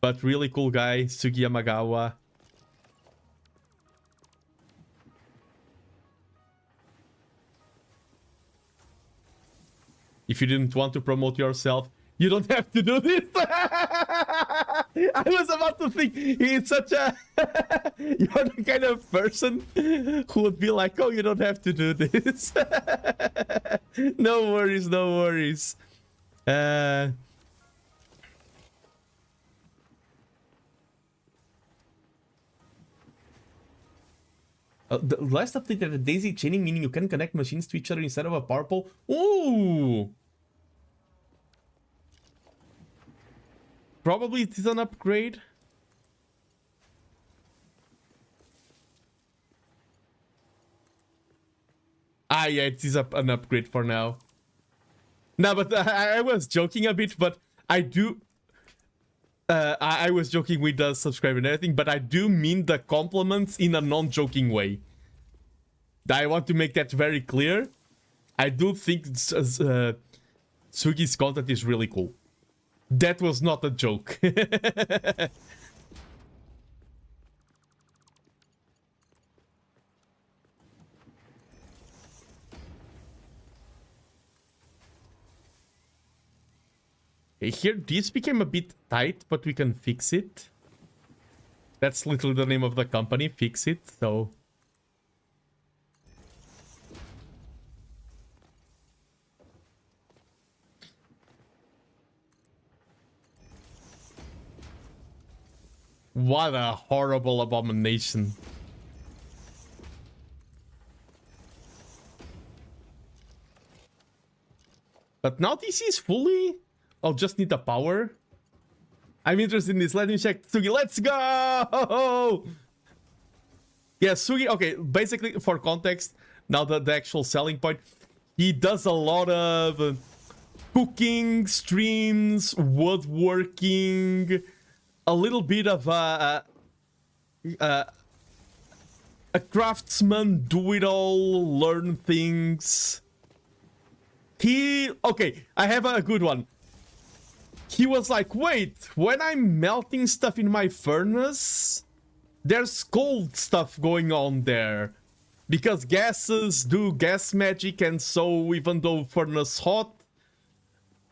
A: But really cool guy, Sugi Yamagawa. If you didn't want to promote yourself, you don't have to do this. I was about to think he's such a... You're the kind of person who would be like, oh, you don't have to do this. No worries, no worries. The last update had a daisy chaining, meaning you can connect machines to each other instead of a power pole. Ooh! Probably it is an upgrade. Ah, yeah, it is an upgrade for now. No, but I was joking a bit, but I do... I was joking with the subscribe and everything, but I do mean the compliments in a non-joking way. I want to make that very clear. I do think Sugi's content is really cool. That was not a joke. Here, this became a bit tight, but we can fix it. That's literally the name of the company, fix it, so... What a horrible abomination. But now this is fully... I'll just need the power. I'm interested in this. Let me check. Sugi, let's go! Yeah, Sugi, okay, basically, for context, now the actual selling point, he does a lot of cooking, streams, woodworking, a little bit of a craftsman, do-it-all, learn things. Okay, I have a good one. He was like, wait, when I'm melting stuff in my furnace, there's cold stuff going on there. Because gases do gas magic, and so even though furnace hot,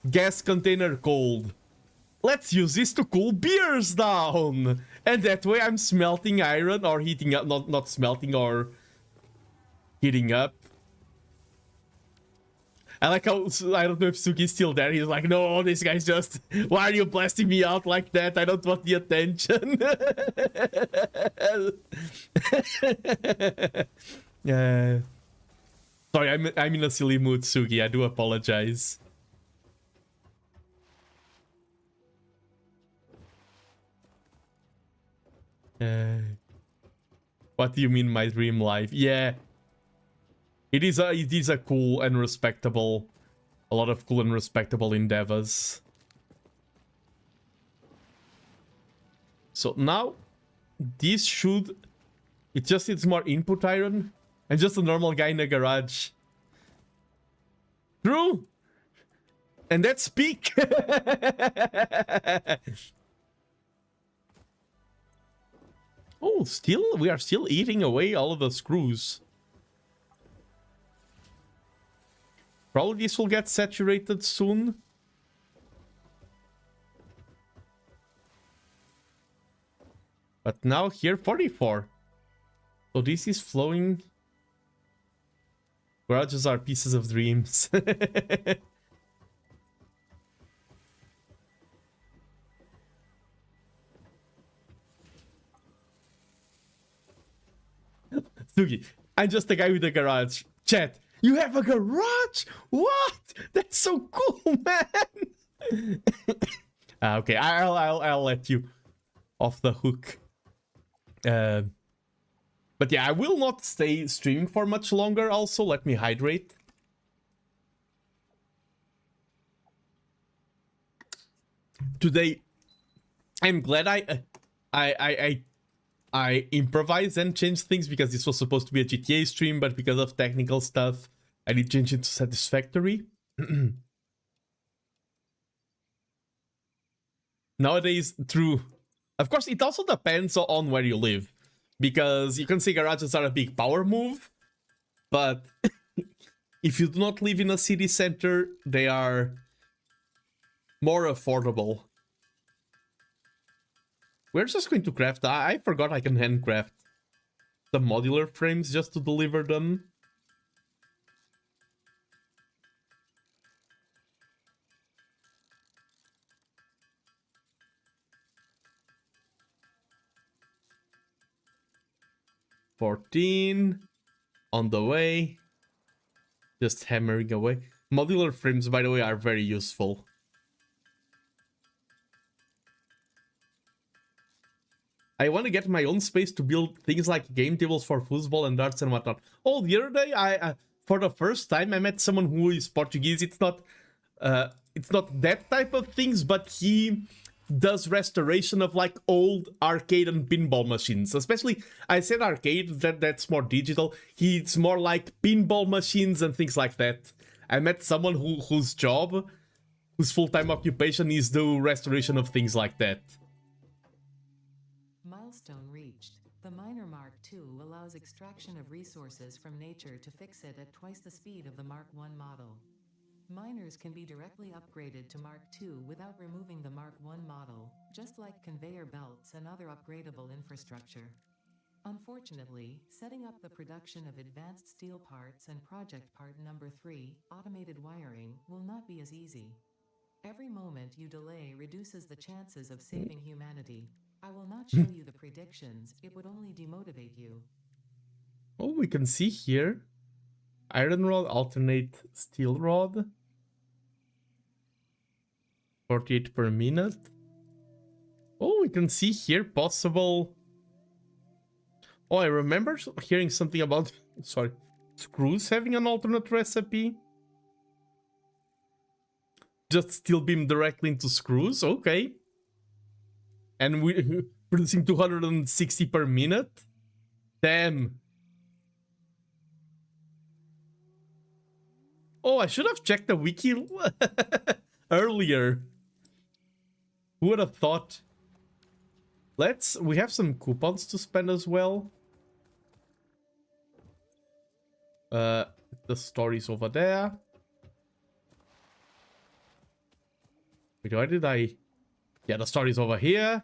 A: gas container cold. Let's use this to cool beers down. And that way I'm smelting iron or heating up, not smelting or heating up. I like how, I don't know if Sugi's still there. He's like, no, this guy's just, why are you blasting me out like that? I don't want the attention. Yeah. Sorry, I'm in a silly mood, Sugi. I do apologize. What do you mean, my dream life? Yeah. It is a cool and respectable, a lot of cool and respectable endeavors. So now this should... It just needs more input iron and just a normal guy in a garage. True. And that's peak. Oh, still, we are still eating away all of the screws. Probably this will get saturated soon. But now here, 44. So this is flowing. Garages are pieces of dreams. Sugi, I'm just a guy with a garage. Chat, you have a garage? What? That's so cool, man. Okay, I'll let you off the hook. But yeah, I will not stay streaming for much longer. Also, let me hydrate. Today, I'm glad I improvised and changed things because this was supposed to be a GTA stream, but because of technical stuff, I did change it to Satisfactory. Nowadays, true. Of course, it also depends on where you live. Because you can say garages are a big power move, but if you do not live in a city center, they are more affordable. We're just going to craft. I forgot I can handcraft the modular frames just to deliver them. $14 on the way. Just hammering away. Modular frames, by the way, are very useful. I want to get my own space to build things like game tables for football and darts and whatnot. Oh, the other day, I for the first time, I met someone who is Portuguese. It's not that type of things, but he does restoration of like old arcade and pinball machines. Especially, I said arcade, that's more digital. It's more like pinball machines and things like that. I met someone whose job, whose full-time occupation is the restoration of things like that.
B: Milestone reached. The Miner Mark II allows extraction of resources from nature to fix it at twice the speed of the Mark I model. Miners can be directly upgraded to Mark II without removing the Mark I model, just like conveyor belts and other upgradable infrastructure. Unfortunately, setting up the production of advanced steel parts and project part number 3, automated wiring, will not be as easy. Every moment you delay reduces the chances of saving humanity. I will not show you the predictions, it would only demotivate you.
A: Oh, we can see here. Iron rod, alternate steel rod. 48 per minute. Oh, we can see here possible... Oh, I remember hearing something about... Sorry. Screws having an alternate recipe. Just steel beam directly into screws, okay. And we producing 260 per minute? Damn. Oh, I should have checked the wiki earlier. Who would have thought? We have some coupons to spend as well. The story's over there. Wait, why did I... Yeah, the story's over here.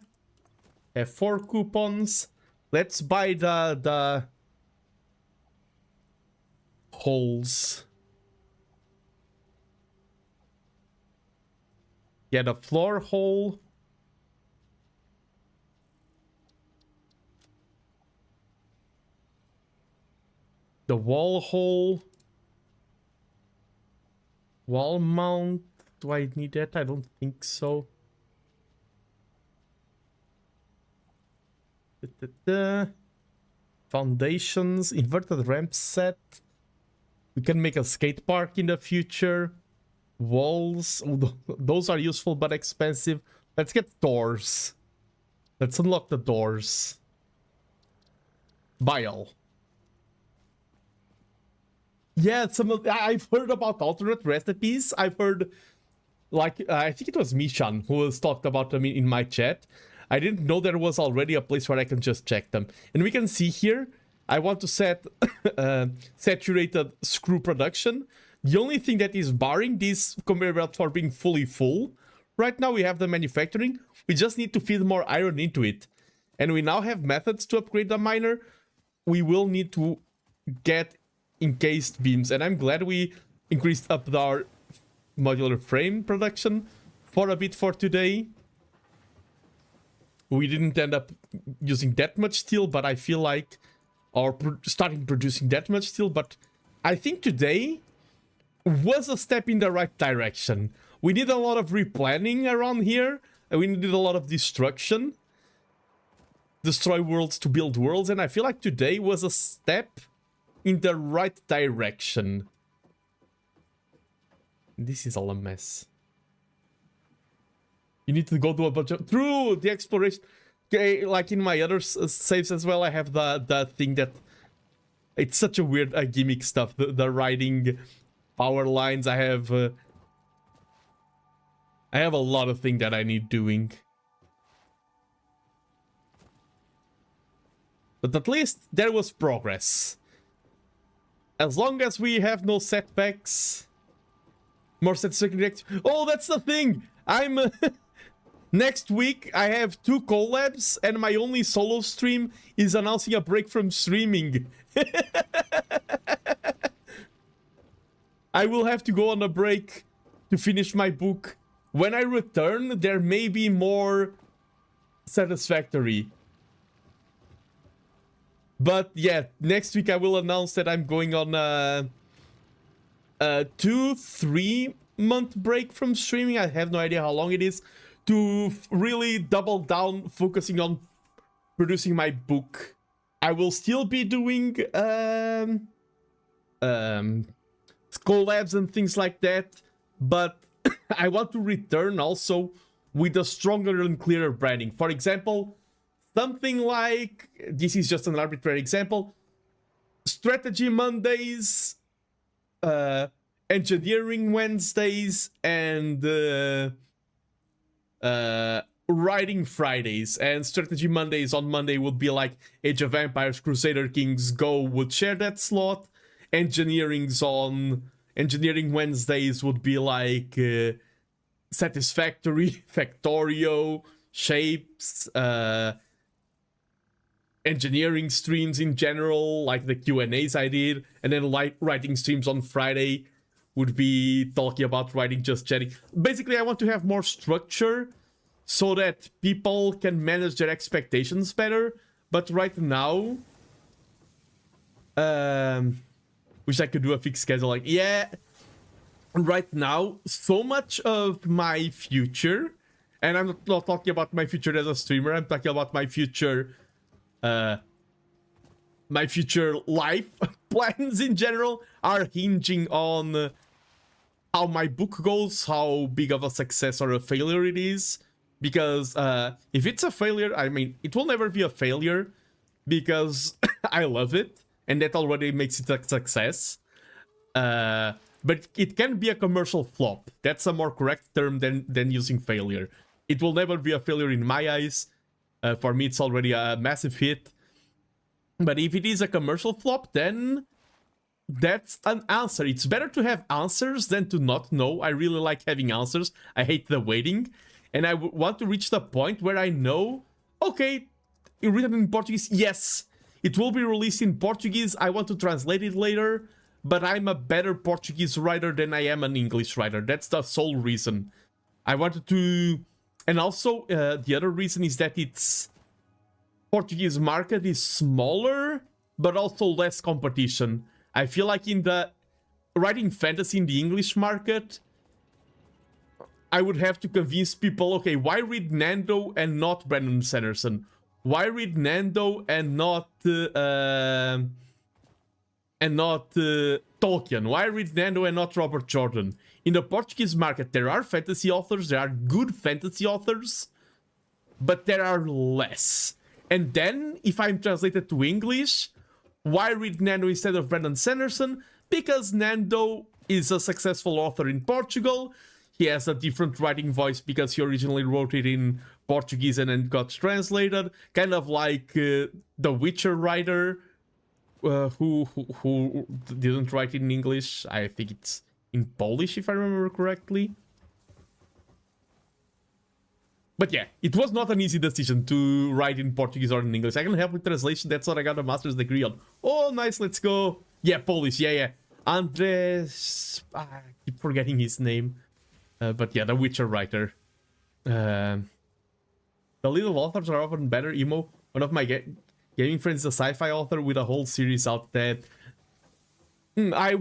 A: Have 4 coupons. Let's buy the holes. Yeah, the floor hole. The wall hole. Wall mount. Do I need that? I don't think so. Foundations. Inverted ramp set. We can make a skate park in the future. Walls. Those are useful but expensive. Let's get doors. Let's unlock the doors. Bile. Yeah, I've heard about alternate recipes. I've heard, like, I think it was Mishan who has talked about them in my chat. I didn't know there was already a place where I can just check them. And we can see here, I want to set saturated screw production. The only thing that is barring this conveyor belt for being fully full, right now we have the manufacturing. We just need to feed more iron into it. And we now have methods to upgrade the miner. We will need to get encased beams. And I'm glad we increased up our modular frame production for a bit for today. We didn't end up using that much steel, but I feel like, or starting producing that much steel, but I think today was a step in the right direction. We need a lot of replanning around here, and we needed a lot of destruction. Destroy worlds to build worlds, and I feel like today was a step in the right direction. This is all a mess. You need to go to a bunch of... Through the exploration... Okay, like in my other saves as well, I have the thing that... It's such a weird gimmick stuff. The riding power lines. I have a lot of things that I need doing. But at least there was progress. As long as we have no setbacks... More satisfactory... Oh, that's the thing! I'm... Next week, I have 2 collabs, and my only solo stream is announcing a break from streaming. I will have to go on a break to finish my book. When I return, there may be more Satisfactory. But yeah, next week I will announce that I'm going on a 2-3 month break from streaming. I have no idea how long it is. To really double down, focusing on producing my book. I will still be doing collabs and things like that, but I want to return also with a stronger and clearer branding. For example, something like, this is just an arbitrary example, Strategy Mondays, Engineering Wednesdays, and Writing Fridays. And Strategy Mondays on Monday would be like Age of Empires, Crusader Kings Go would share that slot. Engineering Wednesdays would be like Satisfactory, Factorio, Shapes, engineering streams in general, like the Q&As I did, and then writing streams on Friday would be talking about writing, just chatting. Basically, I want to have more structure so that people can manage their expectations better. But right now, wish I could do a fixed schedule. Like, yeah, right now, so much of my future, and I'm not talking about my future as a streamer, I'm talking about my future life plans in general are hinging on how my book goes, how big of a success or a failure it is. Because if it's a failure, I mean, it will never be a failure because I love it, and that already makes it a success. But it can be a commercial flop. That's a more correct term than using failure. It will never be a failure in my eyes. For me, it's already a massive hit. But if it is a commercial flop, then that's an answer. It's better to have answers than to not know. I really like having answers. I hate the waiting. And I want to reach the point where I know, okay, written in Portuguese, yes, it will be released in Portuguese. I want to translate it later, but I'm a better Portuguese writer than I am an English writer. That's the sole reason. I wanted to... And also, the other reason is that its Portuguese market is smaller, but also less competition. I feel like in the writing fantasy in the English market, I would have to convince people, okay, why read Nando and not Brandon Sanderson? Why read Nando and not Tolkien? Why read Nando and not Robert Jordan? In the Portuguese market, there are fantasy authors, there are good fantasy authors, but there are less. And then, if I'm translated to English, why read Nando instead of Brandon Sanderson? Because Nando is a successful author in Portugal. He has a different writing voice because he originally wrote it in Portuguese and then got translated. Kind of like the Witcher writer who didn't write it in English. I think it's in Polish, if I remember correctly. But yeah, it was not an easy decision to write in Portuguese or in English. I can help with translation. That's what I got a master's degree on. Oh, nice. Let's go. Yeah, Polish. Yeah. Andres... I keep forgetting his name. But yeah, the Witcher writer. The little authors are often better. Emo, one of my gaming friends, is a sci-fi author with a whole series out there. I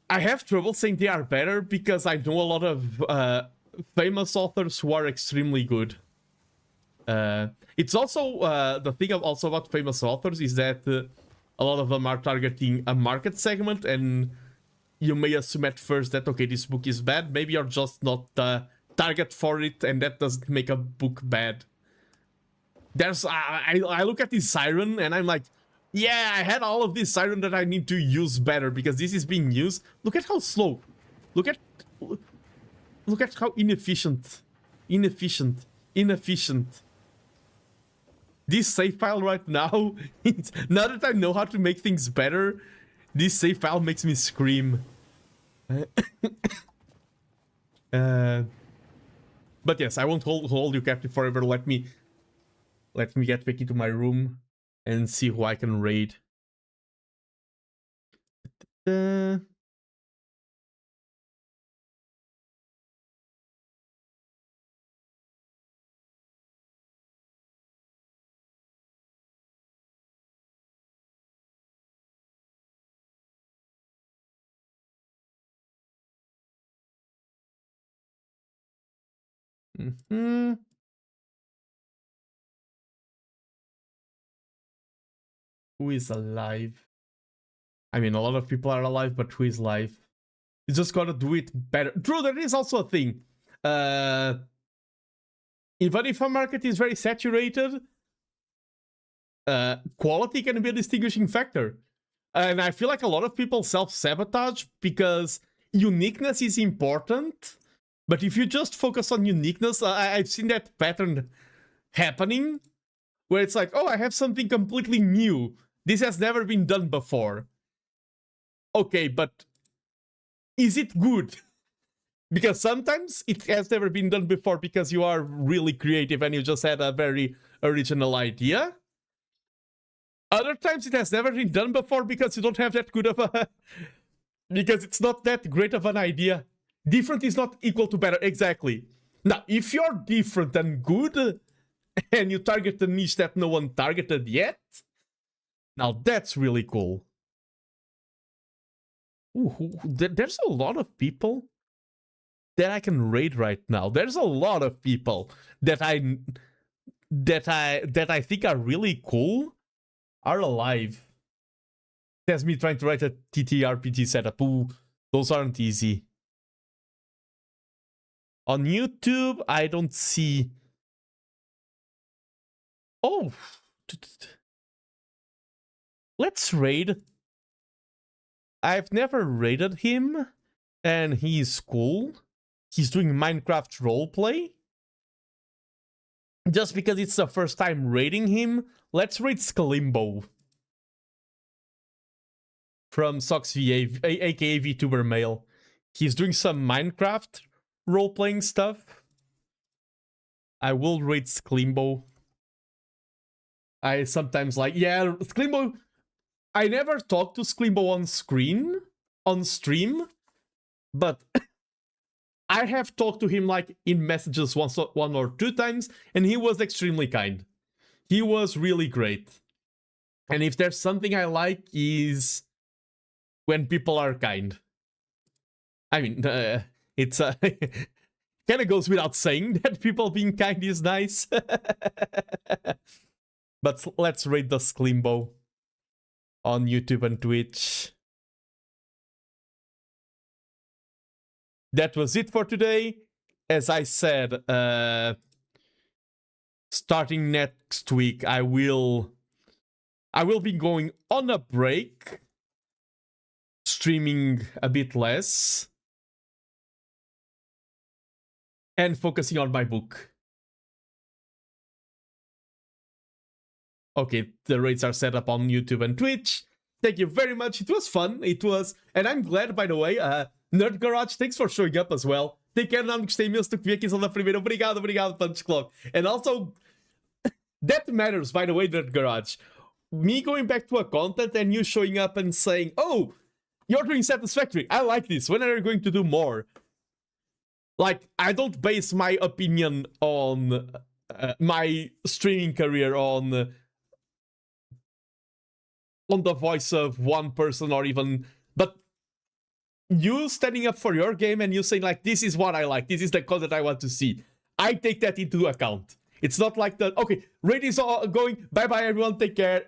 A: have trouble saying they are better because I know a lot of... famous authors who are extremely good. It's also the thing also about famous authors is that a lot of them are targeting a market segment, and you may assume at first that okay, this book is bad. Maybe you're just not the target for it, and that doesn't make a book bad. There's I look at this Siren and I'm like, yeah, I had all of this Siren that I need to use better because this is being used. Look at how slow. Look at how inefficient. This save file right now, now that I know how to make things better, this save file makes me scream. But yes, I won't hold you captive forever. Let me get back into my room and see who I can raid. Who is alive? I mean, a lot of people are alive, but who is alive? You just gotta do it better. True, there is also a thing. Even if a market is very saturated, quality can be a distinguishing factor. And I feel like a lot of people self-sabotage because uniqueness is important. But if you just focus on uniqueness, I've seen that pattern happening where it's like, oh, I have something completely new. This has never been done before. Okay, but is it good? Because sometimes it has never been done before because you are really creative and you just had a very original idea. Other times it has never been done before because you don't have that good of a... because it's not that great of an idea. Different is not equal to better, exactly. Now, if you're different and good, and you target a niche that no one targeted yet, now that's really cool. Ooh, there's a lot of people that I can raid right now. There's a lot of people that I think are really cool are alive. That's me trying to write a TTRPG setup. Ooh, those aren't easy. On YouTube, I don't see... Oh! Let's raid. I've never raided him, and he's cool. He's doing Minecraft roleplay. Just because it's the first time raiding him, let's raid Skalimbo. From SoxVA, aka VTuber Male. He's doing some Minecraft role-playing stuff. I will raid Skalimbo. I sometimes like... Yeah, Skalimbo... I never talk to Skalimbo on stream, but I have talked to him like in messages one or two times, and he was extremely kind. He was really great. And if there's something I like is when people are kind. I mean, it's kind of goes without saying that people being kind is nice. But let's raid the Skalimbo on YouTube and Twitch. That was it for today. As I said, starting next week, I will be going on a break, streaming a bit less, and focusing on my book. Okay, the rates are set up on YouTube and Twitch. Thank you very much. It was fun. It was... And I'm glad, by the way, Nerd Garage, thanks for showing up as well. Take care, não gostei imenso de que vi aqui só da primeira. Obrigado, Punch Club. And also, that matters, by the way, Nerd Garage. Me going back to a content and you showing up and saying, oh, you're doing Satisfactory. I like this. When are you going to do more? Like, I don't base my opinion on my streaming career on the voice of one person or even... But you standing up for your game and you saying like, this is what I like, this is the content I want to see. I take that into account. It's not like the, okay, ratings are going, bye-bye everyone, take care.